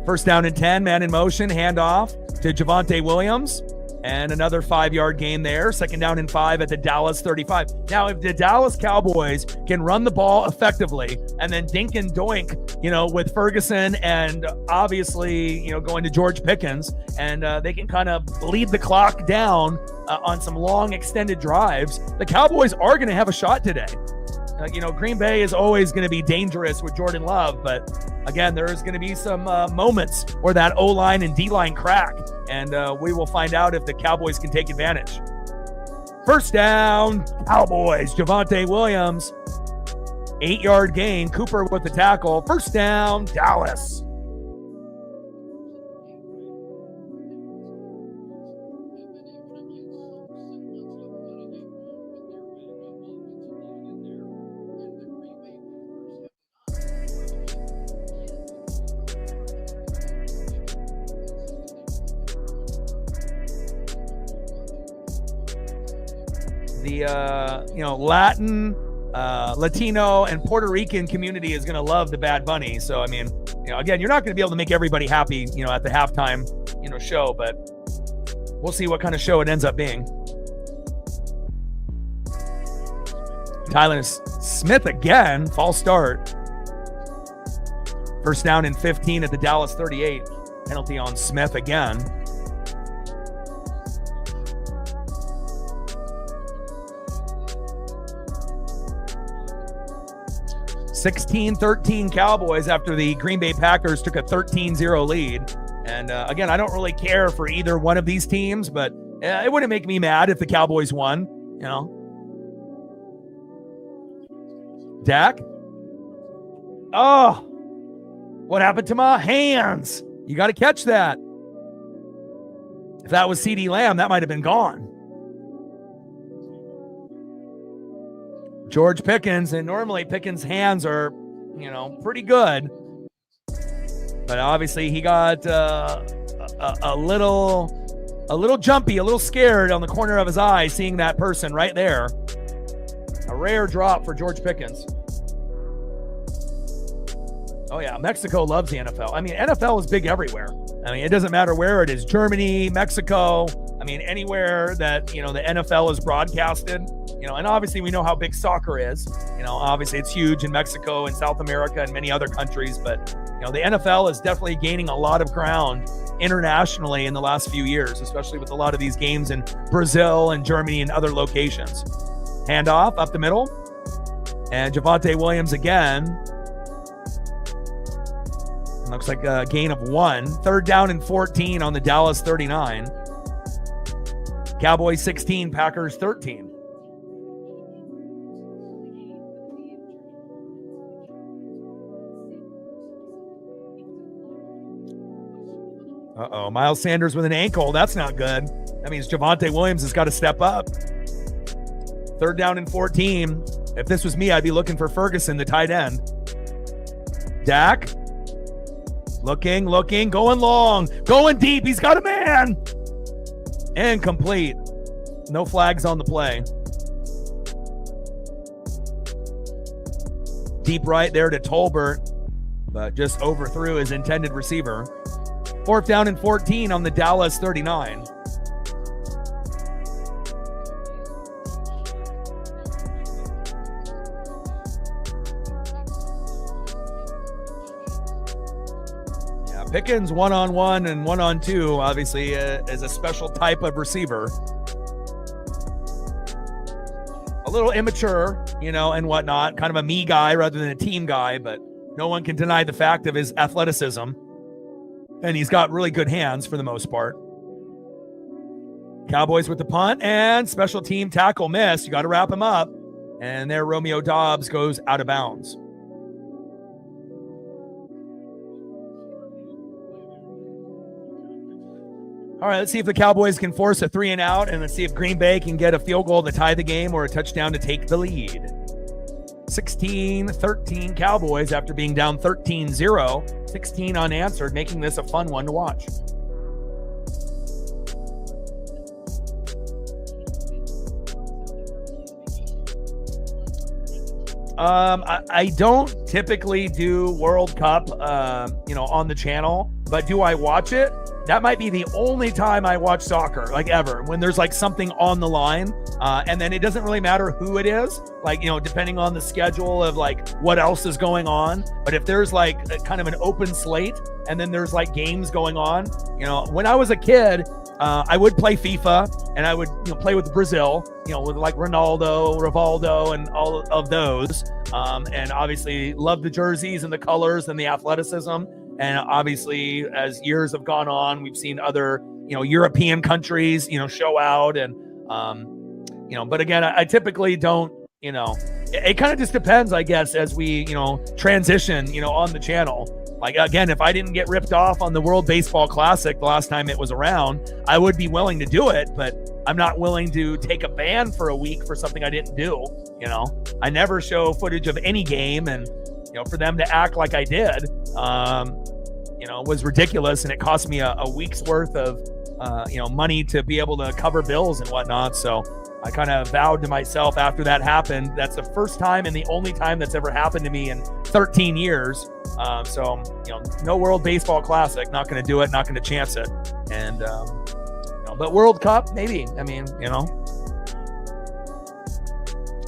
First down and 10, man in motion, handoff to Javonte Williams. And another 5-yard gain there. Second down and 5 at the Dallas 35. Now, if the Dallas Cowboys can run the ball effectively and then dink and doink, with Ferguson and obviously, going to George Pickens, and they can kind of bleed the clock down on some long extended drives, the Cowboys are going to have a shot today. Green Bay is always going to be dangerous with Jordan Love, but again, there's going to be some moments where that O-line and D-line crack, and we will find out if the Cowboys can take advantage. First down, Cowboys. Javonte Williams, 8-yard gain. Cooper with the tackle. First down, Dallas. The Latin, Latino, and Puerto Rican community is going to love the Bad Bunny. So, I mean, again, you're not going to be able to make everybody happy, at the halftime, show, but we'll see what kind of show it ends up being. Tyler Smith again, false start. First down and 15 at the Dallas 38. Penalty on Smith again. (16-13) Cowboys after the Green Bay Packers took a 13-0 lead. And again, I don't really care for either one of these teams, but it wouldn't make me mad if the Cowboys won, Dak. Oh, what happened to my hands? You got to catch that. If that was CeeDee Lamb, that might have been gone. George Pickens, and normally Pickens' hands are, pretty good. But obviously he got a little jumpy, a little scared on the corner of his eye seeing that person right there. A rare drop for George Pickens. Oh, yeah, Mexico loves the NFL. I mean, NFL is big everywhere. I mean, it doesn't matter where it is. Germany, Mexico, I mean, anywhere that, the NFL is broadcasted, and obviously we know how big soccer is. Obviously it's huge in Mexico and South America and many other countries, but, the NFL is definitely gaining a lot of ground internationally in the last few years, especially with a lot of these games in Brazil and Germany and other locations. Handoff up the middle, and Javonte Williams again. Looks like a gain of 1. Third down and 14 on the Dallas 39. Cowboys 16, Packers 13. Uh-oh, Miles Sanders with an ankle. That's not good. That means Javonte Williams has got to step up. Third down and 14. If this was me, I'd be looking for Ferguson, the tight end. Dak. Looking, going long, going deep. He's got a man. Incomplete. No flags on the play. Deep right there to Tolbert, but just overthrew his intended receiver. Fourth down and 14 on the Dallas 39. Pickens 1-on-1 and 1-on-2 obviously is a special type of receiver. A little immature, and whatnot, kind of a me guy rather than a team guy, but no one can deny the fact of his athleticism. And he's got really good hands for the most part. Cowboys with the punt and special team tackle miss. You got to wrap him up. And there Romeo Doubs goes out of bounds. All right, let's see if the Cowboys can force a 3-and-out, and let's see if Green Bay can get a field goal to tie the game or a touchdown to take the lead. 16-13 Cowboys after being down 13-0, 16 unanswered, making this a fun one to watch. I don't typically do World Cup, on the channel, but do I watch it? That might be the only time I watch soccer, like ever, when there's like something on the line. And then it doesn't really matter who it is, like, depending on the schedule of like what else is going on. But if there's like a kind of an open slate and then there's like games going on, when I was a kid, I would play FIFA, and I would play with Brazil, with like Ronaldo, Rivaldo, and all of those. And obviously love the jerseys and the colors and the athleticism. And obviously, as years have gone on, we've seen other European countries show out. And but again, I typically don't. It kind of just depends, I guess, as we transition on the channel. Like, again, if I didn't get ripped off on the World Baseball Classic the last time it was around, I would be willing to do it, but I'm not willing to take a ban for a week for something I didn't do. I never show footage of any game, and for them to act like I did, was ridiculous, and it cost me a week's worth of money to be able to cover bills and whatnot. So I kind of vowed to myself after that happened. That's the first time and the only time that's ever happened to me in 13 years. So no World Baseball Classic, not going to do it, not going to chance it. And, but World Cup, maybe. I mean,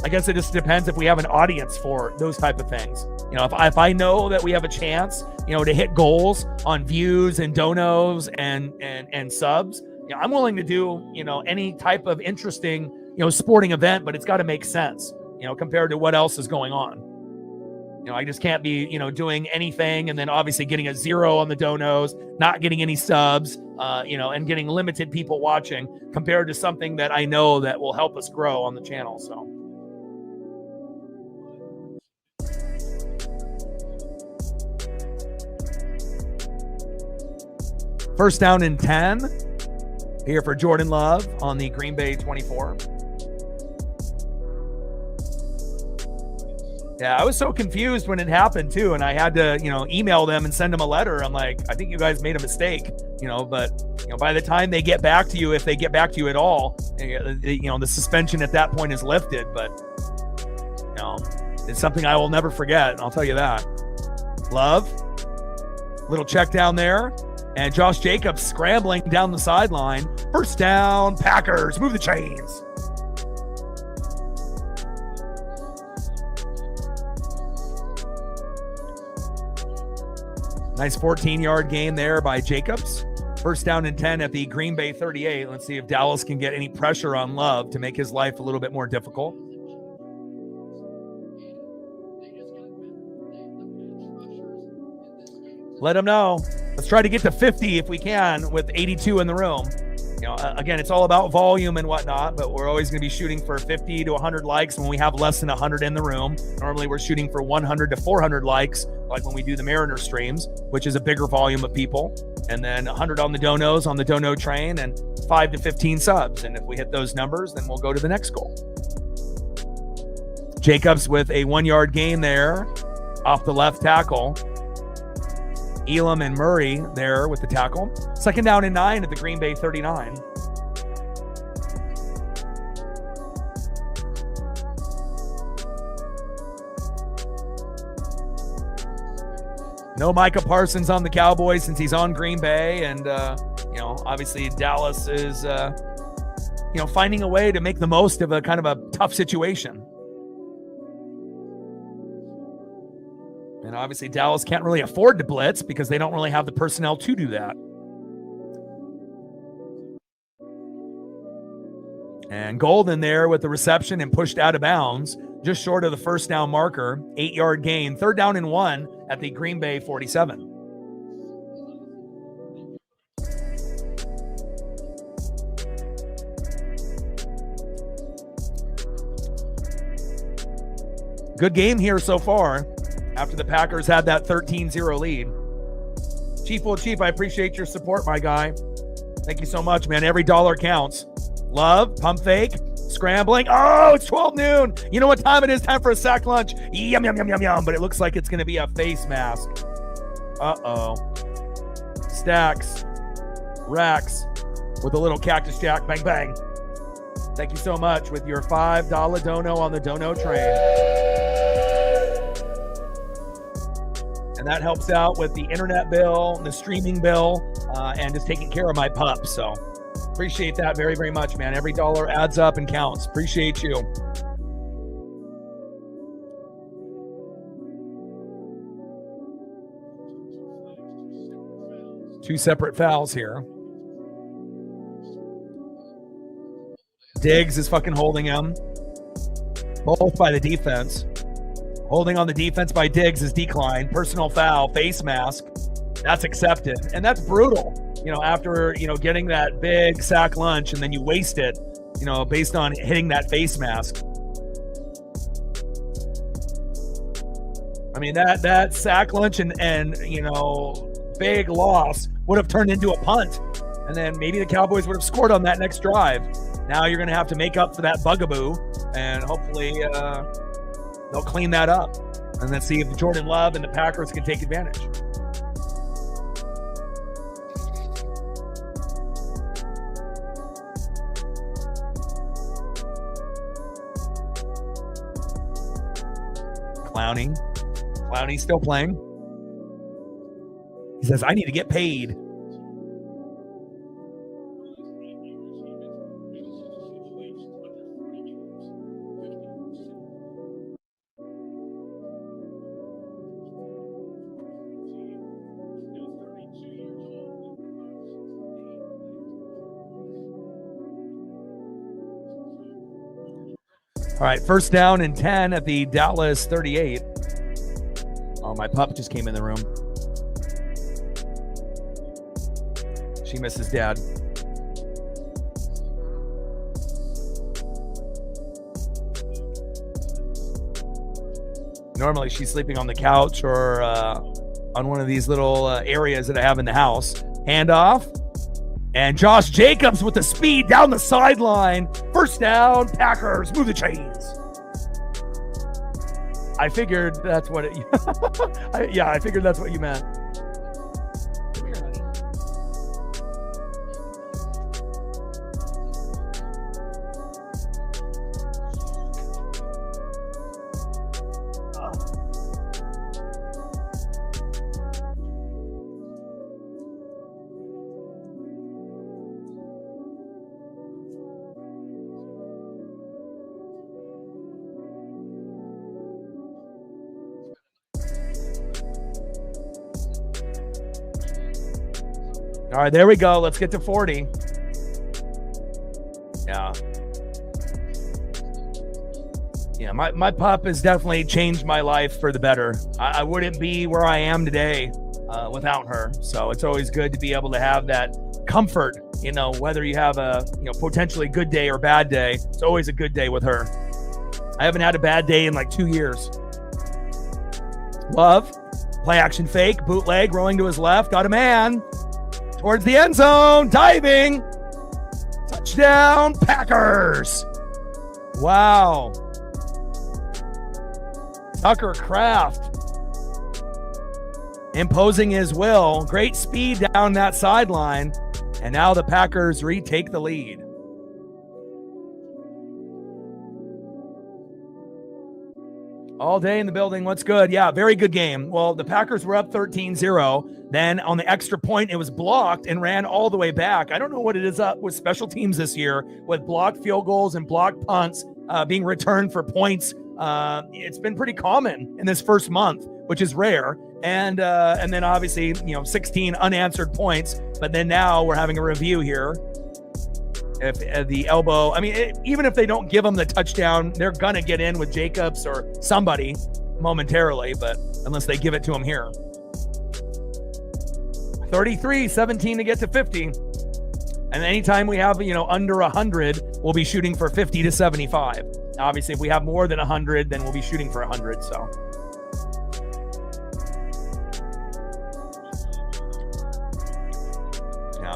I guess it just depends if we have an audience for those type of things. If I know that we have a chance, to hit goals on views and donos and subs, I'm willing to do, any type of interesting, sporting event, but it's got to make sense, compared to what else is going on. I just can't be, doing anything and then obviously getting a 0 on the donos, not getting any subs, and getting limited people watching compared to something that I know that will help us grow on the channel. So. First down and 10 here for Jordan Love on the Green Bay 24. Yeah, I was so confused when it happened too, and I had to, email them and send them a letter. I'm like, I think you guys made a mistake, but by the time they get back to you, if they get back to you at all, the suspension at that point is lifted. But it's something I will never forget, and I'll tell you that. Love, little check down there. And Josh Jacobs scrambling down the sideline. First down, Packers. Move the chains. Nice 14-yard gain there by Jacobs. First down and 10 at the Green Bay 38. Let's see if Dallas can get any pressure on Love to make his life a little bit more difficult. Let him know. Let's try to get to 50 if we can with 82 in the room. Again, it's all about volume and whatnot, but we're always going to be shooting for 50 to 100 likes when we have less than 100 in the room. Normally, we're shooting for 100 to 400 likes, like when we do the Mariner streams, which is a bigger volume of people. And then 100 on the donos, on the dono train, and 5 to 15 subs. And if we hit those numbers, then we'll go to the next goal. Jacobs with a 1-yard gain there off the left tackle. Elam and Murray there with the tackle. Second down and 9 at the Green Bay 39. No Micah Parsons on the Cowboys since he's on Green Bay. And, obviously Dallas is, finding a way to make the most of a kind of a tough situation. And obviously Dallas can't really afford to blitz because they don't really have the personnel to do that. And Golden there with the reception and pushed out of bounds, just short of the first down marker. 8-yard gain, third down and 1 at the Green Bay 47. Good game here so far after the Packers had that 13-0 lead. Chief, I appreciate your support, my guy. Thank you so much, man. Every dollar counts. Love, pump fake, scrambling. Oh, it's 12 noon. You know what time it is? Time for a sack lunch. Yum, yum, yum, yum, yum. But it looks like it's going to be a face mask. Uh-oh. Stacks. Racks with a little Cactus Jack. Bang, bang. Thank you so much with your $5 dono on the dono train. And that helps out with the internet bill, the streaming bill, and just taking care of my pup. So appreciate that very, very much, man. Every dollar adds up and counts. Appreciate you. Two separate fouls here. Diggs is fucking holding him. Both by the defense. Holding on the defense by Diggs is declined. Personal foul, face mask. That's accepted. And that's brutal. After, getting that big sack lunch and then you waste it, based on hitting that face mask. I mean, that sack lunch and big loss would have turned into a punt. And then maybe the Cowboys would have scored on that next drive. Now you're going to have to make up for that bugaboo, and hopefully they'll clean that up. And then see if Jordan Love and the Packers can take advantage. Clowney's still playing. He says, I need to get paid. All right, first down and 10 at the Dallas 38. Oh, my pup just came in the room. She misses dad. Normally she's sleeping on the couch or on one of these little areas that I have in the house. Handoff. And Josh Jacobs with the speed down the sideline. First down, Packers. Move the chains. I figured that's what it... I figured that's what you meant. Come here, honey. All right, there we go. Let's get to 40. Yeah, my pup has definitely changed my life for the better. I wouldn't be where I am today without her. So it's always good to be able to have that comfort, whether you have a potentially good day or bad day. It's always a good day with her. I haven't had a bad day in like 2 years. Love, play action fake, bootleg, rolling to his left, got a man. Towards the end zone, diving. Touchdown, Packers. Wow. Tucker Kraft imposing his will. Great speed down that sideline. And now the Packers retake the lead. All day in the building. What's good? Yeah, very good game. Well, the Packers were up 13-0. Then on the extra point, it was blocked and ran all the way back. I don't know what it is up with special teams this year with blocked field goals and blocked punts being returned for points. It's been pretty common in this first month, which is rare. And then obviously, 16 unanswered points. But then now we're having a review here. If the elbow, even if they don't give them the touchdown, they're going to get in with Jacobs or somebody momentarily, but unless they give it to him here. 33-17 to get to 50. And anytime we have, under 100, we'll be shooting for 50 to 75. Obviously, if we have more than 100, then we'll be shooting for 100, so.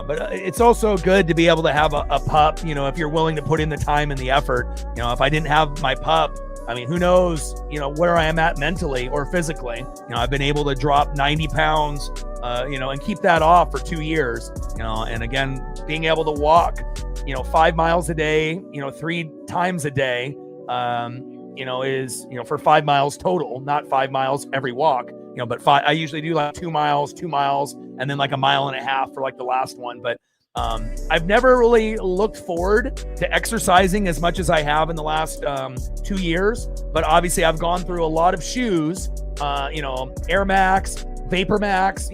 But it's also good to be able to have a pup, if you're willing to put in the time and the effort. If I didn't have my pup, who knows, where I am at mentally or physically. I've been able to drop 90 pounds, and keep that off for 2 years, and again, being able to walk, 5 miles a day, 3 times a day, is, for 5 miles total, not 5 miles every walk. But I usually do like 2 miles, and then like a mile and a half for like the last one. But I've never really looked forward to exercising as much as I have in the last 2 years. But obviously I've gone through a lot of shoes, Air Max, Vapor Max,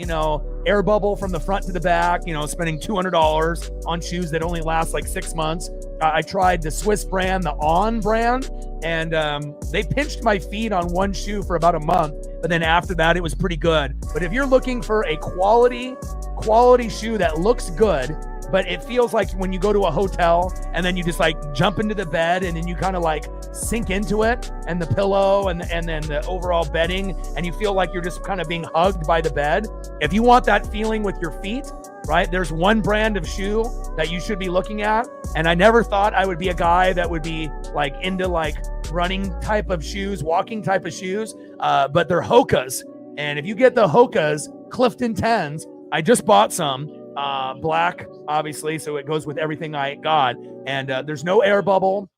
air bubble from the front to the back, spending $200 on shoes that only last like 6 months. I tried the Swiss brand, the On brand, and they pinched my feet on one shoe for about a month. But then after that, it was pretty good. But if you're looking for a quality shoe that looks good, but it feels like when you go to a hotel and then you just like jump into the bed and then you kind of like sink into it and the pillow and then the overall bedding, and you feel like you're just kind of being hugged by the bed. If you want that feeling with your feet, right, there's one brand of shoe that you should be looking at. And I never thought I would be a guy that would be like into like running type of shoes, walking type of shoes, but they're Hoka's. And if you get the Hoka's Clifton 10s, I just bought some. Black, obviously, so it goes with everything I got. And there's no air bubble.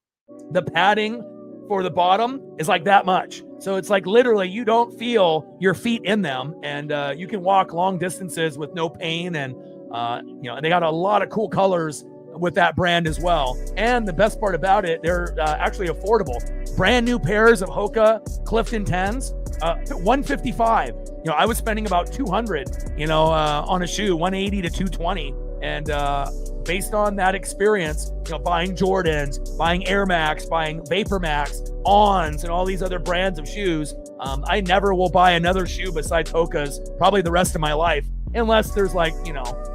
The padding for the bottom is like that much. So it's like literally you don't feel your feet in them, and you can walk long distances with no pain. And they got a lot of cool colors with that brand as well. And the best part about it, they're actually affordable. Brand new pairs of Hoka Clifton 10s, $155. I was spending about $200, on a shoe, $180 to $220. And based on that experience, buying Jordans, buying Air Max, buying Vapor Max, Ons, and all these other brands of shoes, I never will buy another shoe besides Hoka's probably the rest of my life, unless there's like,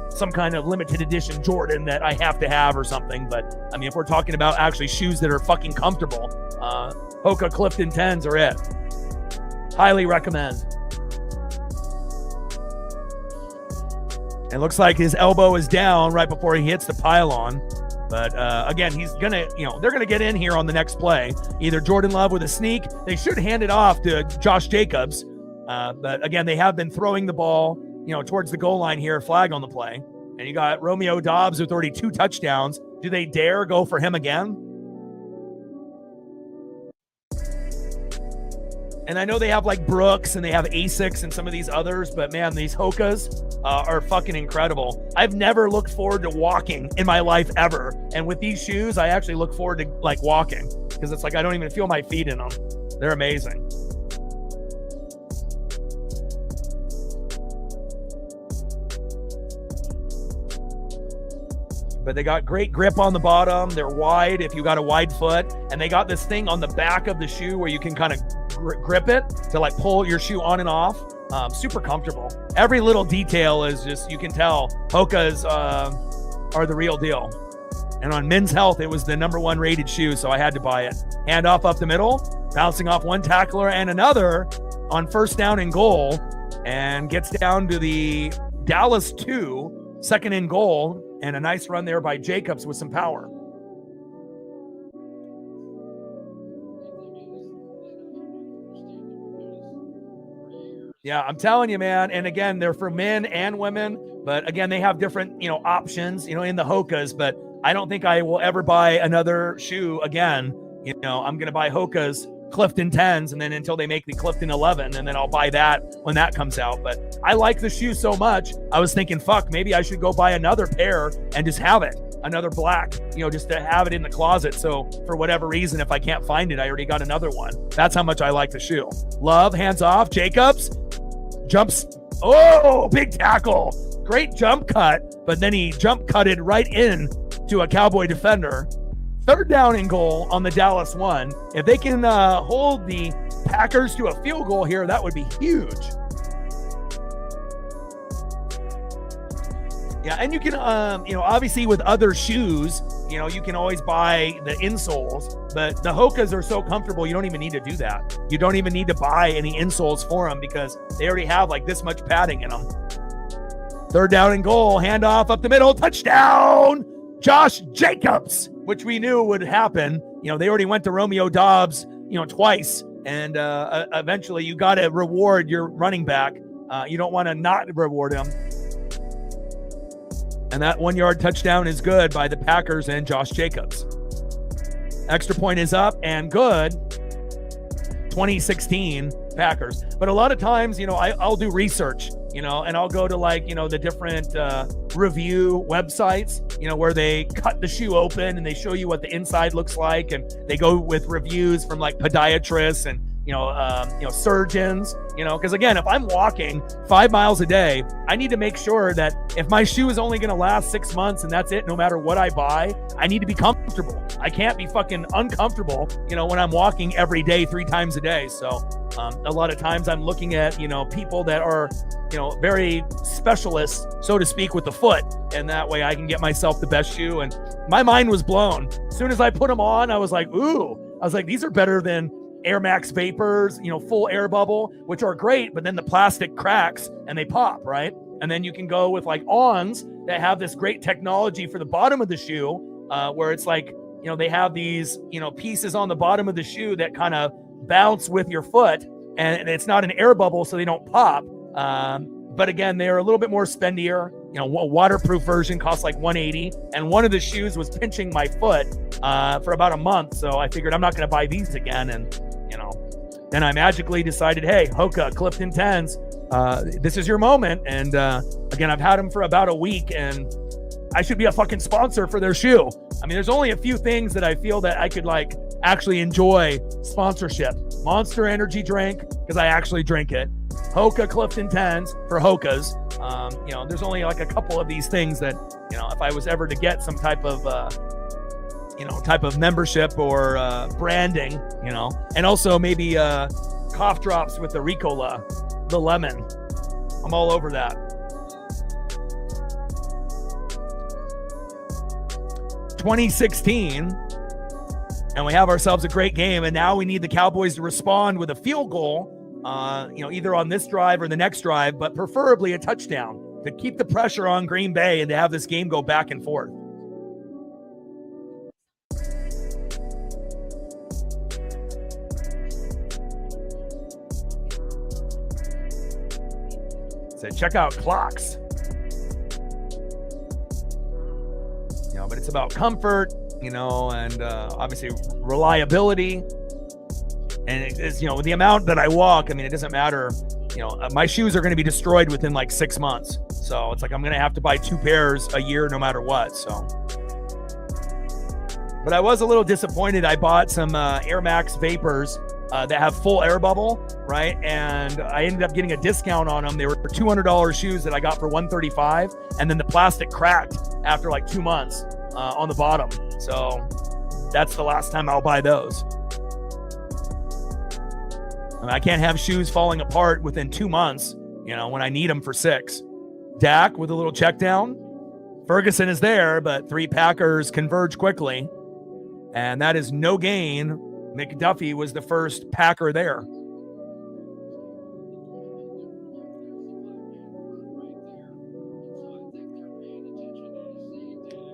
some kind of limited edition Jordan that I have to have or something. But I mean, if we're talking about actually shoes that are fucking comfortable, Hoka Clifton 10s are it. Highly recommend. It looks like his elbow is down right before he hits the pylon. But again, he's going to, they're going to get in here on the next play. Either Jordan Love with a sneak. They should hand it off to Josh Jacobs. But again, they have been throwing the ball, towards the goal line here, flag on the play. And you got Romeo Doubs with already 2 touchdowns. Do they dare go for him again? And I know they have like Brooks and they have Asics and some of these others, but man, these Hokas are fucking incredible. I've never looked forward to walking in my life ever. And with these shoes, I actually look forward to like walking, because it's like I don't even feel my feet in them. They're amazing. But they got great grip on the bottom. They're wide if you got a wide foot. And they got this thing on the back of the shoe where you can kind of grip it to like pull your shoe on and off. Super comfortable. Every little detail is just, you can tell Hoka's are the real deal. And on Men's Health, it was the #1 rated shoe, so I had to buy it. Handoff up the middle, bouncing off one tackler and another on first down and goal, and gets down to the Dallas 2, second and goal. And a nice run there by Jacobs with some power. Yeah, I'm telling you, man. And again, they're for men and women. But again, they have different, options, in the Hokas. But I don't think I will ever buy another shoe again. I'm going to buy Hoka's Clifton 10s, and then until they make the Clifton 11, and then I'll buy that when that comes out. But I like the shoe so much, I was thinking, fuck, maybe I should go buy another pair and just have it, another black, just to have it in the closet. So for whatever reason, if I can't find it, I already got another one. That's how much I like the shoe. Love, hands off, Jacobs, jumps. Oh, big tackle. Great jump cut, but then he jump cutted right in to a Cowboy defender. Third down and goal on the Dallas 1. If they can hold the Packers to a field goal here, that would be huge. Yeah, and you can, obviously with other shoes, you can always buy the insoles, but the Hokas are so comfortable, you don't even need to do that. You don't even need to buy any insoles for them because they already have like this much padding in them. Third down and goal, handoff up the middle, touchdown, Josh Jacobs, which we knew would happen. They already went to Romeo Doubs, twice, and eventually you got to reward your running back. You don't want to not reward him. And that 1-yard touchdown is good by the Packers and Josh Jacobs. Extra point is up and good. 2016 Packers. But a lot of times, I'll do research, and I'll go to the different review websites, where they cut the shoe open and they show you what the inside looks like. And they go with reviews from like podiatrists and, surgeons, because again, if I'm walking 5 miles a day, I need to make sure that if my shoe is only going to last 6 months and that's it, no matter what I buy, I need to be comfortable. I can't be fucking uncomfortable, when I'm walking every day, 3 times a day. So a lot of times I'm looking at, people that are, very specialists, so to speak, with the foot. And that way I can get myself the best shoe. And my mind was blown. As soon as I put them on, I was like, these are better than Air Max Vapors, full air bubble, which are great, but then the plastic cracks and they pop, right? And then you can go with like Ons that have this great technology for the bottom of the shoe, where it's like, they have these, pieces on the bottom of the shoe that kind of bounce with your foot, and it's not an air bubble, so they don't pop. But again, they are a little bit more spendier. A waterproof version costs like $180, and one of the shoes was pinching my foot for about a month. So I figured I'm not going to buy these again. And, then I magically decided, hey, Hoka Clifton 10s, this is your moment. And again, I've had them for about a week, and I should be a fucking sponsor for their shoe. I mean, there's only a few things that I feel that I could like actually enjoy sponsorship. Monster energy drink, because I actually drink it. Hoka Clifton 10s for Hokas. There's only like a couple of these things that, if I was ever to get some type of membership or branding, and also maybe cough drops with the Ricola, the lemon. I'm all over that. (2016) and we have ourselves a great game, and now we need the Cowboys to respond with a field goal, either on this drive or the next drive, but preferably a touchdown to keep the pressure on Green Bay and to have this game go back and forth. So check out clocks. But it's about comfort, and obviously reliability. And it's, with the amount that I walk, I mean, it doesn't matter. My shoes are going to be destroyed within like 6 months. So it's like I'm going to have to buy 2 pairs a year no matter what. So, but I was a little disappointed. I bought some Air Max Vapors that have full air bubble, right? And I ended up getting a discount on them. They were $200 shoes that I got for $135, and then the plastic cracked after like 2 months on the bottom. So that's the last time I'll buy those. I mean, I can't have shoes falling apart within 2 months, when I need them for 6. Dak with a little check down. Ferguson is there, but 3 Packers converge quickly. And that is no gain. McDuffie was the first Packer there.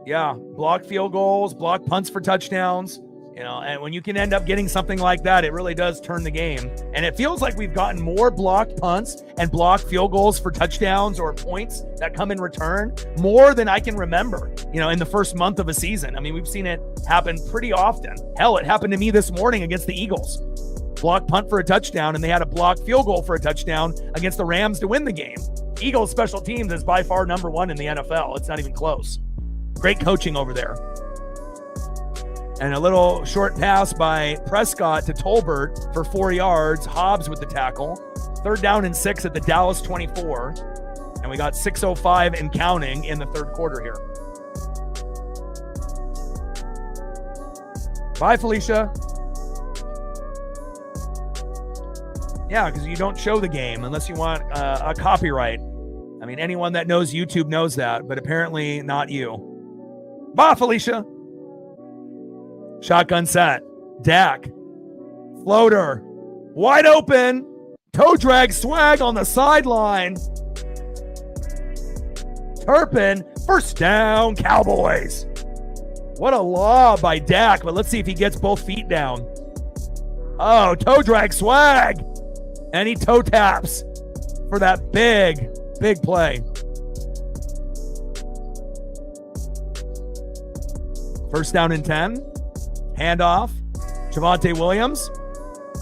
Yeah, block field goals, block punts for touchdowns, and when you can end up getting something like that, it really does turn the game. And it feels like we've gotten more blocked punts and blocked field goals for touchdowns or points that come in return more than I can remember, in the first month of a season. I mean, we've seen it happen pretty often. Hell, it happened to me this morning against the Eagles. Block punt for a touchdown, and they had a block field goal for a touchdown against the Rams to win the game. Eagles special teams is by far number 1 in the NFL. It's not even close. Great coaching over there. And a little short pass by Prescott to Tolbert for 4 yards. Hobbs with the tackle. 3rd down and 6 at the Dallas 24. And we got 6:05 and counting in the 3rd quarter here. Bye, Felicia. Yeah, because you don't show the game unless you want a copyright. I mean, anyone that knows YouTube knows that, but apparently not you. Bye, Felicia. Shotgun set. Dak. Floater. Wide open. Toe drag swag on the sideline. Turpin. First down, Cowboys. What a lob by Dak, but let's see if he gets both feet down. Oh, toe drag swag. And he toe taps for that big play. First down and 10. Handoff. Javonte Williams.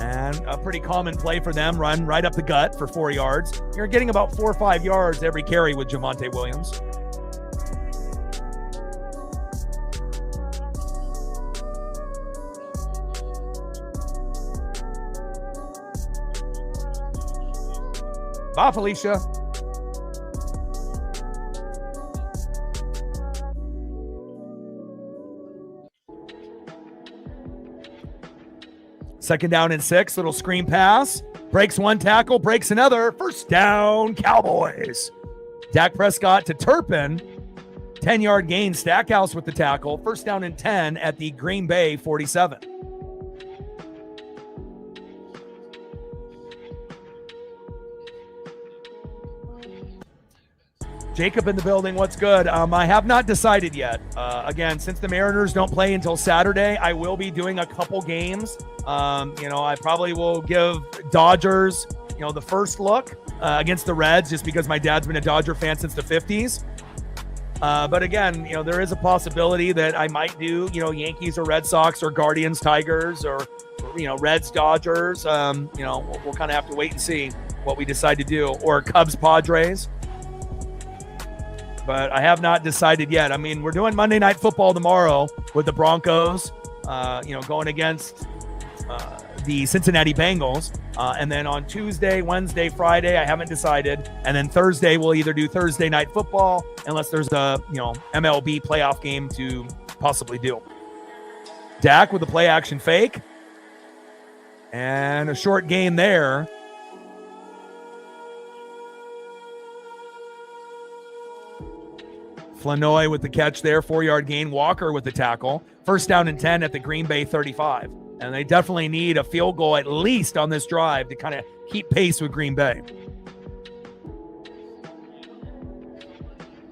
And a pretty common play for them. Run right up the gut for 4 yards. You're getting about 4 or 5 yards every carry with Javonte Williams. Bye, Felicia. Second down and 6, little screen pass. Breaks one tackle, breaks another. First down, Cowboys. Dak Prescott to Turpin. 10-yard gain, Stackhouse with the tackle. First down and 10 at the Green Bay 47. Jacob in the building, what's good? I have not decided yet. Again, since the Mariners don't play until Saturday, I will be doing a couple games. I probably will give Dodgers, the first look against the Reds, just because my dad's been a Dodger fan since the 50s. But again, there is a possibility that I might do, Yankees or Red Sox or Guardians, Tigers, or Reds, Dodgers. We'll kind of have to wait and see what we decide to do, or Cubs, Padres. But I have not decided yet. I mean, we're doing Monday Night Football tomorrow with the Broncos, going against the Cincinnati Bengals. And then on Tuesday, Wednesday, Friday, I haven't decided. And then Thursday, we'll either do Thursday Night Football, unless there's a, MLB playoff game to possibly do. Dak with a play action fake. And a short gain there. Flanoy with the catch there, 4-yard gain. Walker with the tackle. First down and 10 at the Green Bay 35. And they definitely need a field goal at least on this drive to kind of keep pace with Green Bay.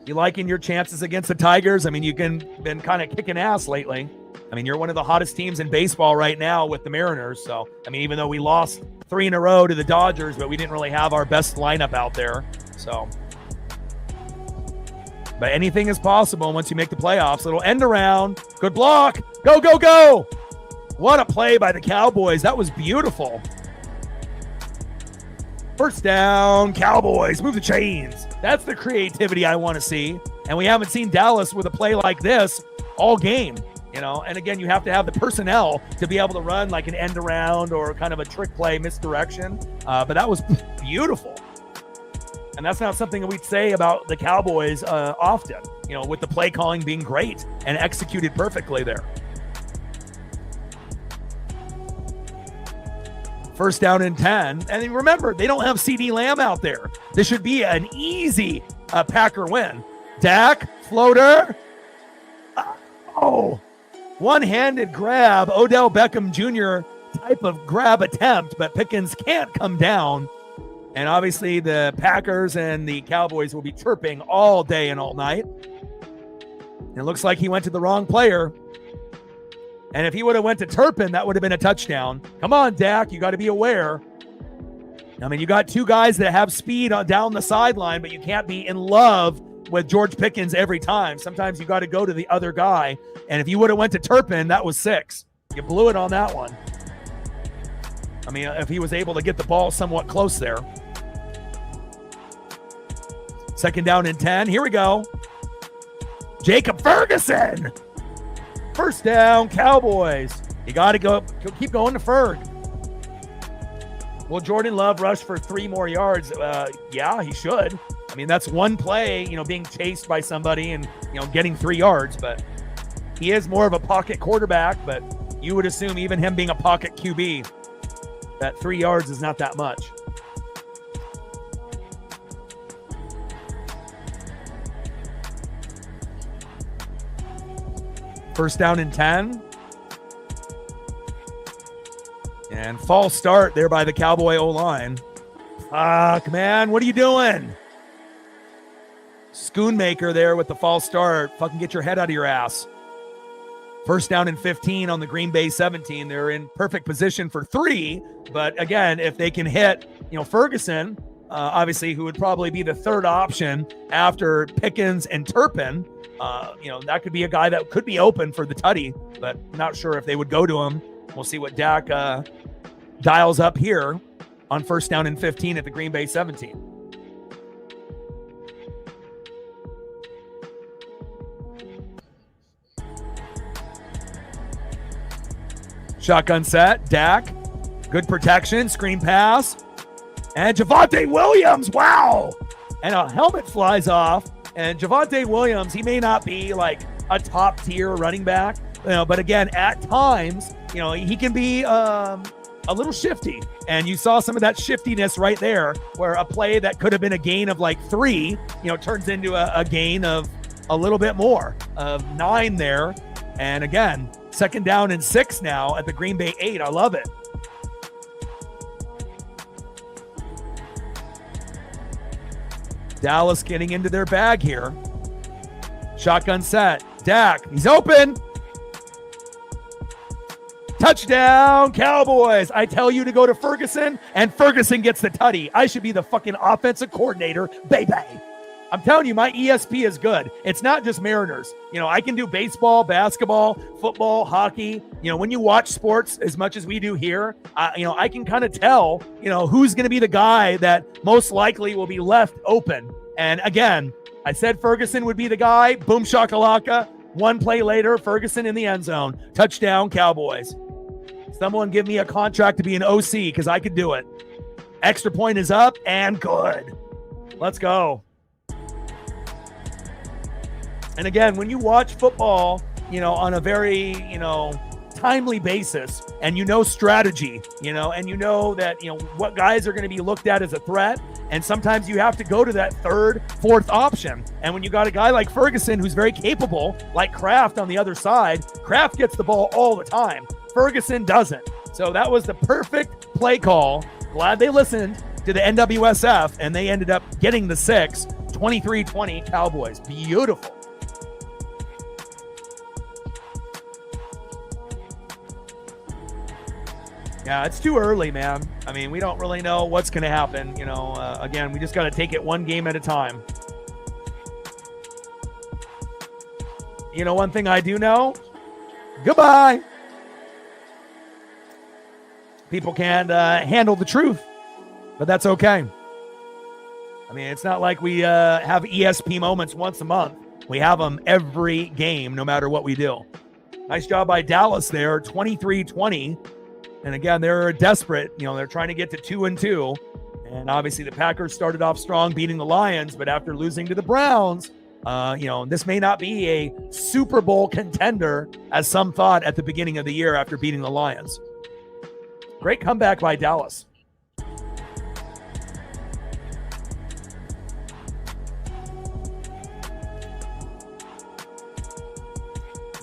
You liking your chances against the Tigers? I mean, you've been kind of kicking ass lately. I mean, you're one of the hottest teams in baseball right now with the Mariners. So, I mean, even though we lost 3 in a row to the Dodgers, but we didn't really have our best lineup out there. So... but anything is possible once you make the playoffs. Little end around. Good block. Go, go, go. What a play by the Cowboys. That was beautiful. First down, Cowboys. Move the chains. That's the creativity I want to see. And we haven't seen Dallas with a play like this all game. And again, you have to have the personnel to be able to run like an end around or kind of a trick play misdirection. But that was beautiful. And that's not something that we'd say about the Cowboys often, with the play calling being great and executed perfectly there. First down and 10. And remember, they don't have CeeDee Lamb out there. This should be an easy Packer win. Dak, floater. One-handed grab. Odell Beckham Jr. type of grab attempt, but Pickens can't come down. And obviously the Packers and the Cowboys will be chirping all day and all night. It looks like he went to the wrong player. And if he would have went to Turpin, that would have been a touchdown. Come on, Dak, you got to be aware. I mean, you got 2 guys that have speed down the sideline, but you can't be in love with George Pickens every time. Sometimes you got to go to the other guy. And if you would have went to Turpin, that was 6. You blew it on that one. I mean, if he was able to get the ball somewhat close there. Second down and 10. Here we go. Jacob Ferguson. First down, Cowboys. You got to go. Keep going to Ferg. Will Jordan Love rush for 3 more yards? Yeah, he should. I mean, that's one play, being chased by somebody and, getting 3 yards. But he is more of a pocket quarterback. But you would assume even him being a pocket QB, that 3 yards is not that much. First down and 10. And false start there by the Cowboy O-line. Fuck, man. What are you doing? Schoonmaker there with the false start. Fucking get your head out of your ass. First down and 15 on the Green Bay 17. They're in perfect position for 3. But again, if they can hit, Ferguson, obviously, who would probably be the third option after Pickens and Turpin, that could be a guy that could be open for the tutty, but not sure if they would go to him. We'll see what Dak dials up here on first down and 15 at the Green Bay 17. Shotgun set, Dak, good protection, screen pass. And Javonte Williams, wow. And a helmet flies off. And Javonte Williams, he may not be like a top tier running back, but again, at times, he can be a little shifty. And you saw some of that shiftiness right there, where a play that could have been a gain of like 3, turns into a gain of a little bit more, of 9 there. And again, 2nd down and 6 now at the Green Bay 8. I love it. Dallas getting into their bag here. Shotgun set. Dak, he's open. Touchdown, Cowboys. I tell you to go to Ferguson, and Ferguson gets the tutty. I should be the fucking offensive coordinator, baby. I'm telling you, my ESP is good. It's not just Mariners. I can do baseball, basketball, football, hockey. When you watch sports as much as we do here, I can kind of tell, who's going to be the guy that most likely will be left open. And again, I said Ferguson would be the guy. Boom shakalaka. 1 play later, Ferguson in the end zone. Touchdown, Cowboys. Someone give me a contract to be an OC because I could do it. Extra point is up and good. Let's go. And again, when you watch football, on a very, timely basis, and strategy, and that, what guys are going to be looked at as a threat. And sometimes you have to go to that 3rd, 4th option. And when you got a guy like Ferguson, who's very capable, like Kraft on the other side, Kraft gets the ball all the time. Ferguson doesn't. So that was the perfect play call. Glad they listened to the NWSF, and they ended up getting the 6, 23-20 Cowboys. Beautiful. Yeah, it's too early, man. I mean, we don't really know what's going to happen. Again, we just got to take it one game at a time. One thing I do know, goodbye. People can't handle the truth, but that's okay. I mean, it's not like we have ESP moments once a month. We have them every game, no matter what we do. Nice job by Dallas there, 23-20. And again, they're desperate. They're trying to get to 2-2. And obviously the Packers started off strong, beating the Lions. But after losing to the Browns, this may not be a Super Bowl contender, as some thought at the beginning of the year after beating the Lions. Great comeback by Dallas.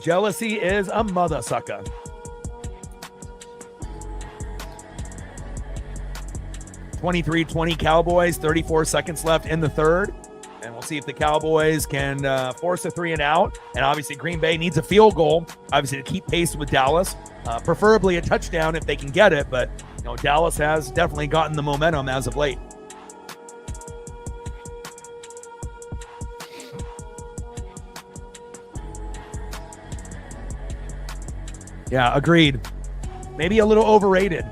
Jealousy is a mother sucker. 23-20 Cowboys, 34 seconds left in the 3rd. And we'll see if the Cowboys can force a 3 and out. And obviously Green Bay needs a field goal, obviously, to keep pace with Dallas. Preferably a touchdown if they can get it. But Dallas has definitely gotten the momentum as of late. Yeah, agreed. Maybe a little overrated.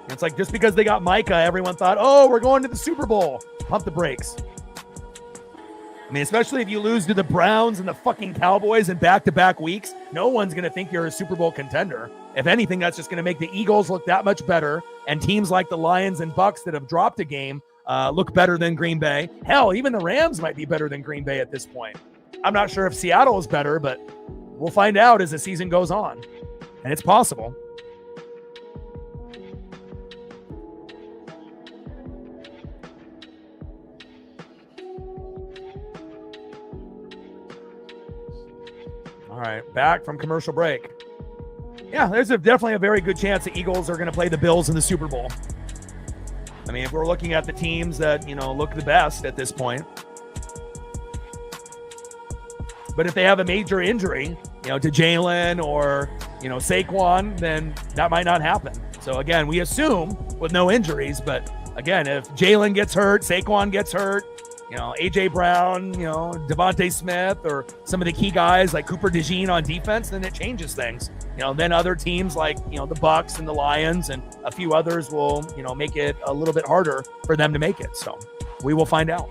It's like just because they got Micah, everyone thought, oh, we're going to the Super Bowl. Pump the brakes. I mean, especially if you lose to the Browns and the fucking Cowboys in back-to-back weeks, no one's going to think you're a Super Bowl contender. If anything, that's just going to make the Eagles look that much better, and teams like the Lions and Bucks that have dropped a game look better than Green Bay. Hell, even the Rams might be better than Green Bay at this point. I'm not sure if Seattle is better, but we'll find out as the season goes on, and it's possible. All right, back from commercial break. Yeah, there's definitely a very good chance the Eagles are going to play the Bills in the Super Bowl. I mean, if we're looking at the teams that, look the best at this point. But if they have a major injury, to Jalen or, Saquon, then that might not happen. So again, we assume with no injuries, but again, if Jalen gets hurt, Saquon gets hurt, A.J. Brown, Devontae Smith, or some of the key guys like Cooper DeJean on defense, then it changes things. Then other teams like, the Bucks and the Lions and a few others will, make it a little bit harder for them to make it. So we will find out.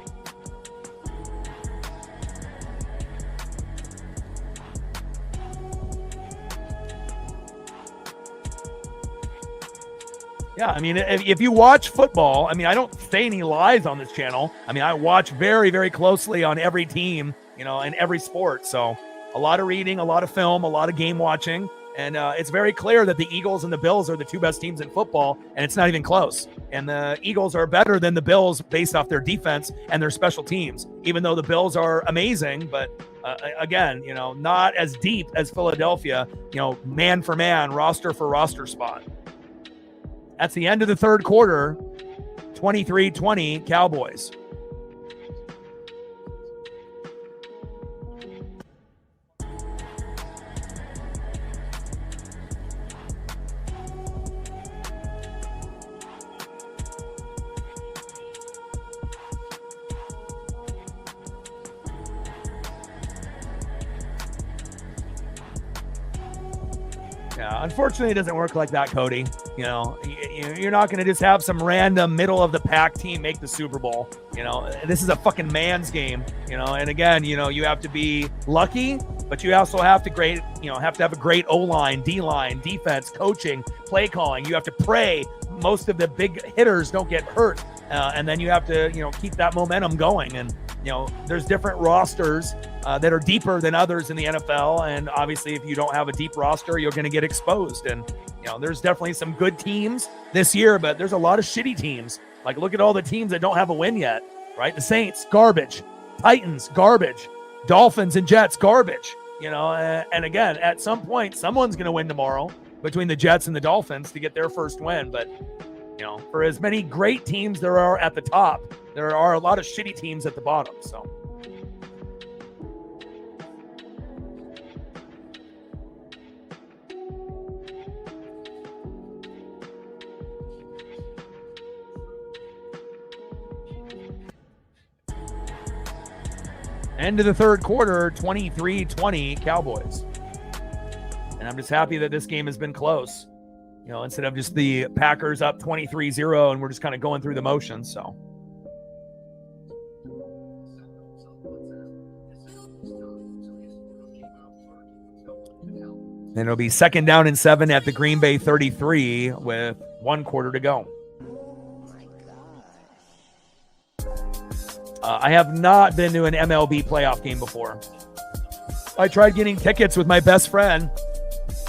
Yeah, I mean, if you watch football, I mean, I don't say any lies on this channel. I mean, I watch very, very closely on every team, you know, and every sport. So a lot of reading, a lot of film, a lot of game watching. And it's very clear that the Eagles and the Bills are the two best teams in football, and it's not even close. And the Eagles are better than the Bills based off their defense and their special teams, even though the Bills are amazing. But again, you know, not as deep as Philadelphia, you know, man for man, roster for roster spot. That's the end of the third quarter, 23-20 Cowboys. Yeah, unfortunately, it doesn't work like that, Cody. You know, you're not going to just have some random middle of the pack team make the Super Bowl. You know, this is a fucking man's game. You know, and again, you know, you have to be lucky, but you also have to have a great O-line, D-line, defense, coaching, play calling. You have to pray most of the big hitters don't get hurt, and then you have to, you know, keep that momentum going. And you know, there's different rosters that are deeper than others in the NFL. And obviously, if you don't have a deep roster, you're going to get exposed. And, you know, there's definitely some good teams this year, but there's a lot of shitty teams. Like, look at all the teams that don't have a win yet, right? The Saints, garbage. Titans, garbage. Dolphins and Jets, garbage. You know, and again, at some point, someone's going to win tomorrow between the Jets and the Dolphins to get their first win. But, you know, for as many great teams there are at the top, there are a lot of shitty teams at the bottom. So. End of the third quarter, 23-20 Cowboys. And I'm just happy that this game has been close. You know, instead of just the Packers up 23-0 and we're just kind of going through the motions. So. And it'll be 2nd down and 7 at the Green Bay 33 with 1 quarter to go. I have not been to an MLB playoff game before. I tried getting tickets with my best friend,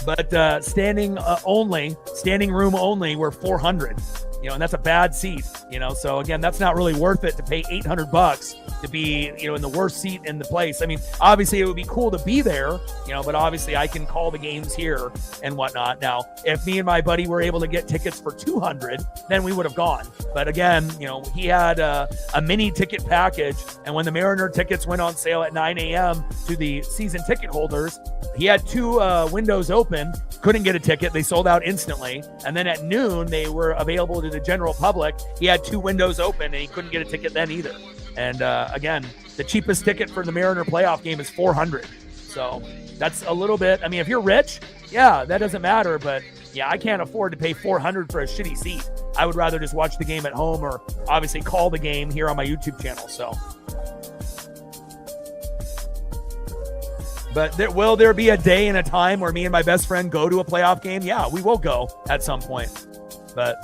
but standing room only were $400. You know, and that's a bad seat, you know. So again, that's not really worth it to pay $800 to be, you know, in the worst seat in the place. I mean, obviously it would be cool to be there, you know, but obviously I can call the games here and whatnot. Now, if me and my buddy were able to get tickets for $200, then we would have gone. But again, you know, he had a mini ticket package, and when the Mariner tickets went on sale at 9 a.m. to the season ticket holders, he had 2 windows open, couldn't get a ticket. They sold out instantly. And then at noon, they were available to the general public. He had 2 windows open, and he couldn't get a ticket then either. And again, the cheapest ticket for the Mariner playoff game is $400. So that's a little bit. I mean, if you're rich, yeah, that doesn't matter. But yeah, I can't afford to pay $400 for a shitty seat. I would rather just watch the game at home or obviously call the game here on my YouTube channel. So. But will there be a day and a time where me and my best friend go to a playoff game? Yeah, we will go at some point. But,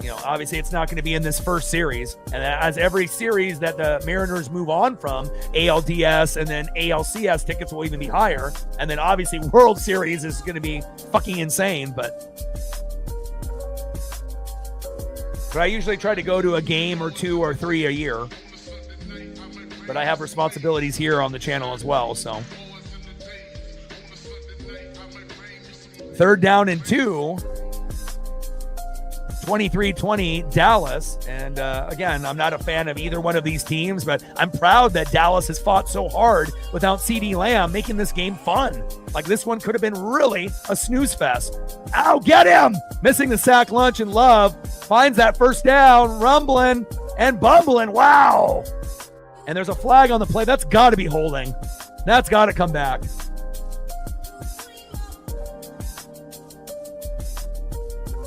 you know, obviously it's not going to be in this first series. And as every series that the Mariners move on from, ALDS and then ALCS tickets will even be higher. And then obviously World Series is going to be fucking insane. But I usually try to go to a game or 2 or 3 a year. But I have responsibilities here on the channel as well, so. 3rd down and 2. 23-20 Dallas. And again, I'm not a fan of either one of these teams, but I'm proud that Dallas has fought so hard without CeeDee Lamb, making this game fun. Like, this one could have been really a snooze fest. Ow, get him! Missing the sack lunch, and Love finds that first down, rumbling and bumbling. Wow! And there's a flag on the play. That's got to be holding. That's got to come back.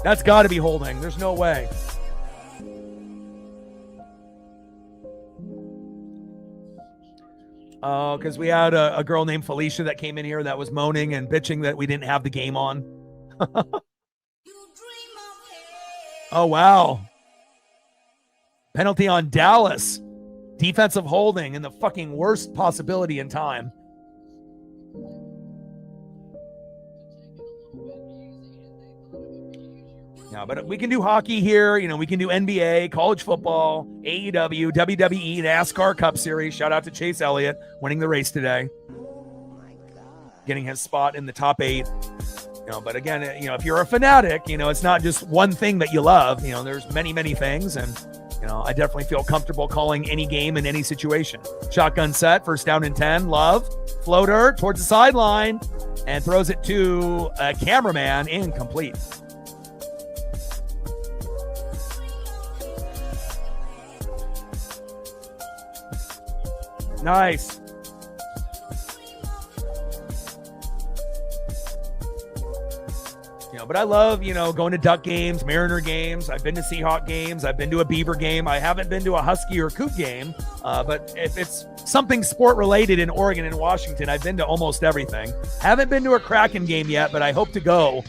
That's got to be holding. There's no way. Oh, because we had a girl named Felicia that came in here that was moaning and bitching that we didn't have the game on. Oh, wow. Penalty on Dallas. Defensive holding in the fucking worst possibility in time. Yeah, but we can do hockey here. You know, we can do NBA, college football, AEW, WWE, NASCAR Cup Series. Shout out to Chase Elliott winning the race today. Getting his spot in the top 8. You know, but again, you know, if you're a fanatic, you know, it's not just one thing that you love. You know, there's many, many things. And, you know, I definitely feel comfortable calling any game in any situation. Shotgun set, first down and 10. Love, floater towards the sideline and throws it to a cameraman, incomplete. Nice. But I love, you know, going to Duck games, Mariner games. I've been to Seahawk games. I've been to a Beaver game. I haven't been to a Husky or Coot game. But if it's something sport related in Oregon and Washington, I've been to almost everything. Haven't been to a Kraken game yet, but I hope to go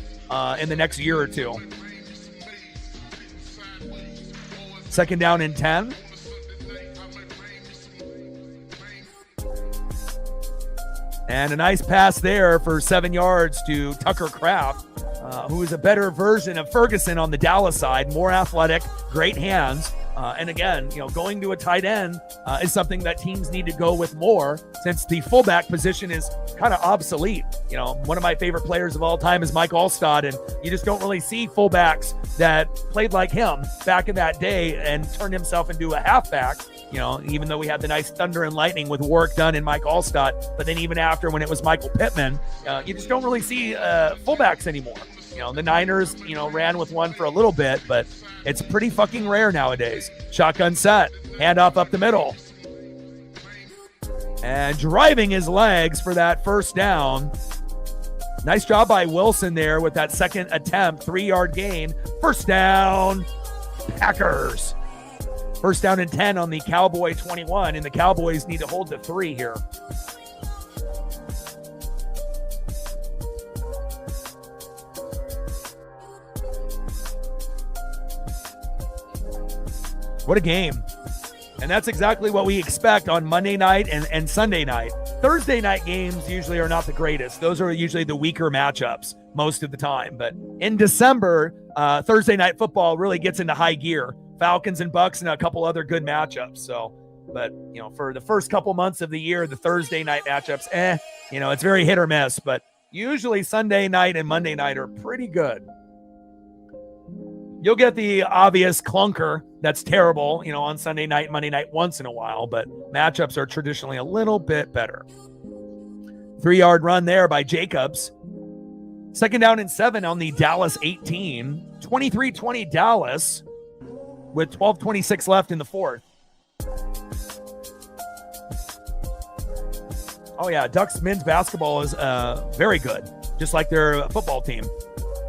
in the next year or two. Second down and 10. And a nice pass there for 7 yards to Tucker Kraft. Who is a better version of Ferguson on the Dallas side, more athletic, great hands. And again, you know, going to a tight end is something that teams need to go with more since the fullback position is kind of obsolete. You know, one of my favorite players of all time is Mike Allstott, and you just don't really see fullbacks that played like him back in that day and turned himself into a halfback. You know, even though we had the nice thunder and lightning with Warwick Dunn and Mike Allstott, but then even after when it was Michael Pittman, you just don't really see fullbacks anymore. You know, the Niners, you know, ran with one for a little bit, but it's pretty fucking rare nowadays. Shotgun set, handoff up the middle. And driving his legs for that first down. Nice job by Wilson there with that second attempt, 3-yard gain. First down, Packers. First down and 10 on the Cowboy 21, and the Cowboys need to hold the 3 here. What a game. And that's exactly what we expect on Monday night and Sunday night. Thursday night games usually are not the greatest. Those are usually the weaker matchups most of the time. But in December, Thursday night football really gets into high gear. Falcons and Bucks and a couple other good matchups. So, but, you know, for the first couple months of the year, the Thursday night matchups, you know, it's very hit or miss. But usually Sunday night and Monday night are pretty good. You'll get the obvious clunker that's terrible, you know, on Sunday night, Monday night once in a while, but matchups are traditionally a little bit better. 3-yard run there by Jacobs. Second down and 7 on the Dallas 18. 23-20 Dallas with 12:26 left in the fourth. Oh, yeah, Ducks men's basketball is very good, just like their football team.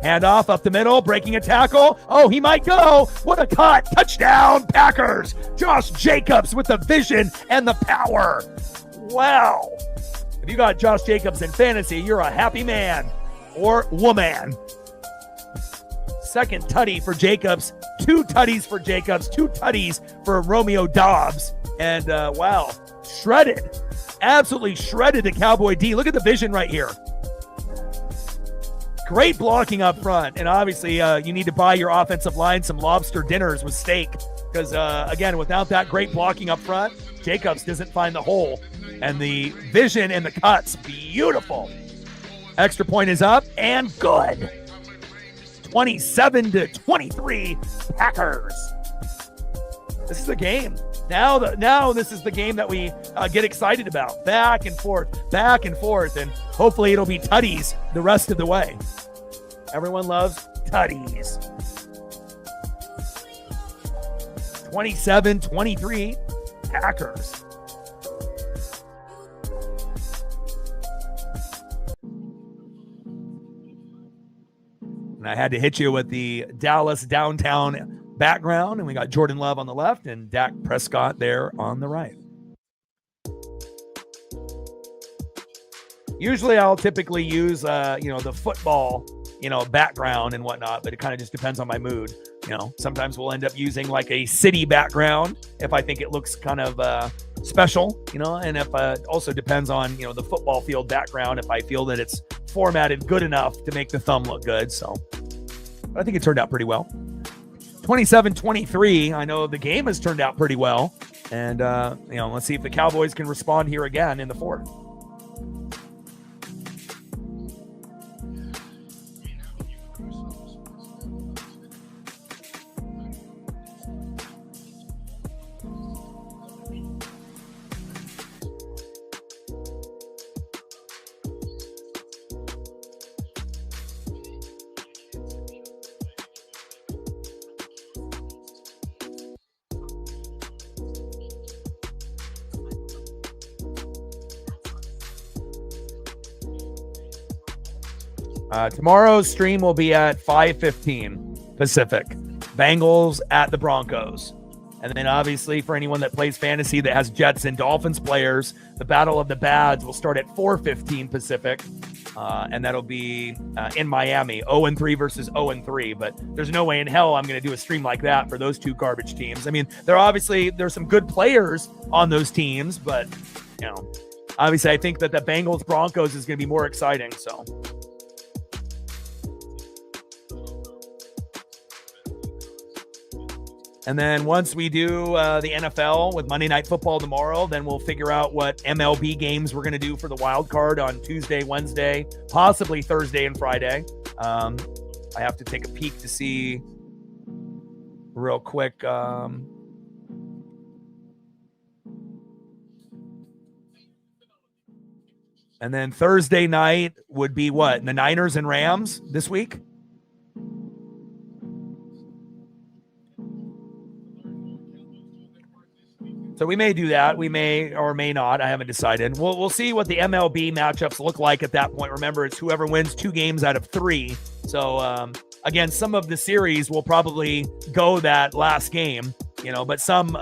Handoff up the middle, breaking a tackle. Oh, he might go. What a cut. Touchdown, Packers. Josh Jacobs with the vision and the power. Wow. If you got Josh Jacobs in fantasy, you're a happy man or woman. Second tutty for Jacobs. 2 tutties for Jacobs. 2 tutties for Romeo Dobbs. And, wow, shredded. Absolutely shredded the Cowboy D. Look at the vision right here. Great blocking up front. And obviously, you need to buy your offensive line some lobster dinners with steak. Because, again, without that great blocking up front, Jacobs doesn't find the hole. And the vision and the cuts, beautiful. Extra point is up and good. 27-23 Packers. This is the game. Now this is the game that we get excited about. Back and forth, and hopefully it'll be tutties the rest of the way. Everyone loves tutties. 27-23 Packers. And I had to hit you with the Dallas downtown background, and we got Jordan Love on the left and Dak Prescott there on the right. Usually I'll typically use, the football, background and whatnot, but it kind of just depends on my mood. Sometimes we'll end up using like a city background if I think it looks kind of special, and if also depends on, the football field background, if I feel that it's formatted good enough to make the thumb look good. So I think it turned out pretty well. 27-23. I know the game has turned out pretty well. And, let's see if the Cowboys can respond here again in the fourth. Tomorrow's stream will be at 5:15 Pacific. Bengals at the Broncos. And then obviously for anyone that plays fantasy that has Jets and Dolphins players, the Battle of the Bads will start at 4:15 Pacific. And that'll be in Miami, 0-3 versus 0-3. But there's no way in hell I'm going to do a stream like that for those two garbage teams. I mean, there's some good players on those teams, but, obviously I think that the Bengals Broncos is going to be more exciting. So. And then once we do the NFL with Monday Night Football tomorrow, then we'll figure out what MLB games we're going to do for the wild card on Tuesday, Wednesday, possibly Thursday and Friday. I have to take a peek to see real quick. And then Thursday night would be what? The Niners and Rams this week? So we may do that. We may or may not. I haven't decided. We'll see what the MLB matchups look like at that point. Remember, it's whoever wins 2 games out of 3. So, again, some of the series will probably go that last game, but some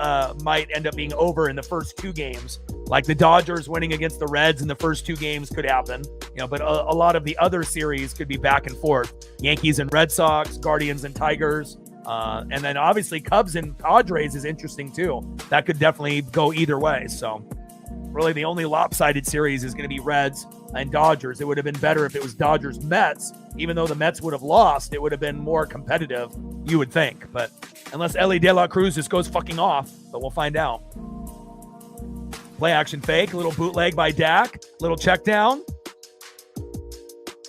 might end up being over in the first 2 games. Like the Dodgers winning against the Reds in the first 2 games could happen, but a lot of the other series could be back and forth. Yankees and Red Sox, Guardians and Tigers. And then obviously Cubs and Padres is interesting too. That could definitely go either way. So really the only lopsided series is going to be Reds and Dodgers. It would have been better if it was Dodgers Mets. Even though the Mets would have lost, it would have been more competitive, you would think. But unless Ellie De La Cruz just goes fucking off, but we'll find out. Play action fake, a little bootleg by Dak, little check down.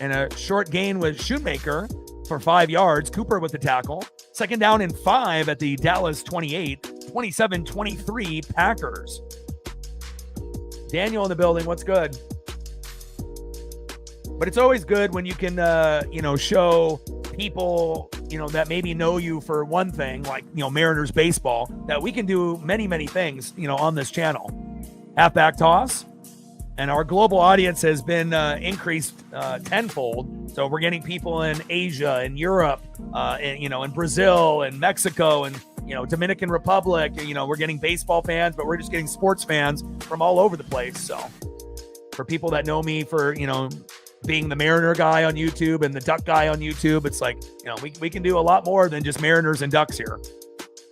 And a short gain with Shoemaker for 5 yards. Cooper with the tackle. Second down and 5 at the Dallas 28, 27-23 Packers. Daniel in the building. What's good? But it's always good when you can, show people, that maybe know you for one thing, like, Mariners baseball, that we can do many, many things, on this channel. Halfback toss. And our global audience has been increased tenfold. So we're getting people in Asia and Europe, in Brazil and Mexico and, Dominican Republic. We're getting baseball fans, but we're just getting sports fans from all over the place. So for people that know me for, being the Mariner guy on YouTube and the Duck guy on YouTube, it's like, we can do a lot more than just Mariners and Ducks here.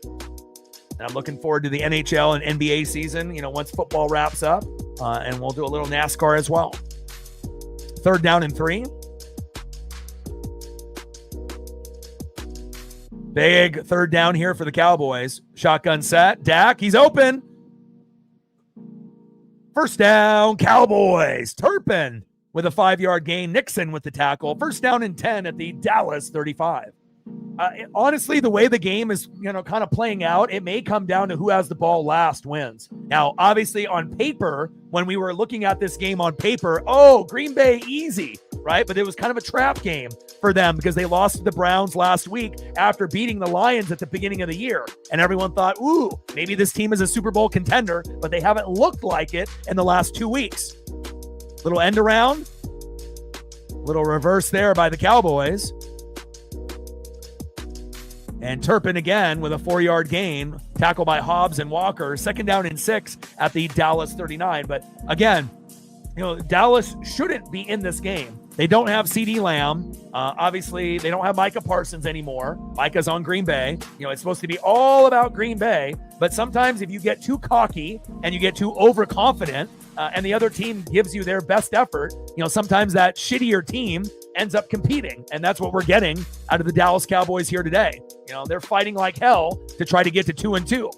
And I'm looking forward to the NHL and NBA season, once football wraps up. And we'll do a little NASCAR as well. Third down and 3. Big third down here for the Cowboys. Shotgun set. Dak, he's open. First down, Cowboys. Turpin with a 5-yard gain. Nixon with the tackle. First down and 10 at the Dallas 35. Honestly, the way the game is, kind of playing out, it may come down to who has the ball last wins. Now, obviously, on paper, when we were looking at this game on paper, Green Bay easy, right? But it was kind of a trap game for them because they lost to the Browns last week after beating the Lions at the beginning of the year. And everyone thought, maybe this team is a Super Bowl contender, but they haven't looked like it in the last 2 weeks. Little end around, little reverse there by the Cowboys. And Turpin again with a 4-yard gain. Tackle by Hobbs and Walker. Second down and 6 at the Dallas 39. But again, Dallas shouldn't be in this game. They don't have CD Lamb. Obviously, they don't have Micah Parsons anymore. Micah's on Green Bay. It's supposed to be all about Green Bay. But sometimes if you get too cocky and you get too overconfident and the other team gives you their best effort, sometimes that shittier team ends up competing. And that's what we're getting out of the Dallas Cowboys here today. They're fighting like hell to try to get to 2-2.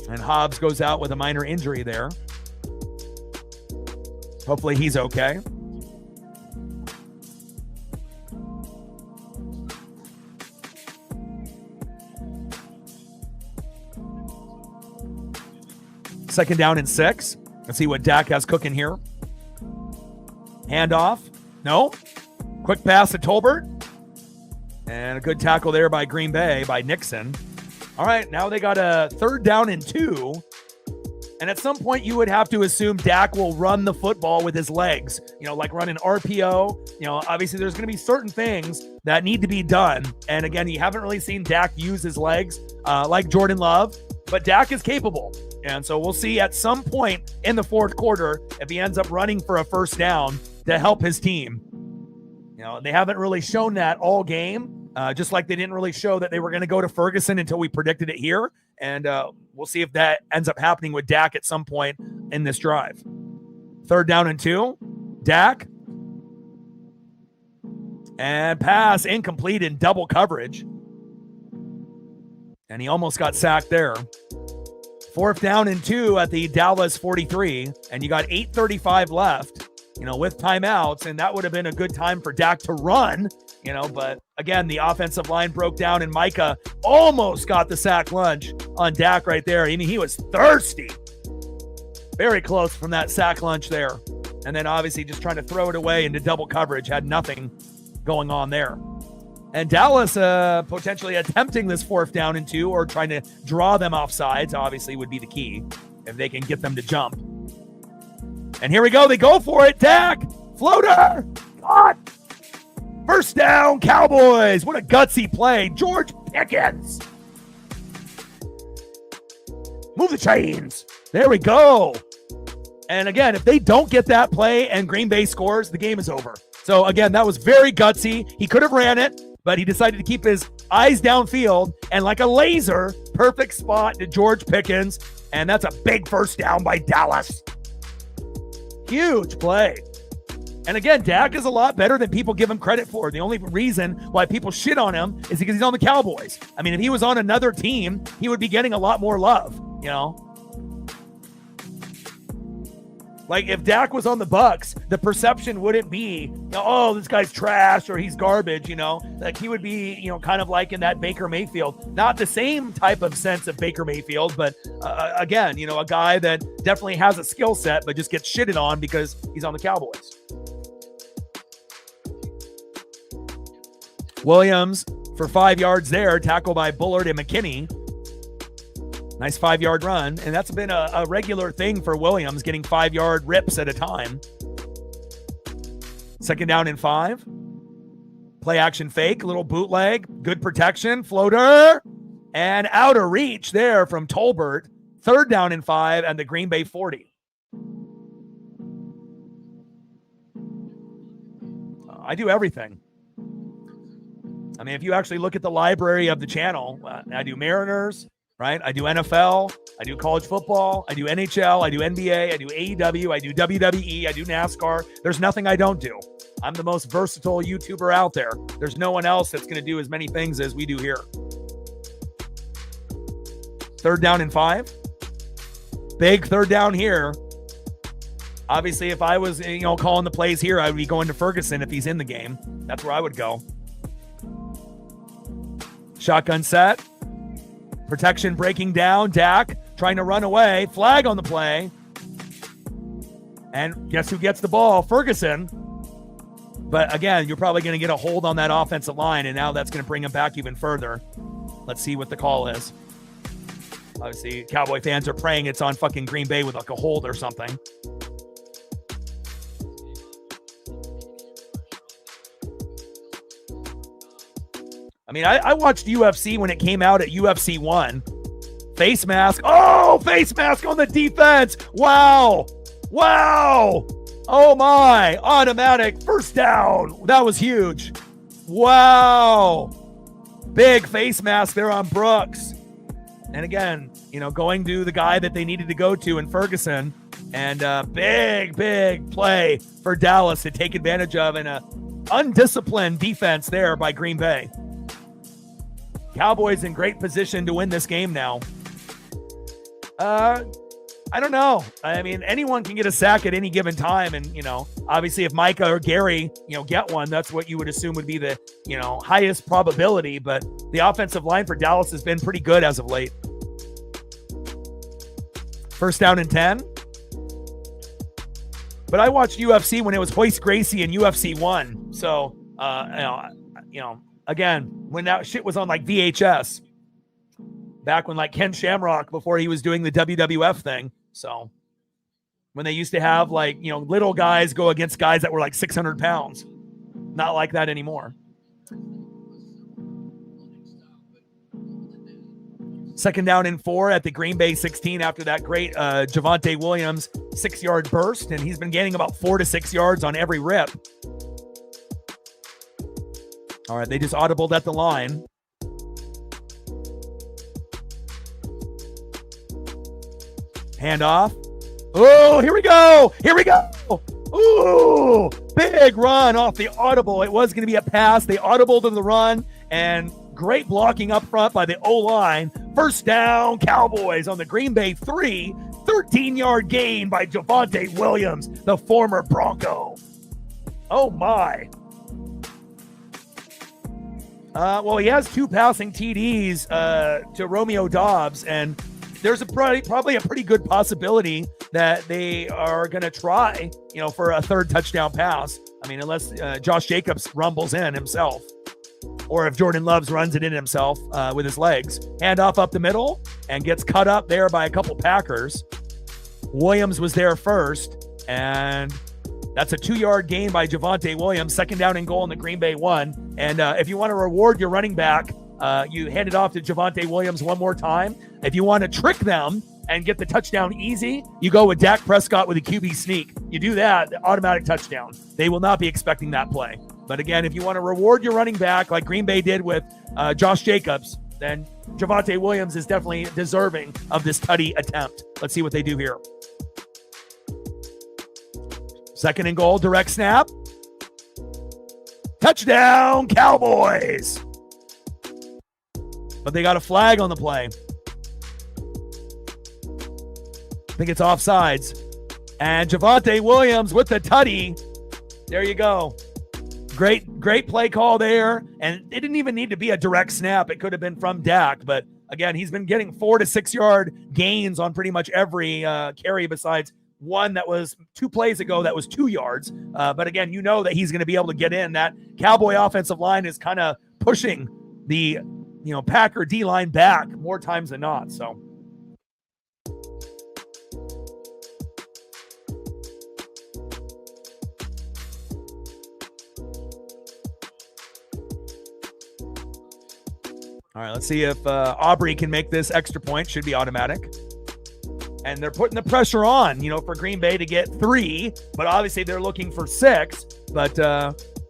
And Hobbs goes out with a minor injury there. Hopefully he's okay. Second down and 6. Let's see what Dak has cooking here. Handoff. No. Quick pass to Tolbert. And a good tackle there by Green Bay, by Nixon. All right, now they got a 3rd down and 2. And at some point, you would have to assume Dak will run the football with his legs, like run an RPO. Obviously, there's going to be certain things that need to be done. And again, you haven't really seen Dak use his legs like Jordan Love, but Dak is capable. And so we'll see at some point in the 4th quarter if he ends up running for a 1st down to help his team. They haven't really shown that all game. Just like they didn't really show that they were going to go to Ferguson until we predicted it here. And we'll see if that ends up happening with Dak at some point in this drive. 3rd down and 2. Dak. And pass incomplete in double coverage. And he almost got sacked there. 4th down and 2 at the Dallas 43. And you got 8:35 left, with timeouts. And that would have been a good time for Dak to run. But again, the offensive line broke down and Micah almost got the sack lunch on Dak right there. He was thirsty. Very close from that sack lunch there. And then obviously just trying to throw it away into double coverage, had nothing going on there. And Dallas potentially attempting this 4th down and 2 or trying to draw them off sides obviously would be the key if they can get them to jump. And here we go. They go for it. Dak, floater. God. 1st down, Cowboys. What a gutsy play. George Pickens. Move the chains. There we go. And again, if they don't get that play and Green Bay scores, the game is over. So again, that was very gutsy. He could have ran it, but he decided to keep his eyes downfield and like a laser, perfect spot to George Pickens. And that's a big 1st down by Dallas. Huge play. And again, Dak is a lot better than people give him credit for. The only reason why people shit on him is because he's on the Cowboys. I mean, if he was on another team, he would be getting a lot more love, Like if Dak was on the Bucks, the perception wouldn't be, oh, this guy's trash or he's garbage, Like he would be, kind of like in that Baker Mayfield. Not the same type of sense of Baker Mayfield, but again, a guy that definitely has a skill set, but just gets shitted on because he's on the Cowboys. Williams for 5 yards there, tackled by Bullard and McKinney. Nice 5-yard run, and that's been a regular thing for Williams, getting 5-yard rips at a time. 2nd down and 5. Play action fake, little bootleg, good protection, floater, and out of reach there from Tolbert. 3rd down and 5 and the Green Bay 40. I do everything. I mean, if you actually look at the library of the channel, I do Mariners, right? I do NFL, I do college football, I do NHL, I do NBA, I do AEW, I do WWE, I do NASCAR. There's nothing I don't do. I'm the most versatile YouTuber out there. There's no one else that's going to do as many things as we do here. 3rd down and 5. Big 3rd down here. Obviously, if I was, calling the plays here, I would be going to Ferguson if he's in the game. That's where I would go. Shotgun set. Protection breaking down. Dak trying to run away. Flag on the play. And guess who gets the ball? Ferguson. But again, you're probably going to get a hold on that offensive line, and now that's going to bring him back even further. Let's see what the call is. Obviously, Cowboy fans are praying it's on fucking Green Bay with like a hold or something. I mean, I watched UFC when it came out at UFC 1. Face mask. Oh, face mask on the defense. Wow. Oh my, automatic first down. That was huge. Wow. Big face mask there on Brooks. And again, going to the guy that they needed to go to in Ferguson. And big play for Dallas to take advantage of, and a undisciplined defense there by Green Bay. Cowboys in great position to win this game now. I don't know. I mean, anyone can get a sack at any given time. And, obviously if Micah or Gary, get one, that's what you would assume would be the, highest probability. But the offensive line for Dallas has been pretty good as of late. First down and 10. But I watched UFC when it was Hoist Gracie and UFC 1. So, again, when that shit was on like VHS. Back when like Ken Shamrock, before he was doing the WWF thing. So when they used to have like, little guys go against guys that were like 600 pounds. Not like that anymore. Second down and 4 at the Green Bay 16 after that great Javonte Williams 6-yard burst. And he's been gaining about 4 to 6 yards on every rip. All right, they just audibled at the line. Handoff. Oh, here we go. Ooh, big run off the audible. It was going to be a pass. They audibled to the run, and great blocking up front by the O-line. First down, Cowboys on the Green Bay 3. 13-yard gain by Javonte Williams, the former Bronco. Oh, my. Well, he has 2 passing TDs to Romeo Doubs, and there's probably a pretty good possibility that they are going to try, for a 3rd touchdown pass. I mean, unless Josh Jacobs rumbles in himself, or if Jordan Loves runs it in himself with his legs. Handoff up the middle and gets cut up there by a couple Packers. Williams was there first, and that's a 2-yard gain by Javonte Williams. Second down and goal in the Green Bay 1. And if you want to reward your running back, you hand it off to Javonte Williams one more time. If you want to trick them and get the touchdown easy, you go with Dak Prescott with a QB sneak. You do that, automatic touchdown. They will not be expecting that play. But again, if you want to reward your running back like Green Bay did with Josh Jacobs, then Javonte Williams is definitely deserving of this tutty attempt. Let's see what they do here. Second and goal, direct snap. Touchdown, Cowboys. But they got a flag on the play. I think it's offsides. And Javonte Williams with the tutty. There you go. Great play call there. And it didn't even need to be a direct snap. It could have been from Dak. But again, he's been getting 4 to 6 yard gains on pretty much every carry besides one that was 2 plays ago that was 2 yards. But again, that he's going to be able to get in. That Cowboy offensive line is kind of pushing the Packer D-line back more times than not. So all right, let's see if Aubrey can make this extra point. Should be automatic. And they're putting the pressure on, for Green Bay to get 3, but obviously they're looking for 6. But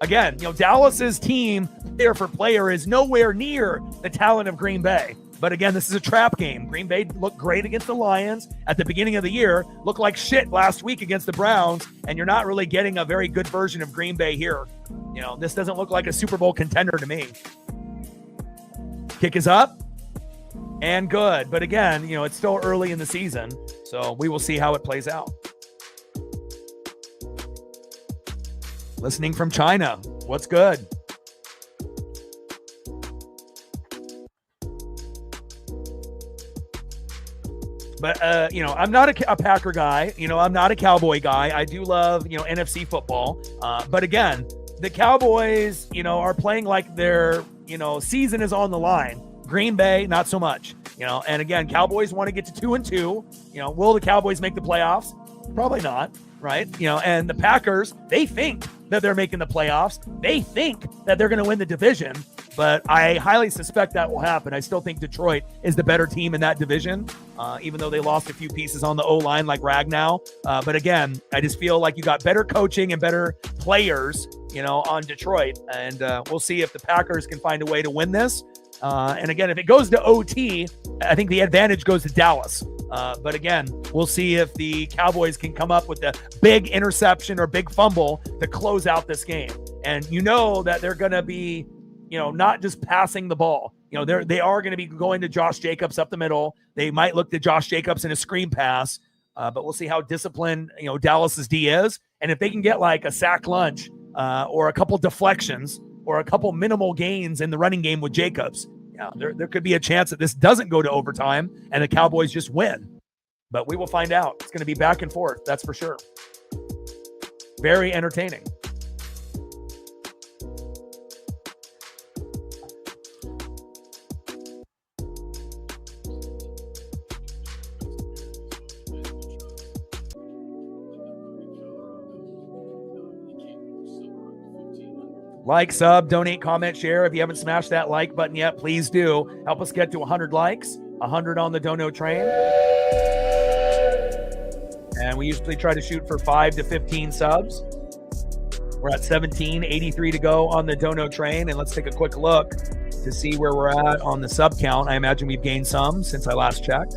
again, Dallas's team player for player is nowhere near the talent of Green Bay. But again, this is a trap game. Green Bay looked great against the Lions at the beginning of the year, looked like shit last week against the Browns, and you're not really getting a very good version of Green Bay here. This doesn't look like a Super Bowl contender to me. Kick is up and good. But again, it's still early in the season, so we will see how it plays out. Listening from China. What's good? But, I'm not a Packer guy. I'm not a Cowboy guy. I do love, NFC football. But again, the Cowboys, are playing like their, season is on the line. Green Bay, not so much. And again, Cowboys want to get to 2-2. Will the Cowboys make the playoffs? Probably not, right? And the Packers, they think that they're making the playoffs. They think that they're going to win the division. but I highly suspect that will happen. I still think Detroit is the better team in that division, even though they lost a few pieces on the O-line like Ragnow. But again, I just feel like you got better coaching and better players, on Detroit. And we'll see if the Packers can find a way to win this. And again, if it goes to OT, I think the advantage goes to Dallas. But again, we'll see if the Cowboys can come up with a big interception or big fumble to close out this game. And that they're going to be, not just passing the ball. They are going to be going to Josh Jacobs up the middle. They might look to Josh Jacobs in a screen pass, but we'll see how disciplined, Dallas's D is. And if they can get like a sack lunch or a couple deflections or a couple minimal gains in the running game with Jacobs, there could be a chance that this doesn't go to overtime and the Cowboys just win. But we will find out. It's going to be back and forth, that's for sure. Very entertaining. Like, sub, donate, comment, share. If you haven't smashed that like button yet, please do. Help us get to 100 likes, 100 on the dono train. And we usually try to shoot for 5 to 15 subs. We're at 17, 83 to go on the dono train. And let's take a quick look to see where we're at on the sub count. I imagine we've gained some since I last checked.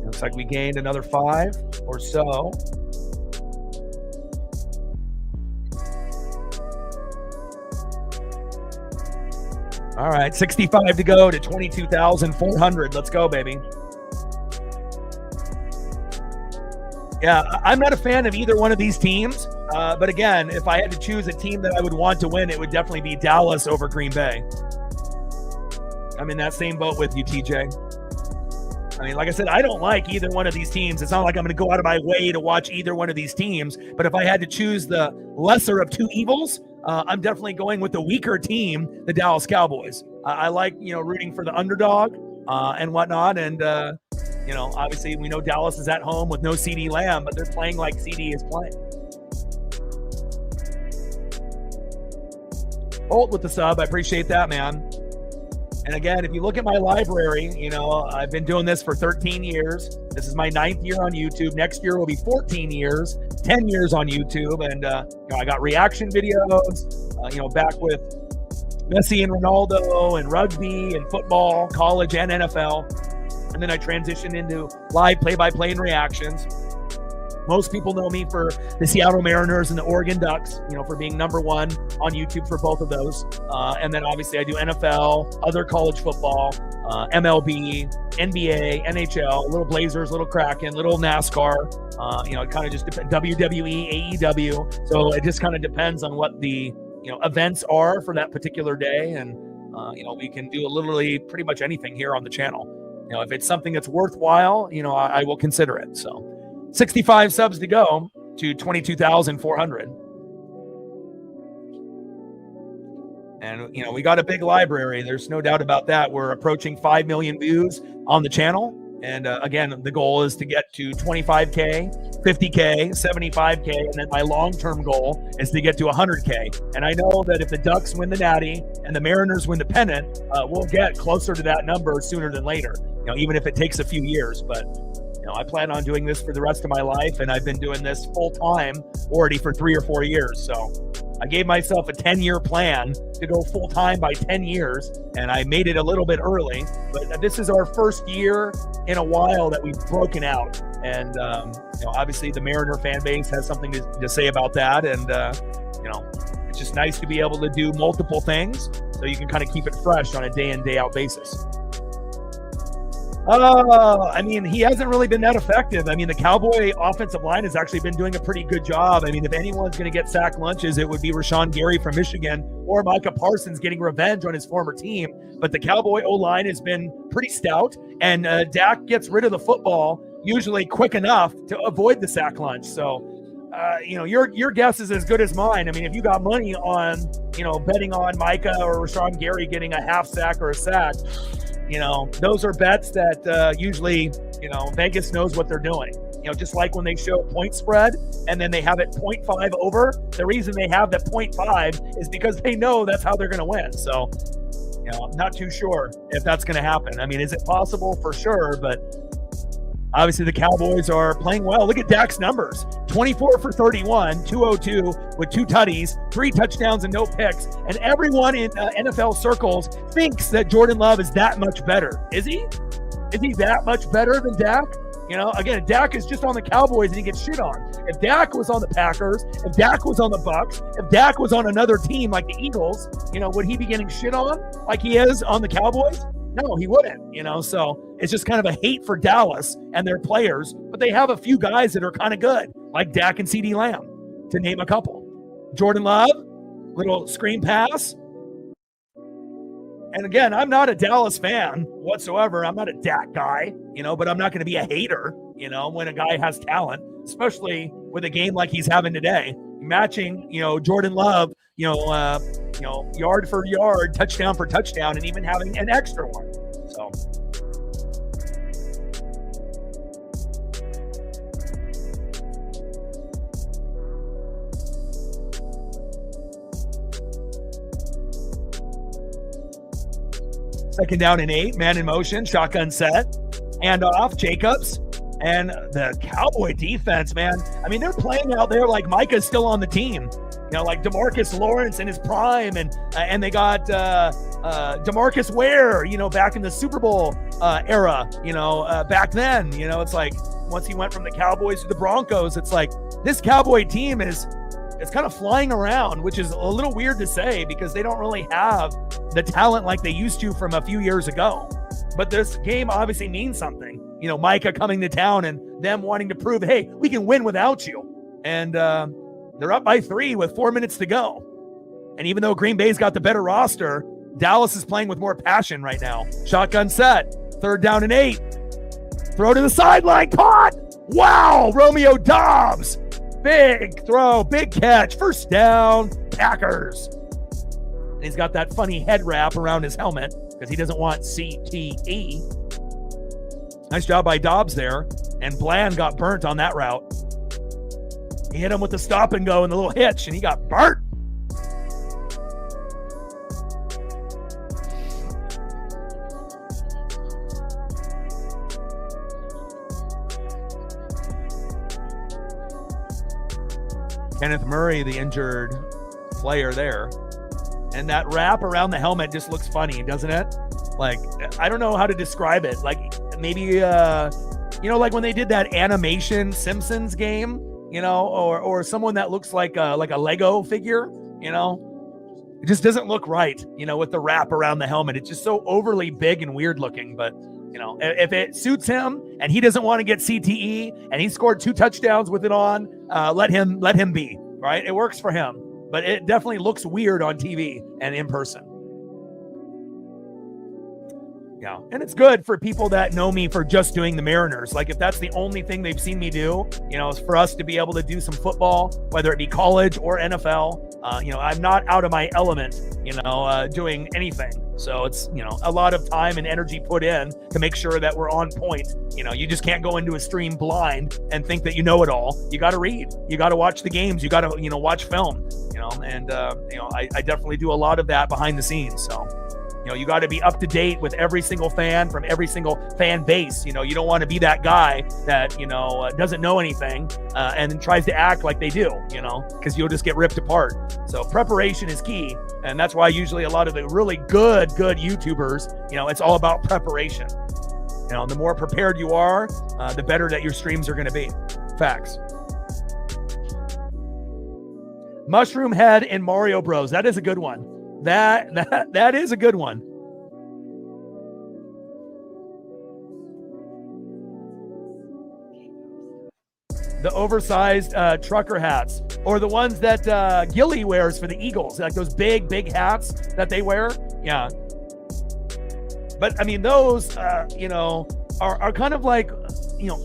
Looks like we gained another 5 or so. All right, 65 to go to 22,400. Let's go, baby. Yeah, I'm not a fan of either one of these teams. But again, if I had to choose a team that I would want to win, it would definitely be Dallas over Green Bay. I'm in that same boat with you, TJ. I mean, like I said, I don't like either one of these teams. It's not like I'm going to go out of my way to watch either one of these teams. But if I had to choose the lesser of two evils, I'm definitely going with the weaker team, the Dallas Cowboys. I like, rooting for the underdog and whatnot. And, obviously we know Dallas is at home with no CeeDee Lamb, but they're playing like CeeDee is playing. Holt with the sub. I appreciate that, man. And again, if you look at my library, I've been doing this for 13 years. This is my 9th year on YouTube. Next year will be 14 years, 10 years on YouTube. And, I got reaction videos, back with Messi and Ronaldo and rugby and football, college and NFL. And then I transitioned into live play-by-play and reactions. Most people know me for the Seattle Mariners and the Oregon Ducks, for being number one on YouTube for both of those. And then obviously I do NFL, other college football, MLB, NBA, NHL, little Blazers, little Kraken, little NASCAR. It kind of just depends. WWE, AEW. So it just kind of depends on what the events are for that particular day. And we can do literally pretty much anything here on the channel. If it's something that's worthwhile, I will consider it. So 65 subs to go to 22,400. And, we got a big library. There's no doubt about that. We're approaching 5 million views on the channel. And again, the goal is to get to 25K, 50K, 75K. And then my long-term goal is to get to 100K. And I know that if the Ducks win the Natty and the Mariners win the pennant, we'll get closer to that number sooner than later, even if it takes a few years. But I plan on doing this for the rest of my life, and I've been doing this full time already for 3 or 4 years. So I gave myself a 10-year plan to go full time by 10 years, and I made it a little bit early. But this is our first year in a while that we've broken out, and obviously the Mariner fan base has something to say about that. And it's just nice to be able to do multiple things, so you can kind of keep it fresh on a day in, day out basis. He hasn't really been that effective. The Cowboy offensive line has actually been doing a pretty good job. If anyone's going to get sack lunches, it would be Rashawn Gary from Michigan or Micah Parsons getting revenge on his former team. But the Cowboy O-line has been pretty stout, and Dak gets rid of the football usually quick enough to avoid the sack lunch. So, your guess is as good as mine. If you got money on, betting on Micah or Rashawn Gary getting a half sack or a sack, those are bets that usually, Vegas knows what they're doing. just like when they show point spread and then they have it 0.5 over, the reason they have that 0.5 is because they know that's how they're going to win. So, I'm not too sure if that's going to happen. I mean, is it possible? For sure, but obviously the Cowboys are playing well. Look at Dak's numbers: 24 for 31, 202 with 2 tutties, 3 touchdowns and no picks. And everyone in NFL circles thinks that Jordan Love is that much better. Is he? Is he that much better than Dak? Again, Dak is just on the Cowboys and he gets shit on. If Dak was on the Packers, if Dak was on the Bucks, if Dak was on another team like the Eagles, would he be getting shit on like he is on the Cowboys? No, he wouldn't, so it's just kind of a hate for Dallas and their players, but they have a few guys that are kind of good, like Dak and CeeDee Lamb, to name a couple. Jordan Love, little screen pass. And again, I'm not a Dallas fan whatsoever. I'm not a Dak guy, but I'm not going to be a hater, when a guy has talent, especially with a game like he's having today. Matching, Jordan Love, yard for yard, touchdown for touchdown, and even having an extra one. So. Second down and 8, man in motion, shotgun set, handoff, Jacobs, and the Cowboy defense, man. I mean, they're playing out there like Micah's still on the team. Like DeMarcus Lawrence in his prime, and they got DeMarcus Ware, back in the Super Bowl era, back then. It's like once he went from the Cowboys to the Broncos, it's like this Cowboy team it's kind of flying around, which is a little weird to say because they don't really have the talent like they used to from a few years ago. But this game obviously means something. Micah coming to town and them wanting to prove, hey, we can win without you. And they're up by 3 with 4 minutes to go. And even though Green Bay's got the better roster, Dallas is playing with more passion right now. Shotgun set, 3rd down and 8. Throw to the sideline, caught! Wow, Romeo Doubs. Big throw, big catch, 1st down, Packers. And he's got that funny head wrap around his helmet because he doesn't want CTE. Nice job by Doubs there. And Bland got burnt on that route. He hit him with the stop and go and the little hitch, and he got burnt. Kenneth Murray, the injured player there. And that wrap around the helmet just looks funny, doesn't it? Like, I don't know how to describe it. Like, maybe, like when they did that animation Simpsons game, or someone that looks like a Lego figure, it just doesn't look right, with the wrap around the helmet. It's just so overly big and weird looking. But, if it suits him and he doesn't want to get CTE and he scored 2 touchdowns with it on, let him be, right? It works for him. But it definitely looks weird on TV and in person. Yeah, and it's good for people that know me for just doing the Mariners. Like, if that's the only thing they've seen me do, is for us to be able to do some football, whether it be college or NFL. I'm not out of my element, doing anything. So it's, a lot of time and energy put in to make sure that we're on point. You just can't go into a stream blind and think that you know it all. You got to read. You got to watch the games. You got to, watch film, and I definitely do a lot of that behind the scenes. So. You got to be up to date with every single fan from every single fan base. You don't want to be that guy that, doesn't know anything and then tries to act like they do, because you'll just get ripped apart. So preparation is key. And that's why usually a lot of the really good YouTubers, it's all about preparation. The more prepared you are, the better that your streams are going to be. Facts. Mushroom Head in Mario Bros. That is a good one. That is a good one. The oversized trucker hats, or the ones that Gilly wears for the Eagles, like those big hats that they wear. Yeah. But I mean, those, are kind of like,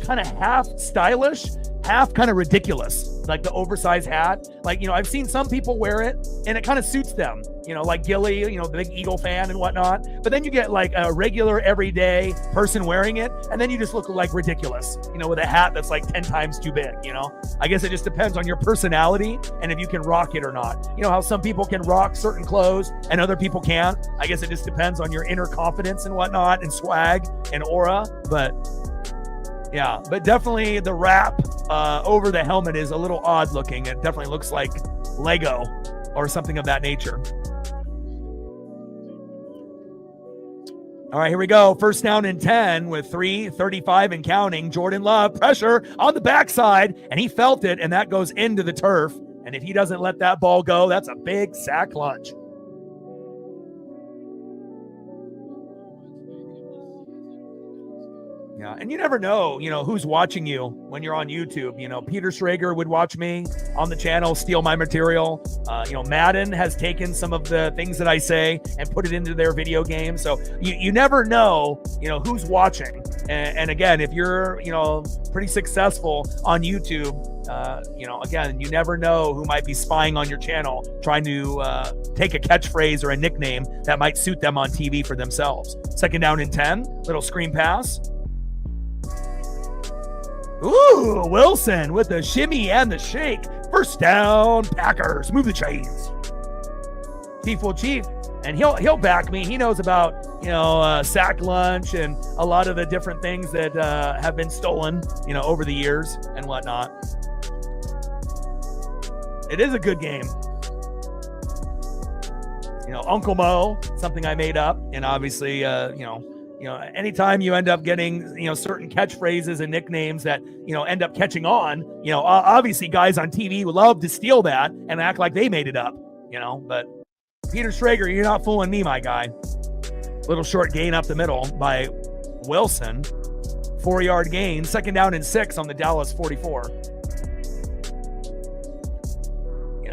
kind of half stylish, half kind of ridiculous, like the oversized hat. Like, I've seen some people wear it and it kind of suits them, like Gilly, the big Eagle fan and whatnot. But then you get like a regular everyday person wearing it, and then you just look like ridiculous, with a hat that's like 10 times too big, I guess it just depends on your personality and if you can rock it or not. How some people can rock certain clothes and other people can't. I guess it just depends on your inner confidence and whatnot and swag and aura. But yeah, but definitely the wrap over the helmet is a little odd looking. It definitely looks like Lego or something of that nature. All right, here we go. First down and 10 with 3:35 and counting. Jordan Love, pressure on the backside, and he felt it, and that goes into the turf. And if he doesn't let that ball go, that's a big sack lunch. Yeah, and you never know, who's watching you when you're on YouTube. Peter Schrager would watch me on the channel, steal my material. Madden has taken some of the things that I say and put it into their video game. So you never know, who's watching. And again, if you're, pretty successful on YouTube, again, you never know who might be spying on your channel, trying to take a catchphrase or a nickname that might suit them on TV for themselves. Second down and 10, little screen pass. Ooh, Wilson with the shimmy and the shake. First down, Packers. Move the chains. Chief will chief, and he'll back me. He knows about, sack lunch and a lot of the different things that have been stolen, over the years and whatnot. It is a good game. Uncle Mo, something I made up, and obviously, anytime you end up getting, certain catchphrases and nicknames that, end up catching on, obviously guys on TV would love to steal that and act like they made it up, but Peter Schrager, you're not fooling me, my guy. Little short gain up the middle by Wilson. 4-yard gain, second down and 6 on the Dallas 44.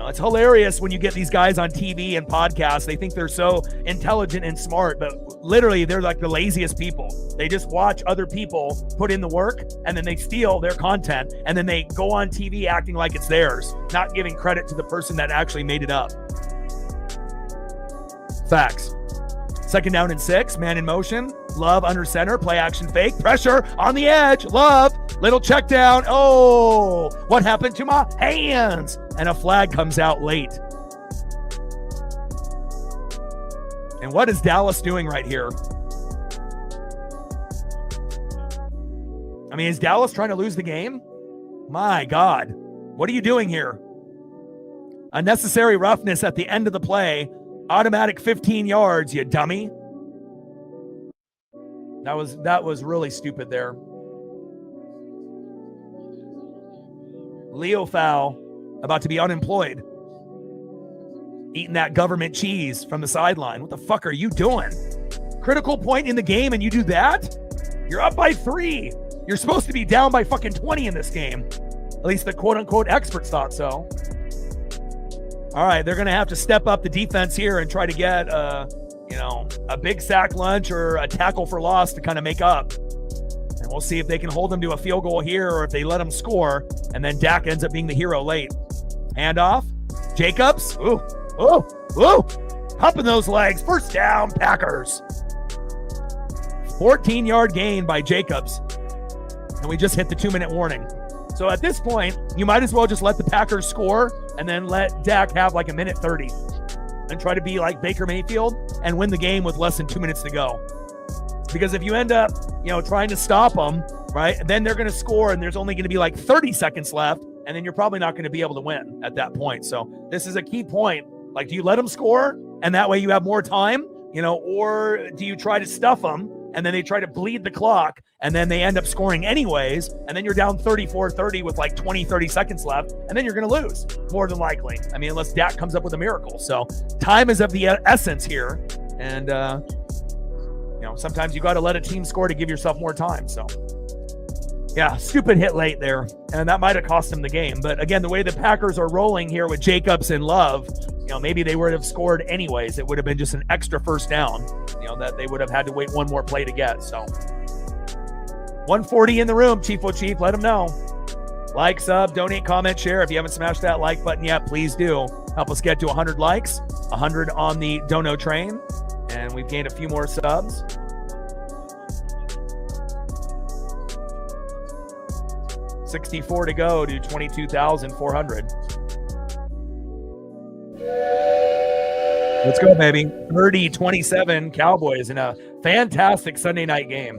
It's hilarious when you get these guys on TV and podcasts. They think they're so intelligent and smart, but literally they're like the laziest people. They just watch other people put in the work, and then they steal their content, and then they go on TV acting like it's theirs, not giving credit to the person that actually made it up. Facts. Second down and 6, man in motion. Love under center, play action fake, pressure on the edge. Love, little check down. Oh, what happened to my hands? And a flag comes out late. And what is Dallas doing right here? I mean, is Dallas trying to lose the game? My God, what are you doing here? Unnecessary roughness at the end of the play. Automatic 15 yards, you dummy. That was really stupid there. Leo foul, about to be unemployed. Eating that government cheese from the sideline. What the fuck are you doing? Critical point in the game and you do that? You're up by 3. You're supposed to be down by fucking 20 in this game. At least the quote-unquote experts thought so. All right, they're going to have to step up the defense here and try to get, a big sack lunch or a tackle for loss to kind of make up. And we'll see if they can hold them to a field goal here or if they let them score. And then Dak ends up being the hero late. Handoff. Jacobs. Ooh. Humping those legs. First down, Packers. 14-yard gain by Jacobs. And we just hit the 2-minute warning. So at this point, you might as well just let the Packers score and then let Dak have like a minute 30 and try to be like Baker Mayfield and win the game with less than 2 minutes to go. Because if you end up, trying to stop them, right, then they're going to score and there's only going to be like 30 seconds left, and then you're probably not going to be able to win at that point. So this is a key point. Like, do you let them score and that way you have more time, or do you try to stuff them and then they try to bleed the clock and then they end up scoring anyways, and then you're down 34-30 with like 20-30 seconds left, and then you're going to lose more than likely. I mean, unless Dak comes up with a miracle. So time is of the essence here. And, sometimes you got to let a team score to give yourself more time. So yeah, stupid hit late there. And that might have cost them the game. But again, the way the Packers are rolling here with Jacobs and Love, maybe they would have scored anyways. It would have been just an extra first down, that they would have had to wait one more play to get. So 140 in the room, Chief O'Chief, let them know. Like, sub, donate, comment, share. If you haven't smashed that like button yet, please do. Help us get to 100 likes, 100 on the dono train. And we've gained a few more subs. $64 to go to 22,400. Let's go, baby. 30-27 Cowboys in a fantastic Sunday night game.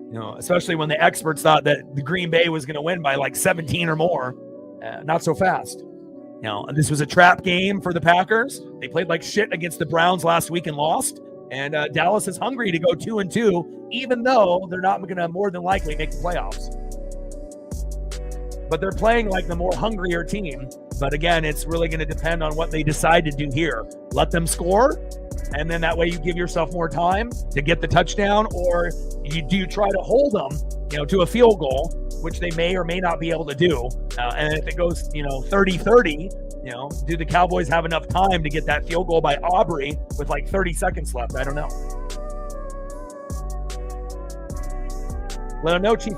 You know, especially when the experts thought that the Green Bay was going to win by like 17 or more. Not so fast. You know, this was a trap game for the Packers. They played like shit against the Browns last week and lost. And Dallas is hungry to go 2-2, even though they're not going to more than likely make the playoffs. But they're playing like the more hungrier team. But again, it's really going to depend on what they decide to do here. Let them score, and then that way you give yourself more time to get the touchdown, or you do try to hold them, you know, to a field goal, which they may or may not be able to do. And if it goes, you know, 30-30, you know, do the Cowboys have enough time to get that field goal by Aubrey with like 30 seconds left? I don't know. Let them know, Chief.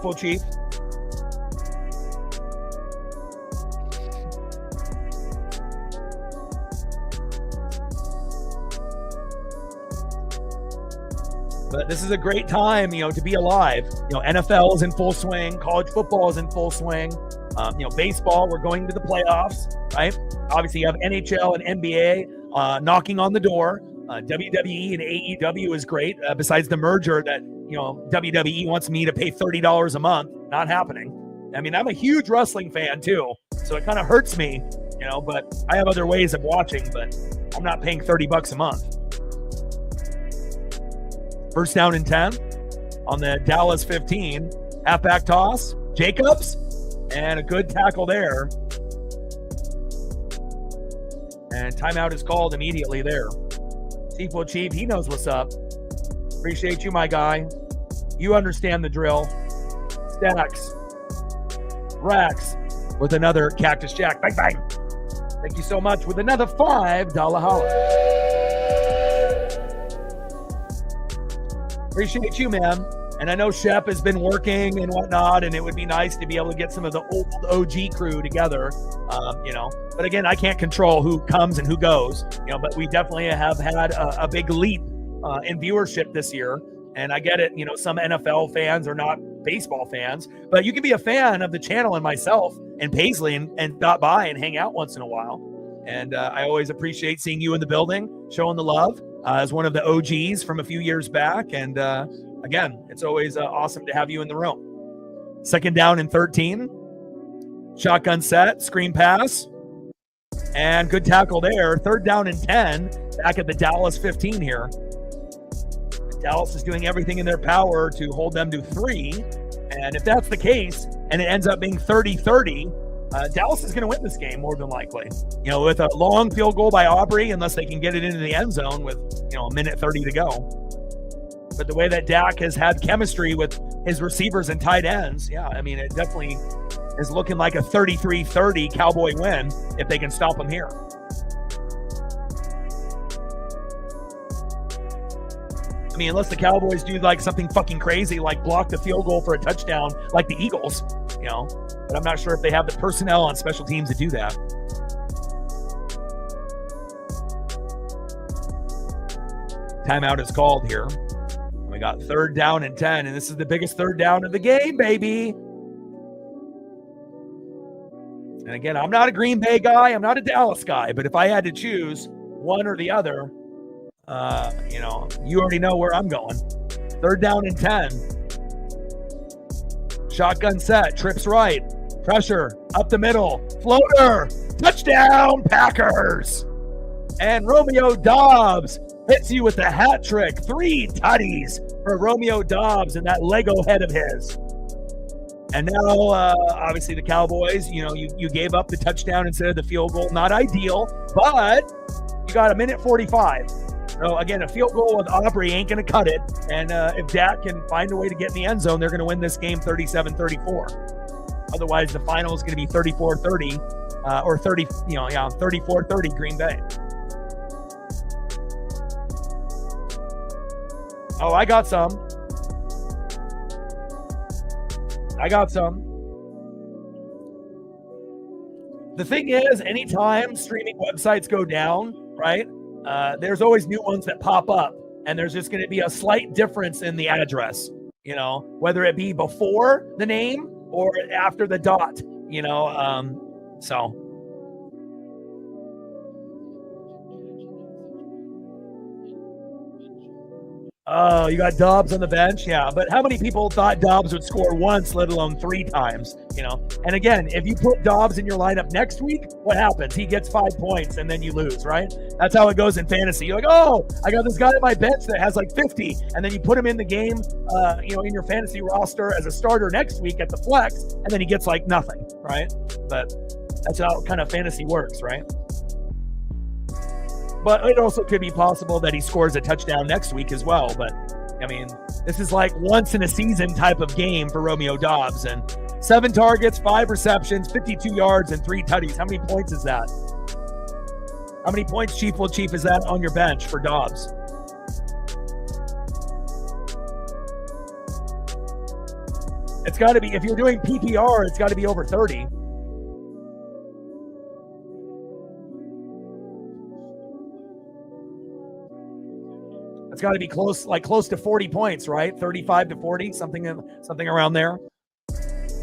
But this is a great time, you know, to be alive. You know, NFL is in full swing. College football is in full swing. You know, baseball, we're going to the playoffs, right? Obviously, you have NHL and NBA knocking on the door. WWE and AEW is great. Besides the merger that, you know, WWE wants me to pay $30 a month. Not happening. I mean, I'm a huge wrestling fan too, so it kind of hurts me, you know, but I have other ways of watching, but I'm not paying $30 a month. First down and 10 on the Dallas 15. Halfback toss. Jacobs. And a good tackle there. And timeout is called immediately there. Chief, he knows what's up. Appreciate you, my guy. You understand the drill. Stacks. Rex with another Cactus Jack. Bang, bang. Thank you so much with another $5 holla. Appreciate you, man. And I know Shep has been working and whatnot, and it would be nice to be able to get some of the old OG crew together, you know. But again, I can't control who comes and who goes, you know, but we definitely have had a big leap in viewership this year. And I get it, you know, some NFL fans are not baseball fans, but you can be a fan of the channel and myself and Paisley and stop by and hang out once in a while. And I always appreciate seeing you in the building, showing the love. As one of the OGs from a few years back. And again, it's always awesome to have you in the room. Second down and 13. Shotgun set, screen pass. And good tackle there. Third down and 10, back at the Dallas 15 here. Dallas is doing everything in their power to hold them to 3. And if that's the case, and it ends up being 30-30, Dallas is going to win this game more than likely. You know, with a long field goal by Aubrey, unless they can get it into the end zone with, you know, a minute 30 to go. But the way that Dak has had chemistry with his receivers and tight ends, yeah, I mean, it definitely is looking like a 33-30 Cowboy win if they can stop him here. I mean, unless the Cowboys do like something fucking crazy, like block the field goal for a touchdown like the Eagles, you know. But I'm not sure if they have the personnel on special teams to do that. Timeout is called here. We got third down and 10, and this is the biggest third down of the game, baby. And again, I'm not a Green Bay guy. I'm not a Dallas guy. But if I had to choose one or the other, you know, you already know where I'm going. Third down and 10. Shotgun set, trips right. Pressure, up the middle, floater, touchdown, Packers. And Romeo Doubs hits you with a hat trick. 3 tutties for Romeo Doubs and that Lego head of his. And now, obviously, the Cowboys, you know, you gave up the touchdown instead of the field goal. Not ideal, but you got a minute 45. So, again, a field goal with Aubrey ain't going to cut it. And if Dak can find a way to get in the end zone, they're going to win this game 37-34. Otherwise, the final is going to be 34-30 or 30, you know, yeah, 34-30 Green Bay. Oh, I got some. The thing is, anytime streaming websites go down, right, there's always new ones that pop up, and there's just going to be a slight difference in the address, whether it be before the name or after the dot, so. Oh, you got Dobbs on the bench? Yeah, but how many people thought Dobbs would score once, let alone 3 times? And again, if you put Dobbs in your lineup next week, what happens? He gets 5 points and then you lose, right? That's how it goes in fantasy. You're like, oh, I got this guy on my bench that has like 50, and then you put him in the game, in your fantasy roster as a starter next week at the flex, and then he gets like nothing, right? But that's how kind of fantasy works, right? But it also could be possible that he scores a touchdown next week as well. But, this is like once in a season type of game for Romeo Dobbs. And 7 targets, 5 receptions, 52 yards, and 3 tutties. How many points is that? How many points, Chief is that on your bench for Dobbs? It's got to be, if you're doing PPR, it's got to be over 30. It's got to be close to 40 points, right? 35 to 40, something around there.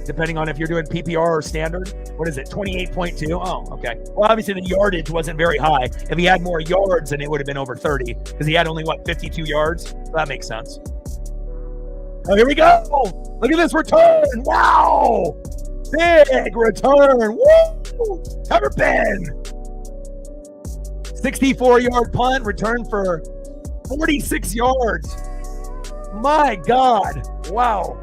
Depending on if you're doing PPR or standard. What is it? 28.2. Oh, okay. Well, obviously the yardage wasn't very high. If he had more yards, then it would have been over 30 because he had only 52 yards. So that makes sense. Oh, here we go. Look at this return. Wow. Big return. Woo. Turbin. 64-yard punt, return for 46 yards. My God. Wow.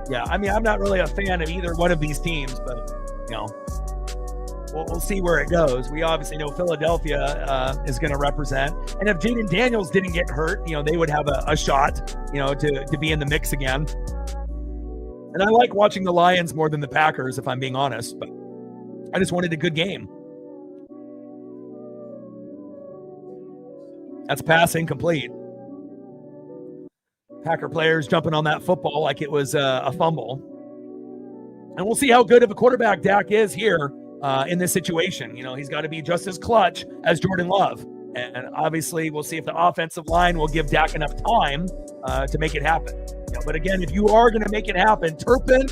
Yeah, I'm not really a fan of either one of these teams, but, we'll see where it goes. We obviously know Philadelphia is going to represent. And if Jaden Daniels didn't get hurt, they would have a shot, to be in the mix again. And I like watching the Lions more than the Packers, if I'm being honest, but I just wanted a good game. That's pass incomplete. Packer players jumping on that football like it was a fumble. And we'll see how good of a quarterback Dak is here in this situation. He's got to be just as clutch as Jordan Love. And obviously, we'll see if the offensive line will give Dak enough time to make it happen. But again, if you are going to make it happen, Turpin,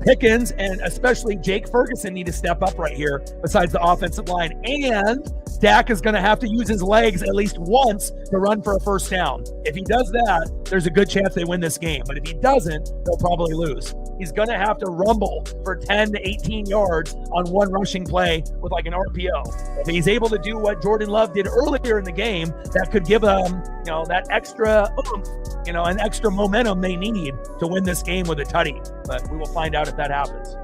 Pickens, and especially Jake Ferguson need to step up right here besides the offensive line. And Dak is going to have to use his legs at least once to run for a first down. If he does that, there's a good chance they win this game. But if he doesn't, they'll probably lose. He's going to have to rumble for 10 to 18 yards on one rushing play with like an RPO. If he's able to do what Jordan Love did earlier in the game, that could give them, that extra oomph, an extra momentum they need to win this game with a tutty. But we will find out if that happens.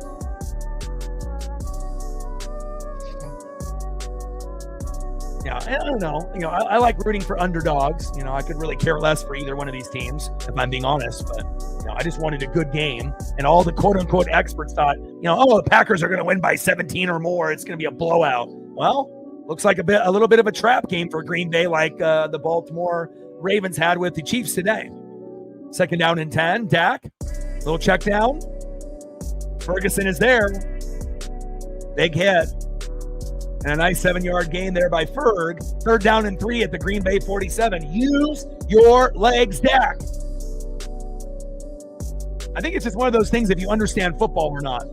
Yeah, I don't know. I like rooting for underdogs. I could really care less for either one of these teams, if I'm being honest. But, I just wanted a good game. And all the quote-unquote experts thought, the Packers are going to win by 17 or more. It's going to be a blowout. Well, looks like a little bit of a trap game for Green Bay, like the Baltimore Ravens had with the Chiefs today. 2nd down and 10. Dak, little check down. Ferguson is there. Big hit. And a nice 7-yard gain there by Ferg. 3rd down and 3 at the Green Bay 47. Use your legs, Dak. I think it's just one of those things if you understand football or not.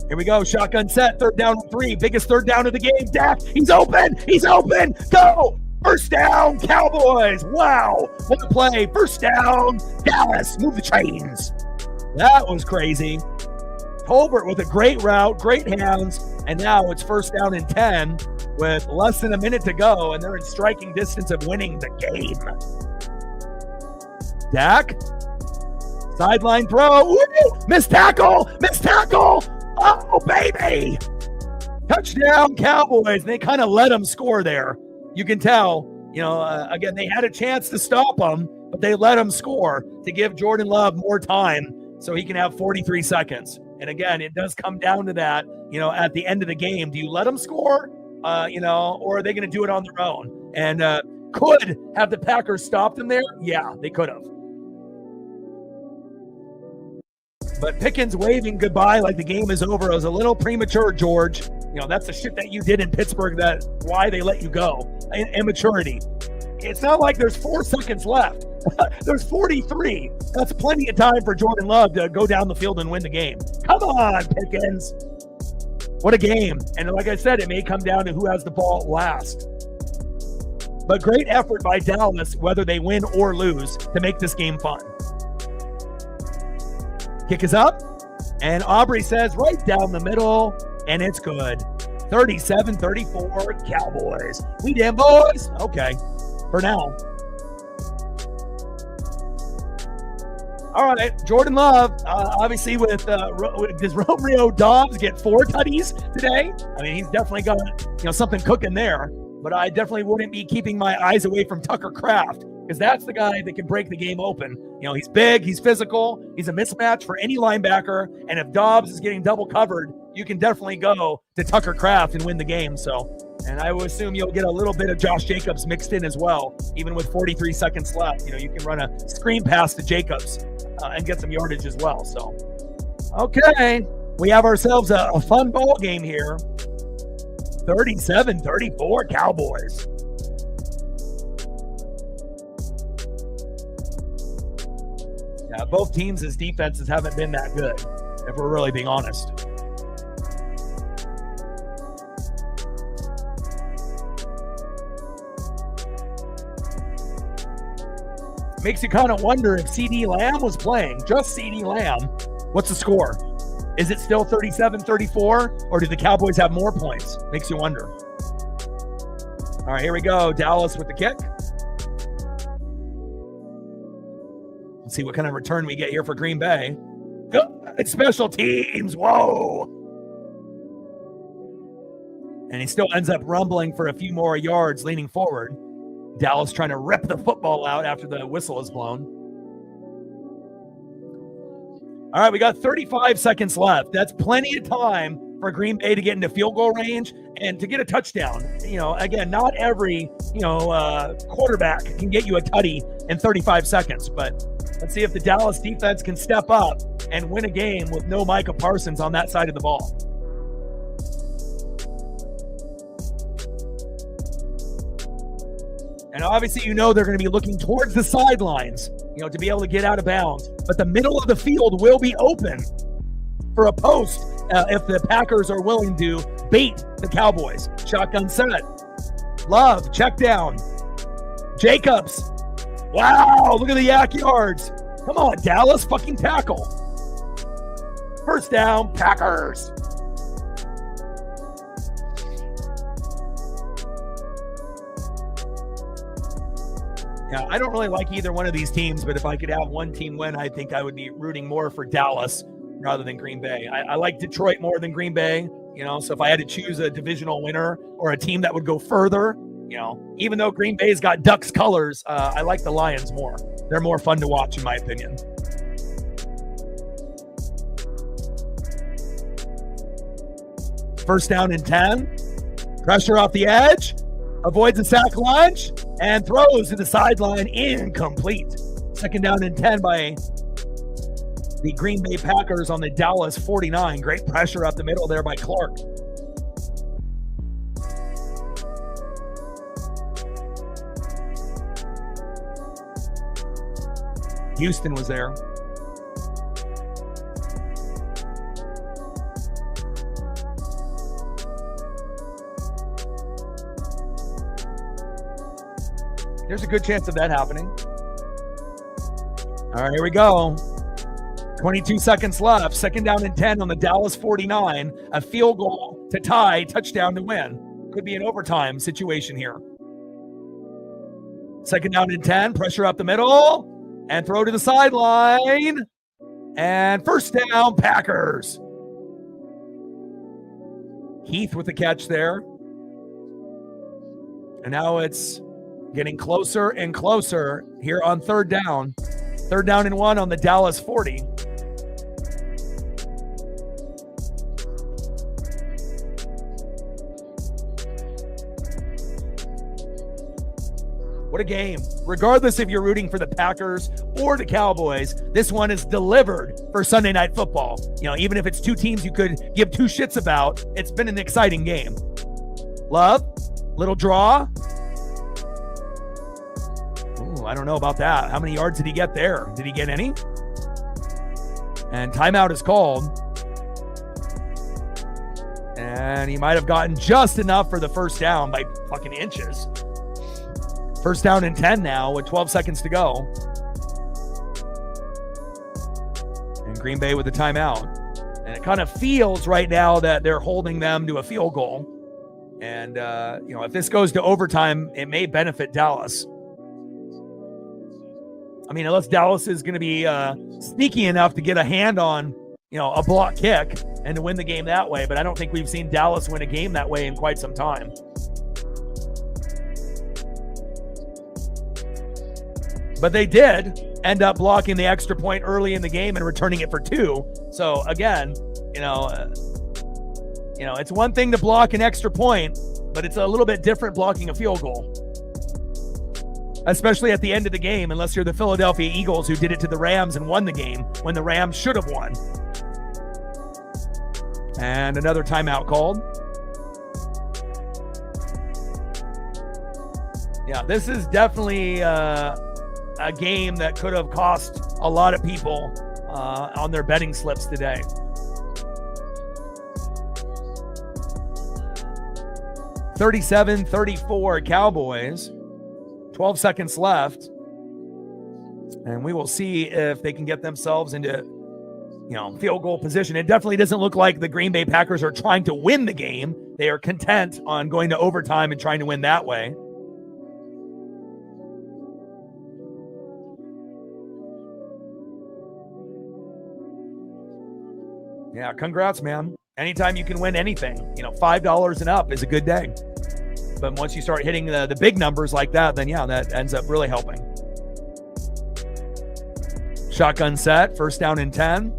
Here we go. Shotgun set. 3rd down and 3. Biggest 3rd down of the game. Dak. He's open. He's open. Go. First down, Cowboys. Wow. What a play. First down, Dallas. Move the chains. That was crazy. Tolbert with a great route, great hands, and now it's 1st down and 10 with less than a minute to go, and they're in striking distance of winning the game. Dak, sideline throw. Ooh, missed tackle. Oh, baby. Touchdown, Cowboys. They kind of let them score there. You can tell, again, they had a chance to stop them, but they let them score to give Jordan Love more time so he can have 43 seconds. And again, it does come down to that, at the end of the game. Do you let them score, or are they going to do it on their own? And Could have the Packers stopped them there? Yeah, they could have. But Pickens waving goodbye like the game is over. It was a little premature, George. That's the shit that you did in Pittsburgh, that why they let you go. Immaturity. It's not like there's 4 seconds left. There's 43. That's plenty of time for Jordan Love to go down the field and win the game. Come on, Pickens. What a game. And like I said, it may come down to who has the ball last. But great effort by Dallas, whether they win or lose, to make this game fun. Kick is up, and Aubrey says right down the middle, and it's good. 37-34 Cowboys. We damn boys. Okay, for now. All right, Jordan Love, obviously does Romeo Dobbs get 4 tutties today? I mean, he's definitely got something cooking there, but I definitely wouldn't be keeping my eyes away from Tucker Kraft, because that's the guy that can break the game open. He's big, he's physical, he's a mismatch for any linebacker, and if Dobbs is getting double covered, you can definitely go to Tucker Kraft and win the game. And I would assume you'll get a little bit of Josh Jacobs mixed in as well, even with 43 seconds left. You can run a screen pass to Jacobs and get some yardage as well. So, okay, we have ourselves a fun ball game here. 37-34 Cowboys. Yeah, both teams' defenses haven't been that good, if we're really being honest. Makes you kind of wonder if CD Lamb was playing, just CD Lamb, what's the score? Is it still 37-34, or do the Cowboys have more points? Makes you wonder. All right, here we go. Dallas with the kick. Let's see what kind of return we get here for Green Bay. It's special teams. Whoa. And he still ends up rumbling for a few more yards, leaning forward. Dallas trying to rip the football out after the whistle is blown. All right, we got 35 seconds left. That's plenty of time for Green Bay to get into field goal range and to get a touchdown. Again, not every, quarterback can get you a tutty in 35 seconds, but let's see if the Dallas defense can step up and win a game with no Micah Parsons on that side of the ball. And obviously, they're going to be looking towards the sidelines, to be able to get out of bounds. But the middle of the field will be open for a post if the Packers are willing to bait the Cowboys. Shotgun set. Love, check down. Jacobs. Wow, look at the yak yards. Come on, Dallas, fucking tackle. First down, Packers. Yeah, I don't really like either one of these teams, but if I could have one team win, I think I would be rooting more for Dallas rather than Green Bay. I like Detroit more than Green Bay, so if I had to choose a divisional winner or a team that would go further, even though Green Bay's got Ducks colors, I like the Lions more. They're more fun to watch, in my opinion. First down and 10. Pressure off the edge. Avoids a sack lunge and throws to the sideline, incomplete. Second down and 10 by the Green Bay Packers on the Dallas 49. Great pressure up the middle there by Clark. Houston was there. There's a good chance of that happening. All right, here we go. 22 seconds left. Second down and 10 on the Dallas 49. A field goal to tie, touchdown to win. Could be an overtime situation here. Second down and 10. Pressure up the middle. And throw to the sideline. And first down, Packers. Heath with the catch there. And now it's getting closer and closer here on third down. Third down and 1 on the Dallas 40. What a game. Regardless if you're rooting for the Packers or the Cowboys, this one is delivered for Sunday Night Football. Even if it's two teams you could give two shits about, it's been an exciting game. Love, little draw. Ooh, I don't know about that. How many yards did he get there? Did he get any? And timeout is called. And he might have gotten just enough for the first down by fucking inches. First down and 10 now with 12 seconds to go. And Green Bay with the timeout. And it kind of feels right now that they're holding them to a field goal. And, if this goes to overtime, it may benefit Dallas. I mean, unless Dallas is going to be sneaky enough to get a hand on, a block kick and to win the game that way. But I don't think we've seen Dallas win a game that way in quite some time. But they did end up blocking the extra point early in the game and returning it for 2. So again, it's one thing to block an extra point, but it's a little bit different blocking a field goal. Especially at the end of the game, unless you're the Philadelphia Eagles who did it to the Rams and won the game when the Rams should have won. And another timeout called. Yeah, this is definitely a game that could have cost a lot of people on their betting slips today. (37-34) Cowboys. 12 seconds left. And we will see if they can get themselves into, field goal position. It definitely doesn't look like the Green Bay Packers are trying to win the game. They are content on going to overtime and trying to win that way. Yeah, congrats, man. Anytime you can win anything, $5 and up is a good day. But once you start hitting the big numbers like that, then yeah, that ends up really helping. Shotgun set, first down and 10.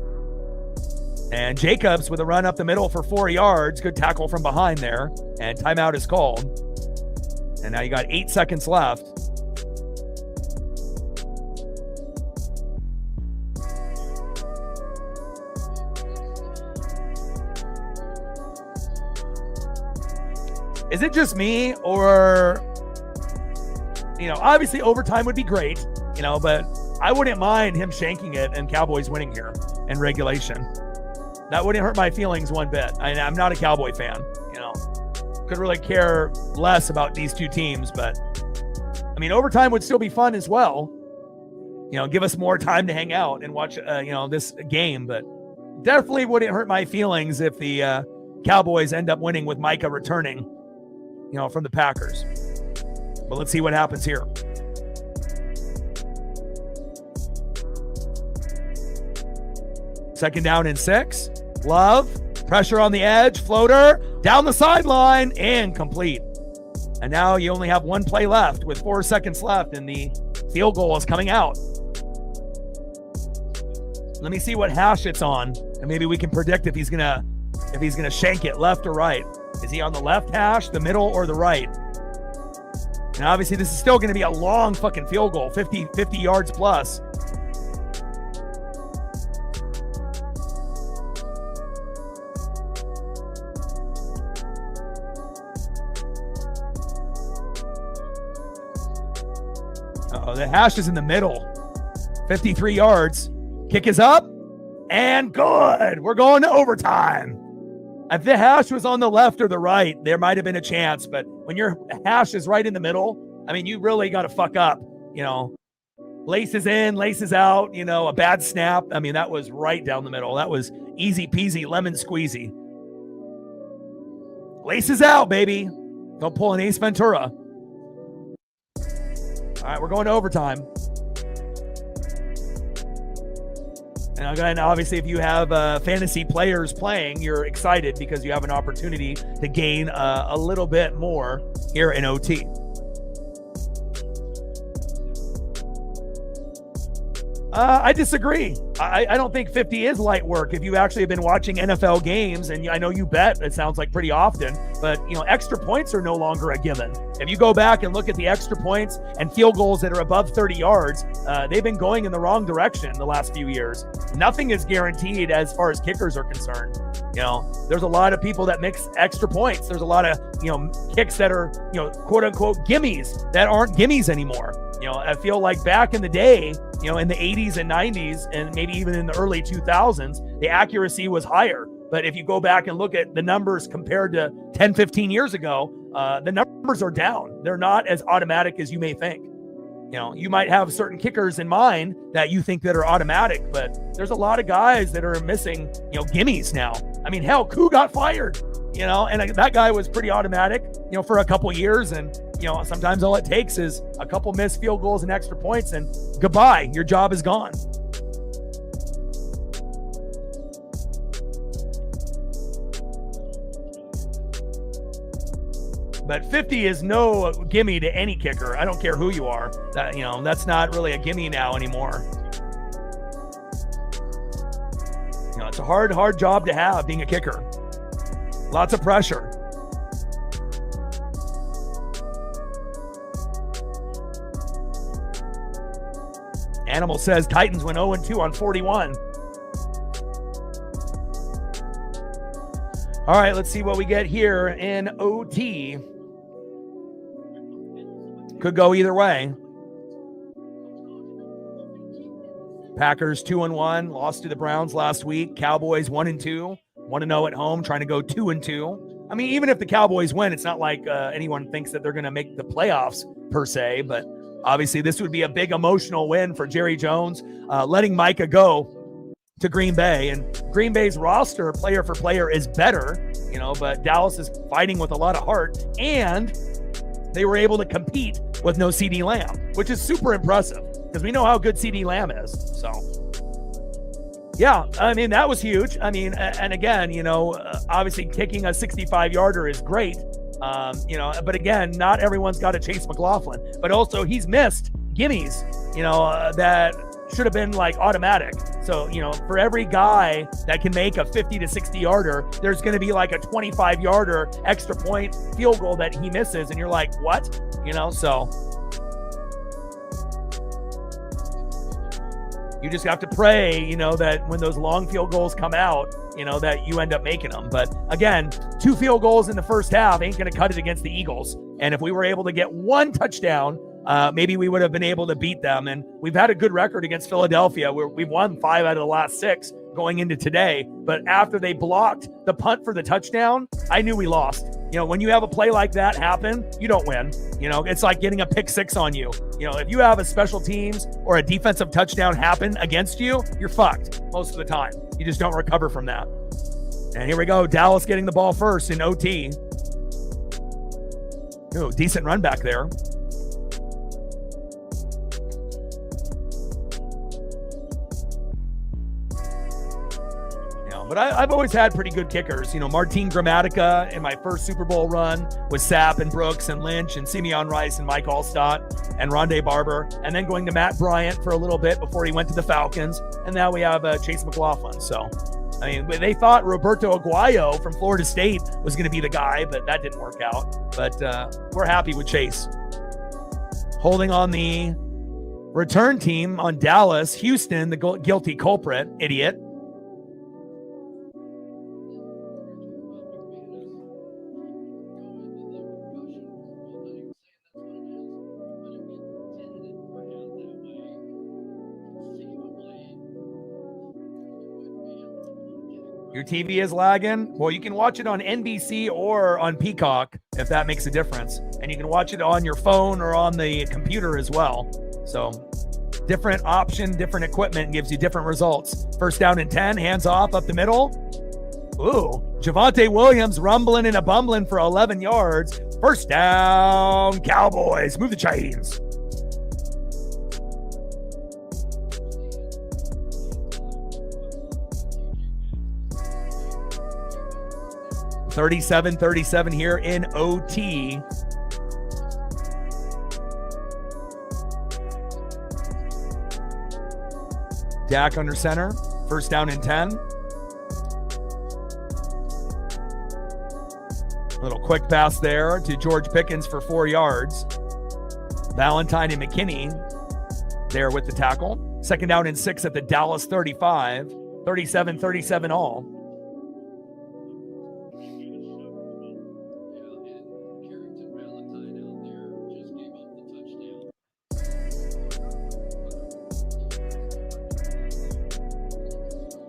And Jacobs with a run up the middle for 4 yards. Good tackle from behind there. And timeout is called. And now you got 8 seconds left. Is it just me, or, obviously overtime would be great, but I wouldn't mind him shanking it and Cowboys winning here in regulation. That wouldn't hurt my feelings one bit. I'm not a Cowboy fan, could really care less about these two teams, but overtime would still be fun as well. Give us more time to hang out and watch, this game, but definitely wouldn't hurt my feelings if the Cowboys end up winning with Micah returning, from the Packers. But let's see what happens here. Second down and 6. Love, pressure on the edge, floater, down the sideline, and complete. And now you only have one play left with 4 seconds left, and the field goal is coming out. Let me see what hash it's on, and maybe we can predict if he's gonna shank it left or right. Is he on the left hash, the middle, or the right? And obviously this is still going to be a long fucking field goal, 50 yards plus. Uh-oh, the hash is in the middle. 53 yards. Kick is up and good. We're going to overtime. If the hash was on the left or the right, there might have been a chance. But when your hash is right in the middle, you really got to fuck up. Laces in, laces out, a bad snap. That was right down the middle. That was easy peasy, lemon squeezy. Laces out, baby. Don't pull an Ace Ventura. All right, we're going to overtime. And again, obviously, if you have fantasy players playing, you're excited because you have an opportunity to gain a little bit more here in OT. I disagree. I don't think 50 is light work. If you actually have been watching NFL games, and I know you bet, it sounds like pretty often, but extra points are no longer a given. If you go back and look at the extra points and field goals that are above 30 yards, they've been going in the wrong direction the last few years. Nothing is guaranteed as far as kickers are concerned. There's a lot of people that mix extra points. There's a lot of, kicks that are, quote unquote gimmies that aren't gimmies anymore. I feel like back in the day, in the 80s and 90s, and maybe even in the early 2000s, the accuracy was higher. But if you go back and look at the numbers compared to 10, 15 years ago, the numbers are down. They're not as automatic as you may think. You might have certain kickers in mind that you think that are automatic, but there's a lot of guys that are missing, gimmies now. I mean, hell, Koo got fired, and that guy was pretty automatic, for a couple years. And, sometimes all it takes is a couple missed field goals and extra points, and goodbye, your job is gone. But 50 is no gimme to any kicker. I don't care who you are. That's not really a gimme now anymore. It's a hard job to have, being a kicker. Lots of pressure. Animal says Titans went 0-2 on 41. All right, let's see what we get here in OT. Could go either way. Packers 2-1, lost to the Browns last week. Cowboys 1-2, 1-0 at home, trying to go 2-2. I mean, even if the Cowboys win, it's not like anyone thinks that they're going to make the playoffs per se, but obviously this would be a big emotional win for Jerry Jones, letting Micah go to Green Bay. And Green Bay's roster, player for player, is better, but Dallas is fighting with a lot of heart, and they were able to compete with no CeeDee Lamb, which is super impressive because we know how good CeeDee Lamb is. So, yeah, I mean, that was huge. I mean, and again, obviously kicking a 65-yarder is great, but again, not everyone's got a Chase McLaughlin, but also he's missed gimmies, that should have been like automatic. So, for every guy that can make a 50 to 60 yarder, there's going to be like a 25 yarder extra point field goal that he misses. And you're like, what? So you just have to pray, that when those long field goals come out, that you end up making them. But again, 2 field goals in the first half ain't going to cut it against the Eagles. And if we were able to get 1 touchdown, maybe we would have been able to beat them. And we've had a good record against Philadelphia, where we've won 5 out of the last 6 going into today. But after they blocked the punt for the touchdown, I knew we lost. When you have a play like that happen, you don't win. It's like getting a pick 6 on you. If you have a special teams or a defensive touchdown happen against you, you're fucked most of the time. You just don't recover from that. And here we go. Dallas getting the ball first in OT. Ooh, decent run back there. But I've always had pretty good kickers. Martin Gramatica in my first Super Bowl run with Sapp and Brooks and Lynch and Simeon Rice and Mike Allstott and Rondé Barber. And then going to Matt Bryant for a little bit before he went to the Falcons. And now we have Chase McLaughlin. So, I mean, they thought Roberto Aguayo from Florida State was going to be the guy, but that didn't work out. But we're happy with Chase. Holding on the return team on Dallas, Houston, the guilty culprit, idiot. Your TV is lagging? Well, you can watch it on NBC or on Peacock if that makes a difference. And you can watch it on your phone or on the computer as well. So different option, different equipment gives you different results. First down and 10, hands off up the middle. Ooh, Javonte Williams rumbling and a bumbling for 11 yards. First down, Cowboys. Move the chains. 37-37 here in OT. Dak under center. First down and 10. Little quick pass there to George Pickens for 4 yards. Valentine and McKinney there with the tackle. Second down and 6 at the Dallas 35. 37-37 all.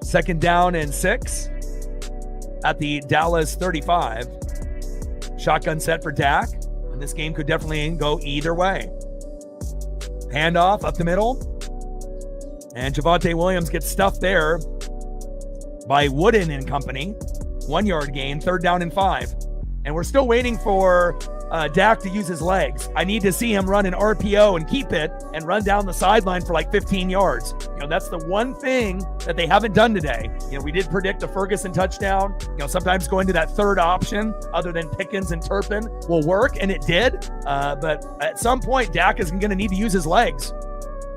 Second down and 6 at the Dallas 35. Shotgun set for Dak. And this game could definitely go either way. Handoff up the middle. And Javonte Williams gets stuffed there by Wooden and company. 1 yard gain, third down and 5. And we're still waiting for Dak to use his legs. I need to see him run an RPO and keep it and run down the sideline for like 15 yards. That's the one thing that they haven't done today. We did predict a Ferguson touchdown. Sometimes going to that third option other than Pickens and Turpin will work, and it did. But at some point, Dak is going to need to use his legs.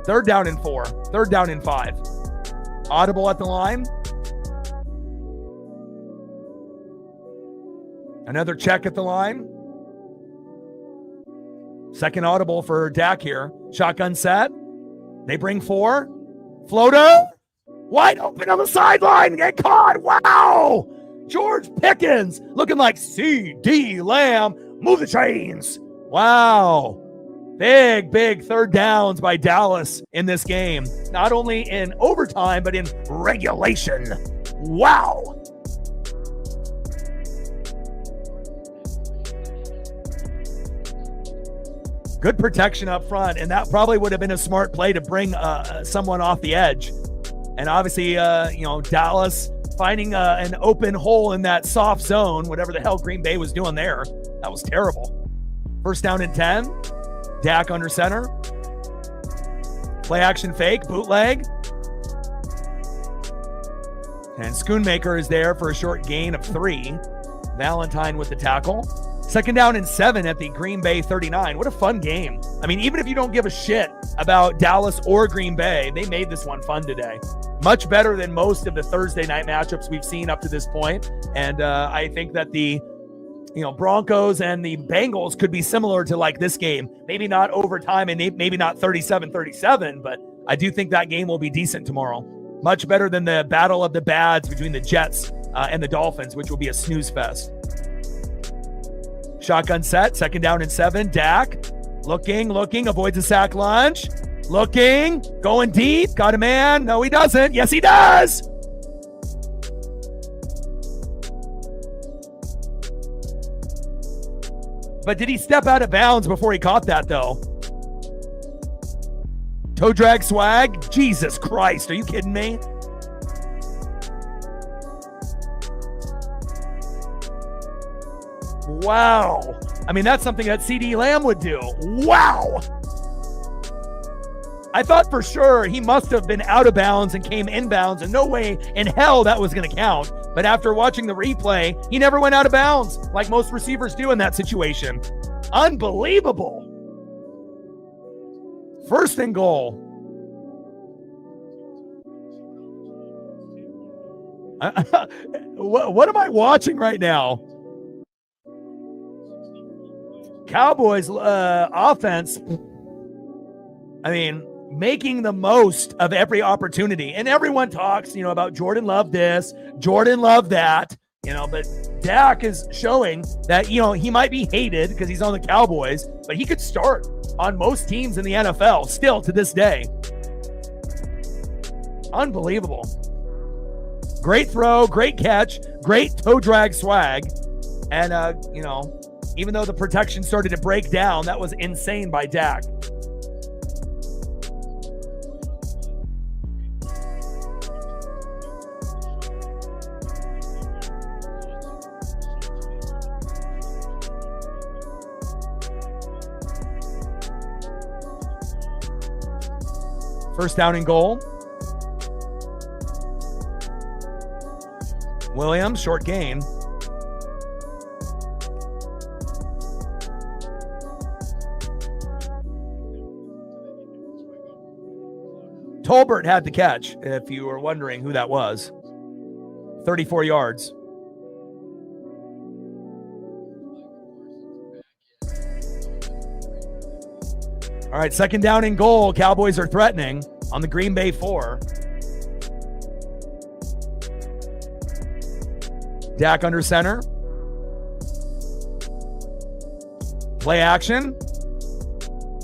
Third down and 4. Third down and 5. Audible at the line. Another check at the line. Second audible for Dak here. Shotgun set. They bring 4. Floater. Wide open on the sideline. Get caught. Wow. George Pickens looking like C.D. Lamb. Move the chains. Wow. Big third downs by Dallas in this game. Not only in overtime, but in regulation. Wow. Good protection up front, and that probably would have been a smart play to bring someone off the edge. And obviously, Dallas finding an open hole in that soft zone, whatever the hell Green Bay was doing there. That was terrible. First down and 10. Dak under center. Play action fake, bootleg. And Schoonmaker is there for a short gain of 3. Valentine with the tackle. Second down and 7 at the Green Bay 39. What a fun game. I mean, even if you don't give a shit about Dallas or Green Bay, they made this one fun today. Much better than most of the Thursday night matchups we've seen up to this point. And I think that the Broncos and the Bengals could be similar to like this game. Maybe not overtime and maybe not 37-37, but I do think that game will be decent tomorrow. Much better than the battle of the bads between the Jets and the Dolphins, which will be a snooze fest. Shotgun set, second down and 7. Dak looking, avoids a sack lunge. Looking, going deep, got a man. No, he doesn't. Yes, he does. But did he step out of bounds before he caught that, though? Toe drag swag? Jesus Christ, are you kidding me? Wow. I mean, that's something that C.D. Lamb would do. Wow. I thought for sure he must have been out of bounds and came inbounds, and no way in hell that was going to count. But after watching the replay, he never went out of bounds like most receivers do in that situation. Unbelievable. First and goal. What am I watching right now? Cowboys offense, I mean, making the most of every opportunity. And everyone talks, about Jordan Love this, Jordan Love that, but Dak is showing that, he might be hated because he's on the Cowboys, but he could start on most teams in the NFL still to this day. Unbelievable. Great throw, great catch, great toe drag swag. And, even though the protection started to break down, that was insane by Dak. First down and goal. Williams, short gain. Tolbert had the catch, if you were wondering who that was. 34 yards. All right, second down and goal. Cowboys are threatening on the Green Bay 4. Dak under center. Play action.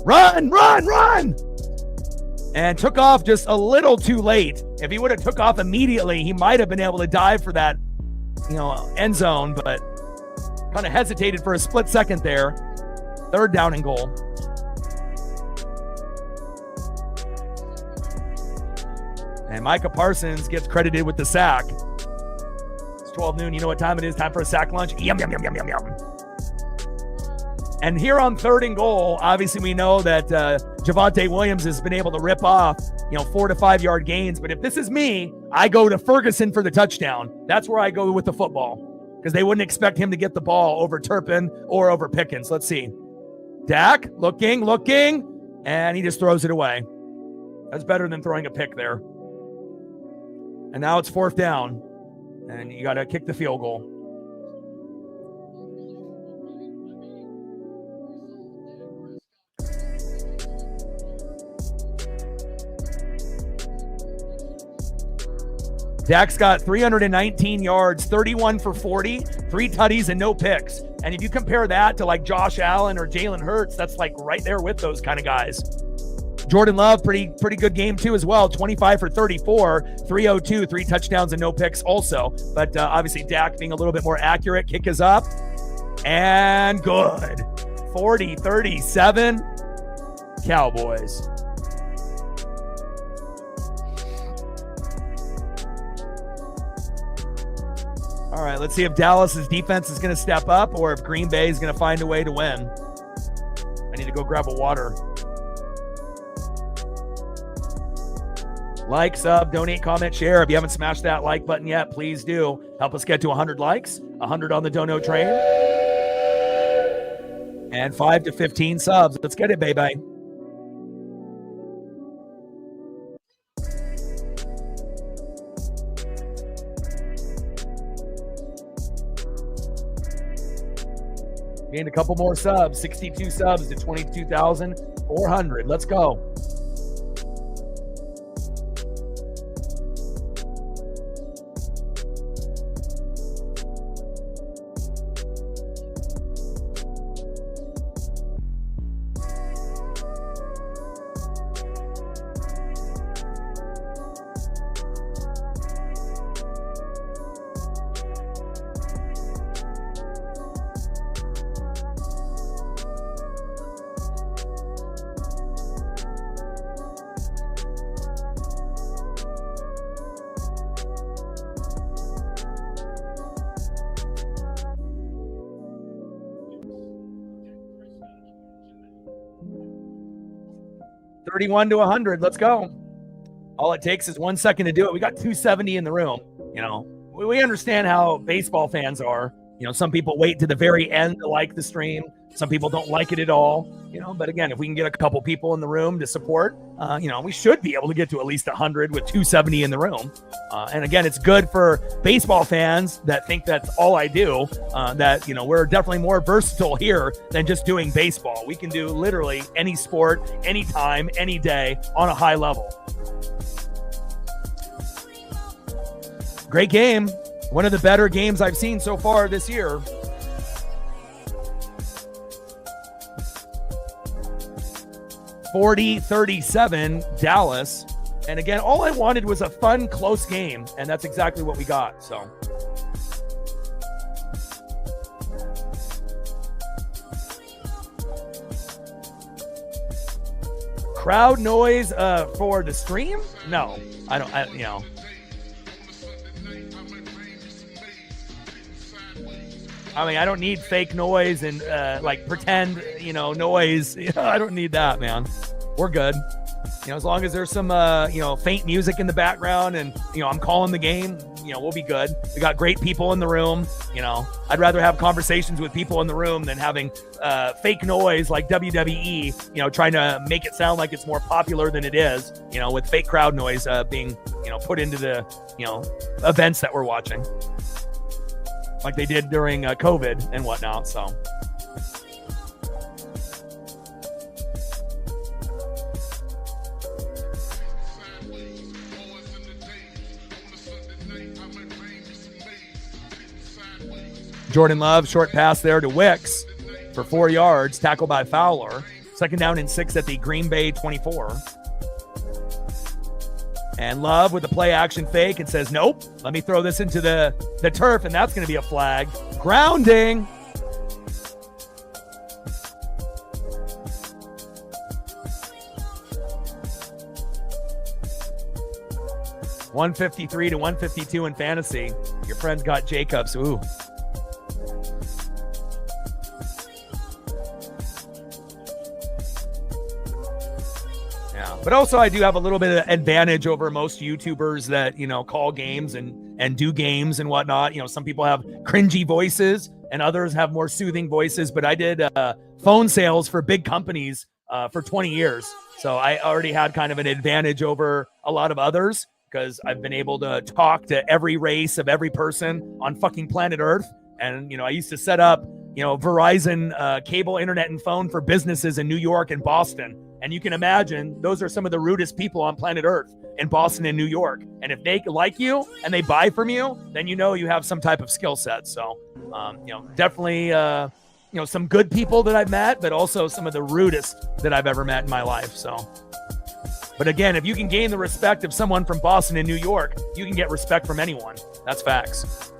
Run, run, run! And took off just a little too late. If he would have took off immediately, he might have been able to dive for that, end zone, but kind of hesitated for a split second there. Third down and goal. And Micah Parsons gets credited with the sack. It's 12 noon. You know what time it is? Time for a sack lunch. Yum, yum, yum, yum, yum, yum. And here on third and goal, obviously we know that Javonte Williams has been able to rip off, 4 to 5 yard gains. But if this is me, I go to Ferguson for the touchdown. That's where I go with the football, because they wouldn't expect him to get the ball over Turpin or over Pickens. Let's see. Dak looking, and he just throws it away. That's better than throwing a pick there. And now it's fourth down, and you got to kick the field goal. Dak's got 319 yards, 31 for 40, 3 tutties and no picks. And if you compare that to like Josh Allen or Jalen Hurts, that's like right there with those kind of guys. Jordan Love, pretty good game too as well. 25 for 34, 302, 3 touchdowns and no picks also. But obviously Dak being a little bit more accurate. Kick is up and good. 40-37 Cowboys. All right, let's see if Dallas's defense is going to step up or if Green Bay is going to find a way to win. I need to go grab a water. Like, sub, donate, comment, share. If you haven't smashed that like button yet, please do. Help us get to 100 likes, 100 on the dono train, and 5 to 15 subs. Let's get it, baby. Gained a couple more subs, 62 subs to 22,400. Let's go. $31 to 100. Let's go. All it takes is 1 second to do it. We got 270 in the room. We understand how baseball fans are. Some people wait to the very end to like the stream. Some people don't like it at all. But again, if we can get a couple people in the room to support, we should be able to get to at least 100 with 270 in the room. And again, it's good for baseball fans that think that's all I do, that, we're definitely more versatile here than just doing baseball. We can do literally any sport, anytime, any day on a high level. Great game. One of the better games I've seen so far this year. $40-37 Dallas. And again, all I wanted was a fun, close game, and that's exactly what we got. So crowd noise for the stream? No, I don't. I don't need fake noise and pretend, noise. I don't need that, man. We're good. As long as there's some, faint music in the background and, I'm calling the game, we'll be good. We got great people in the room. I'd rather have conversations with people in the room than having fake noise like WWE, trying to make it sound like it's more popular than it is, with fake crowd noise being, put into the, events that we're watching, like they did during COVID and whatnot. So. Jordan Love, short pass there to Wicks for 4 yards, tackled by Fowler. 2nd down and 6 at the Green Bay 24. And Love with a play action fake and says, nope, let me throw this into the turf, and that's going to be a flag. Grounding. $153 to $152 in fantasy. Your friend's got Jacobs. Ooh. But also I do have a little bit of advantage over most YouTubers that, call games and do games and whatnot. Some people have cringy voices and others have more soothing voices, but I did phone sales for big companies for 20 years. So I already had kind of an advantage over a lot of others because I've been able to talk to every race of every person on fucking planet Earth. And, I used to set up, Verizon cable, internet, and phone for businesses in New York and Boston. And you can imagine those are some of the rudest people on planet Earth in Boston and New York. And if they like you and they buy from you, then you have some type of skill set. So, definitely, some good people that I've met, but also some of the rudest that I've ever met in my life. So, but again, if you can gain the respect of someone from Boston and New York, you can get respect from anyone. That's facts.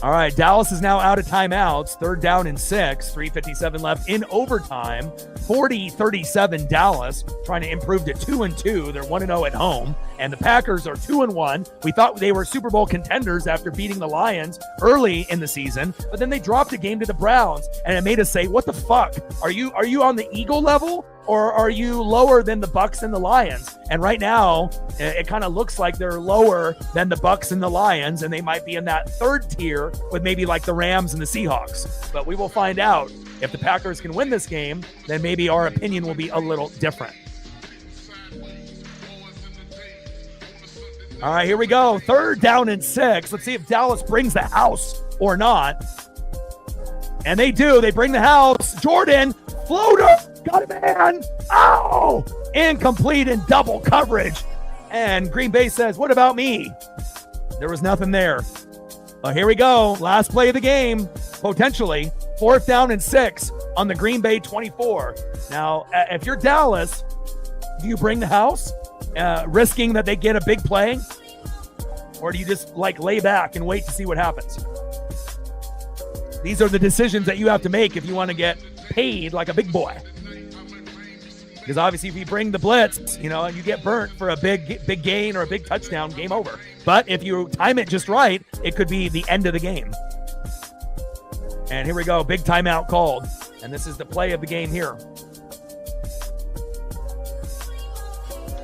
All right, Dallas is now out of timeouts. 3rd down and 6, 3:57 left in overtime. 40-37 Dallas, trying to improve to 2-2. They're 1-0 at home, and the Packers are 2-1. We thought they were Super Bowl contenders after beating the Lions early in the season, but then they dropped a game to the Browns, and it made us say, what the fuck? Are you on the Eagle level? Or are you lower than the Bucs and the Lions? And right now, it kind of looks like they're lower than the Bucs and the Lions, and they might be in that 3rd tier with maybe like the Rams and the Seahawks. But we will find out. If the Packers can win this game, then maybe our opinion will be a little different. All right, here we go. 3rd down and 6. Let's see if Dallas brings the house or not. And they do. They bring the house. Jordan, floater. Got a man. Oh! Incomplete in double coverage. And Green Bay says, what about me? There was nothing there. Well, here we go. Last play of the game, potentially. 4th down and 6 on the Green Bay 24. Now, if you're Dallas, do you bring the house, risking that they get a big play? Or do you just lay back and wait to see what happens? These are the decisions that you have to make if you want to get paid like a big boy. Because obviously if you bring the blitz, and you get burnt for a big gain or a big touchdown, game over. But if you time it just right, it could be the end of the game. And here we go, big timeout called. And this is the play of the game here.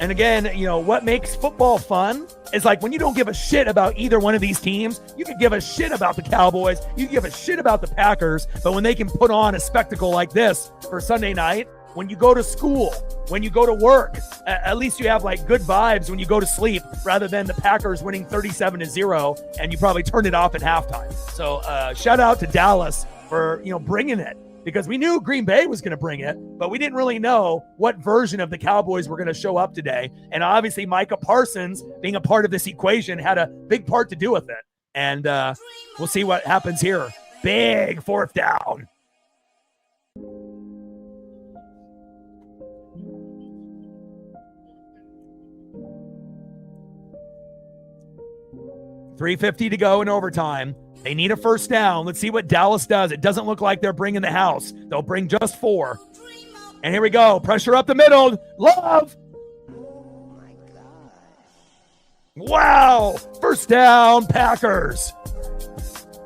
And again, what makes football fun is when you don't give a shit about either one of these teams. You can give a shit about the Cowboys. You can give a shit about the Packers. But when they can put on a spectacle like this for Sunday night, when you go to school, when you go to work, at least you have good vibes when you go to sleep rather than the Packers winning 37-0 and you probably turned it off at halftime. So shout out to Dallas for, bringing it, because we knew Green Bay was going to bring it, but we didn't really know what version of the Cowboys were going to show up today. And obviously Micah Parsons being a part of this equation had a big part to do with it. And we'll see what happens here. Big 4th down. $3:50 to go in overtime. They need a 1st down. Let's see what Dallas does. It doesn't look like they're bringing the house. They'll bring just 4. And here we go. Pressure up the middle. Love. Oh my God. Wow. 1st down, Packers.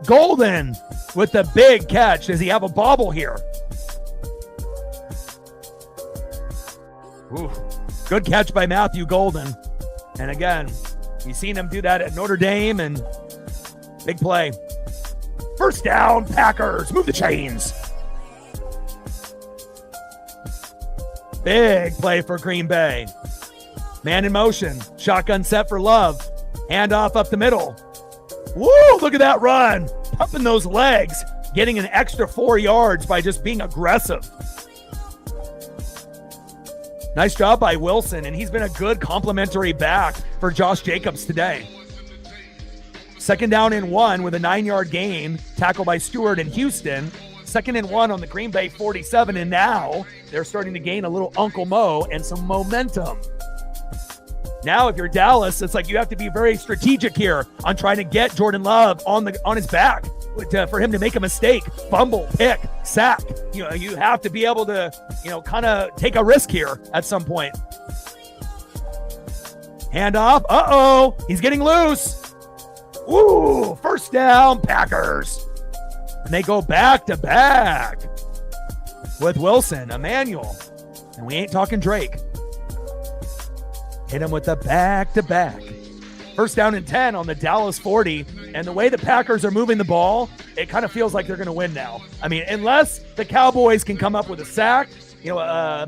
Golden with the big catch. Does he have a bobble here? Ooh. Good catch by Matthew Golden. And again, You've seen him do that at Notre Dame, and big play. First down, Packers. Move the chains. Big play for Green Bay. Man in motion. Shotgun set for Love. Handoff up the middle. Woo, look at that run. Pumping those legs. Getting an extra 4 yards by just being aggressive. Nice job by Wilson, and he's been a good complimentary back for Josh Jacobs today. Second down and 1 with a 9-yard gain. Tackle by Stewart in Houston. Second and 1 on the Green Bay 47, and now they're starting to gain a little Uncle Mo and some momentum. Now, if you're Dallas, it's like you have to be very strategic here on trying to get Jordan Love on his back for him to make a mistake, fumble, pick, sack. You have to be able to, kind of take a risk here at some point. Handoff. Uh-oh, he's getting loose. Ooh, first down, Packers. And they go back to back with Wilson, Emmanuel, and we ain't talking Drake. Hit him with the back-to-back. First down and 10 on the Dallas 40. And the way the Packers are moving the ball, it kind of feels like they're going to win now. I mean, unless the Cowboys can come up with a sack, a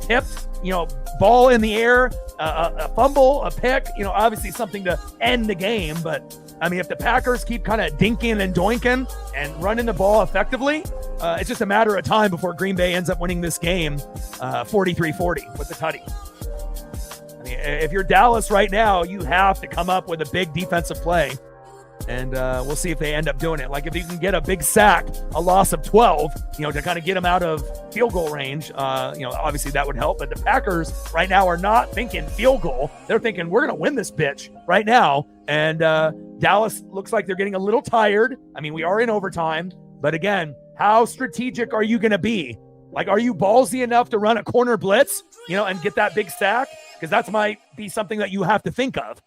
tipped, ball in the air, a fumble, a pick, obviously something to end the game. But, I mean, if the Packers keep kind of dinking and doinking and running the ball effectively, it's just a matter of time before Green Bay ends up winning this game 43-40 with the tutty. If you're Dallas right now, you have to come up with a big defensive play, and we'll see if they end up doing it. Like if you can get a big sack, a loss of 12, to kind of get them out of field goal range, obviously that would help. But the Packers right now are not thinking field goal. They're thinking we're going to win this bitch right now. And Dallas looks like they're getting a little tired. I mean, we are in overtime, but again, how strategic are you going to be? Like, are you ballsy enough to run a corner blitz, and get that big sack? Because that might be something that you have to think of,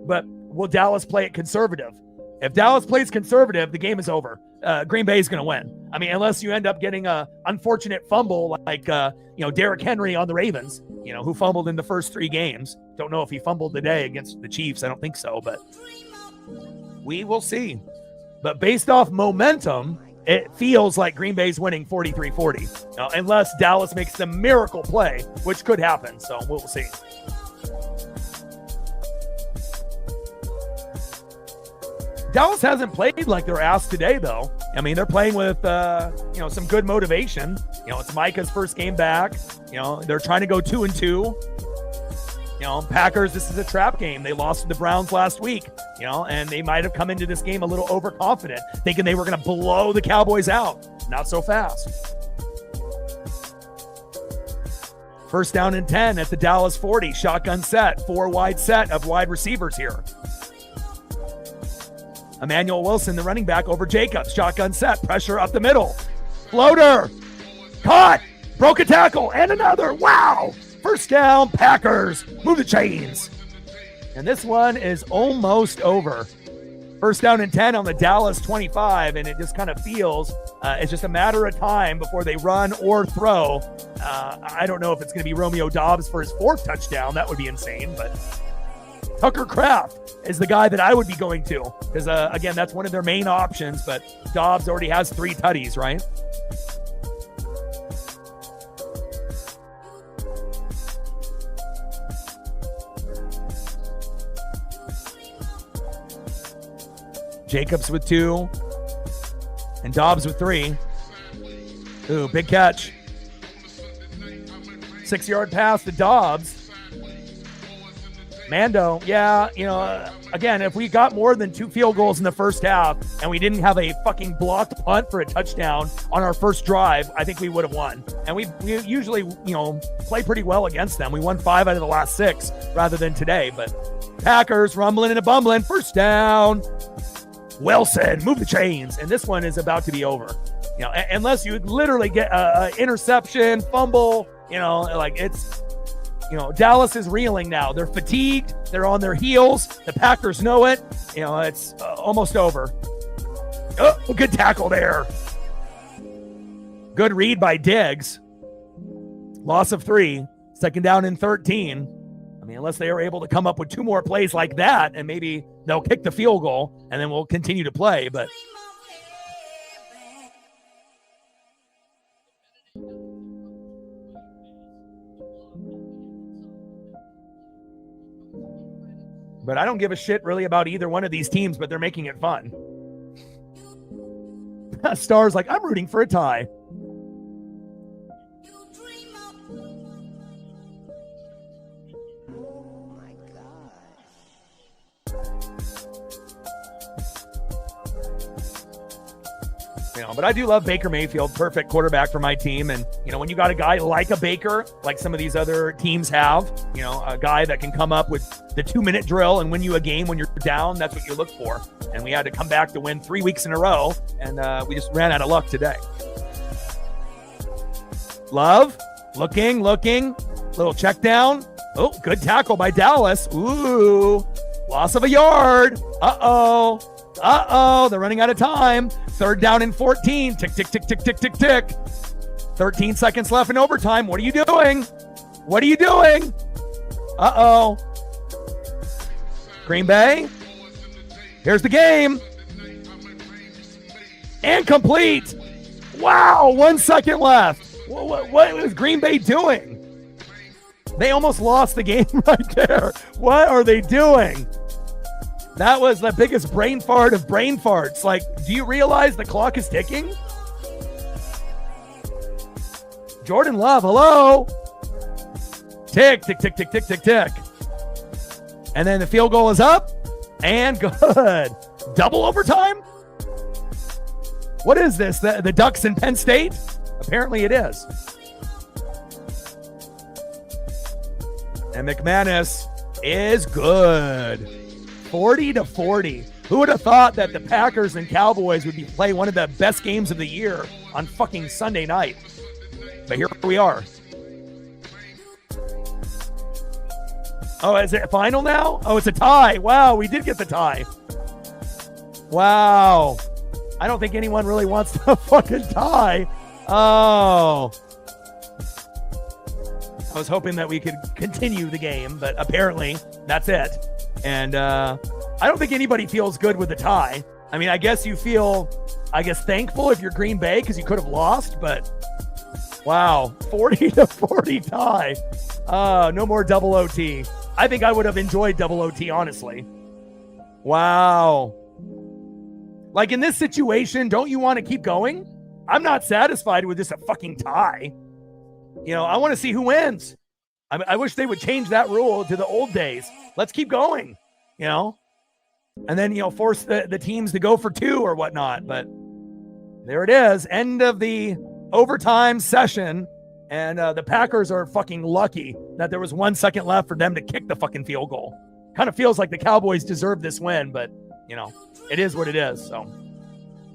But will Dallas play it conservative? If Dallas plays conservative, the game is over. Green Bay is going to win. I mean, unless you end up getting a unfortunate fumble like, Derrick Henry on the Ravens, who fumbled in the first 3 games. Don't know if he fumbled today against the Chiefs. I don't think so, but we will see. But based off momentum, it feels like Green Bay's winning 43-40, unless Dallas makes the miracle play, which could happen. So we'll see. Dallas hasn't played like they're asked today, though. I mean, they're playing with, some good motivation. It's Micah's first game back. They're trying to go 2-2. Packers, this is a trap game. They lost to the Browns last week, and they might have come into this game a little overconfident, thinking they were going to blow the Cowboys out. Not so fast. First down and 10 at the Dallas 40. Shotgun set, 4 wide set of wide receivers here. Emmanuel Wilson, the running back, over Jacobs. Shotgun set, pressure up the middle. Floater, caught, broke a tackle, and another. Wow. First down, Packers. Move the chains. And this one is almost over. First down and 10 on the Dallas 25, and it just kind of feels it's just a matter of time before they run or throw. I don't know if it's going to be Romeo Doubs for his 4th touchdown. That would be insane, but Tucker Kraft is the guy that I would be going to because, again, that's one of their main options, but Doubs already has 3 tutties, right? Jacobs with 2 and Doubs with 3. Ooh, big catch. 6-yard pass to Doubs. Mando, yeah, again, if we got more than 2 field goals in the first half and we didn't have a fucking blocked punt for a touchdown on our first drive, I think we would have won. And we usually, play pretty well against them. We won 5 out of the last 6 rather than today, but Packers rumbling and a bumbling. First down. Wilson, move the chains. And this one is about to be over. Unless you literally get an interception, fumble, it's, Dallas is reeling now. They're fatigued. They're on their heels. The Packers know it. It's almost over. Oh, good tackle there. Good read by Diggs. Loss of 3. Second down and 13. I mean, unless they are able to come up with 2 more plays like that, and maybe they'll kick the field goal, and then we'll continue to play. But I don't give a shit really about either one of these teams, but they're making it fun. Star's like, I'm rooting for a tie. But I do love Baker Mayfield, perfect quarterback for my team. And, when you got a guy like a Baker, like some of these other teams have, a guy that can come up with the 2-minute drill and win you a game when you're down, that's what you look for. And we had to come back to win 3 weeks in a row, and we just ran out of luck today. Love, looking, little check down. Oh, good tackle by Dallas. Ooh, loss of a yard. Uh-oh, they're running out of time. 3rd down and 14. Tick, tick, tick, tick, tick, tick, tick. 13 seconds left in overtime. What are you doing? Uh-oh. Green Bay. Here's the game. And complete. Wow, 1 second left. What was Green Bay doing? They almost lost the game right there. What are they doing? That was the biggest brain fart of brain farts. Like, do you realize the clock is ticking? Jordan Love, hello. Tick, tick, tick, tick, tick, tick, tick. And then the field goal is up. And good. Double overtime? What is this? The Ducks in Penn State? Apparently it is. And McManus is good. 40-40. Who would have thought that the Packers and Cowboys would be play one of the best games of the year on fucking Sunday night? But here we are. Oh, is it final now? Oh, it's a tie. Wow, we did get the tie. Wow. I don't think anyone really wants to fucking tie. Oh. I was hoping that we could continue the game, but apparently that's it. And I don't think anybody feels good with the tie. I mean, I guess you feel, thankful if you're Green Bay because you could have lost, but wow, 40-40 tie. No more double OT. I think I would have enjoyed double OT, honestly. Wow. Like in this situation, don't you want to keep going? I'm not satisfied with just a fucking tie. I want to see who wins. I wish they would change that rule to the old days. Let's keep going, and then, force the teams to go for 2 or whatnot. But there it is. End of the overtime session. And the Packers are fucking lucky that there was 1 second left for them to kick the fucking field goal. Kind of feels like the Cowboys deserve this win, but, it is what it is. So,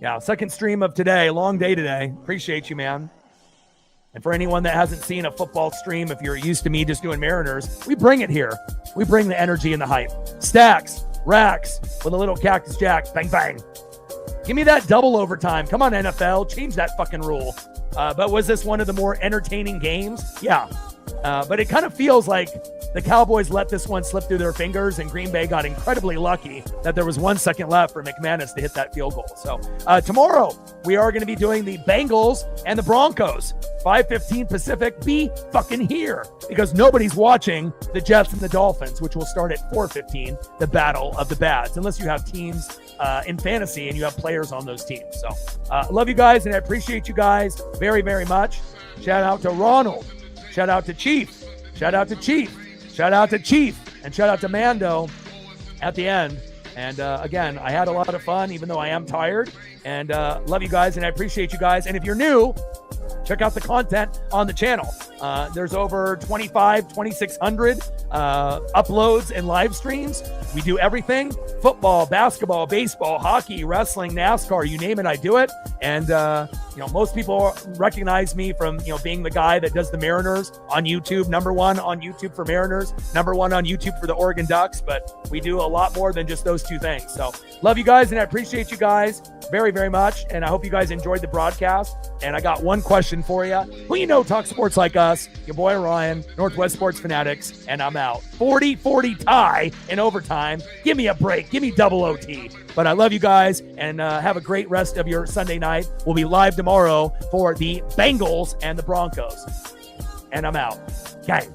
yeah, second stream of today. Long day today. Appreciate you, man. And for anyone that hasn't seen a football stream, if you're used to me just doing Mariners, we bring it here. We bring the energy and the hype. Stacks, racks, with a little Cactus Jack. Bang, bang. Give me that double overtime. Come on, NFL. Change that fucking rule. But was this one of the more entertaining games? Yeah. But it kind of feels like the Cowboys let this one slip through their fingers, and Green Bay got incredibly lucky that there was 1 second left for McManus to hit that field goal. So tomorrow we are going to be doing the Bengals and the Broncos. 5:15 Pacific. Be fucking here because nobody's watching the Jets and the Dolphins, which will start at 4:15. The battle of the bads, unless you have teams in fantasy and you have players on those teams. So love you guys, and I appreciate you guys very, very much. Shout out to Ronald. Shout out to Chief. Shout out to Chief. Shout out to Chief. And shout out to Mando at the end. And again, I had a lot of fun, even though I am tired. And love you guys, and I appreciate you guys. And if you're new, check out the content on the channel. There's over 2,600 uploads and live streams. We do everything: football, basketball, baseball, hockey, wrestling, NASCAR, you name it, I do it. And, most people recognize me from, being the guy that does the Mariners on YouTube, #1 on YouTube for Mariners, #1 on YouTube for the Oregon Ducks. But we do a lot more than just those two things. So love you guys, and I appreciate you guys very, very much. And I hope you guys enjoyed the broadcast. And I got one question question for you. Well, you know, talk sports like us, your boy Ryan, Northwest Sports Fanatics, and I'm out. 40-40 tie in overtime. Give me a break. Give me double OT. But I love you guys, and have a great rest of your Sunday night. We'll be live tomorrow for the Bengals and the Broncos. And I'm out. Okay.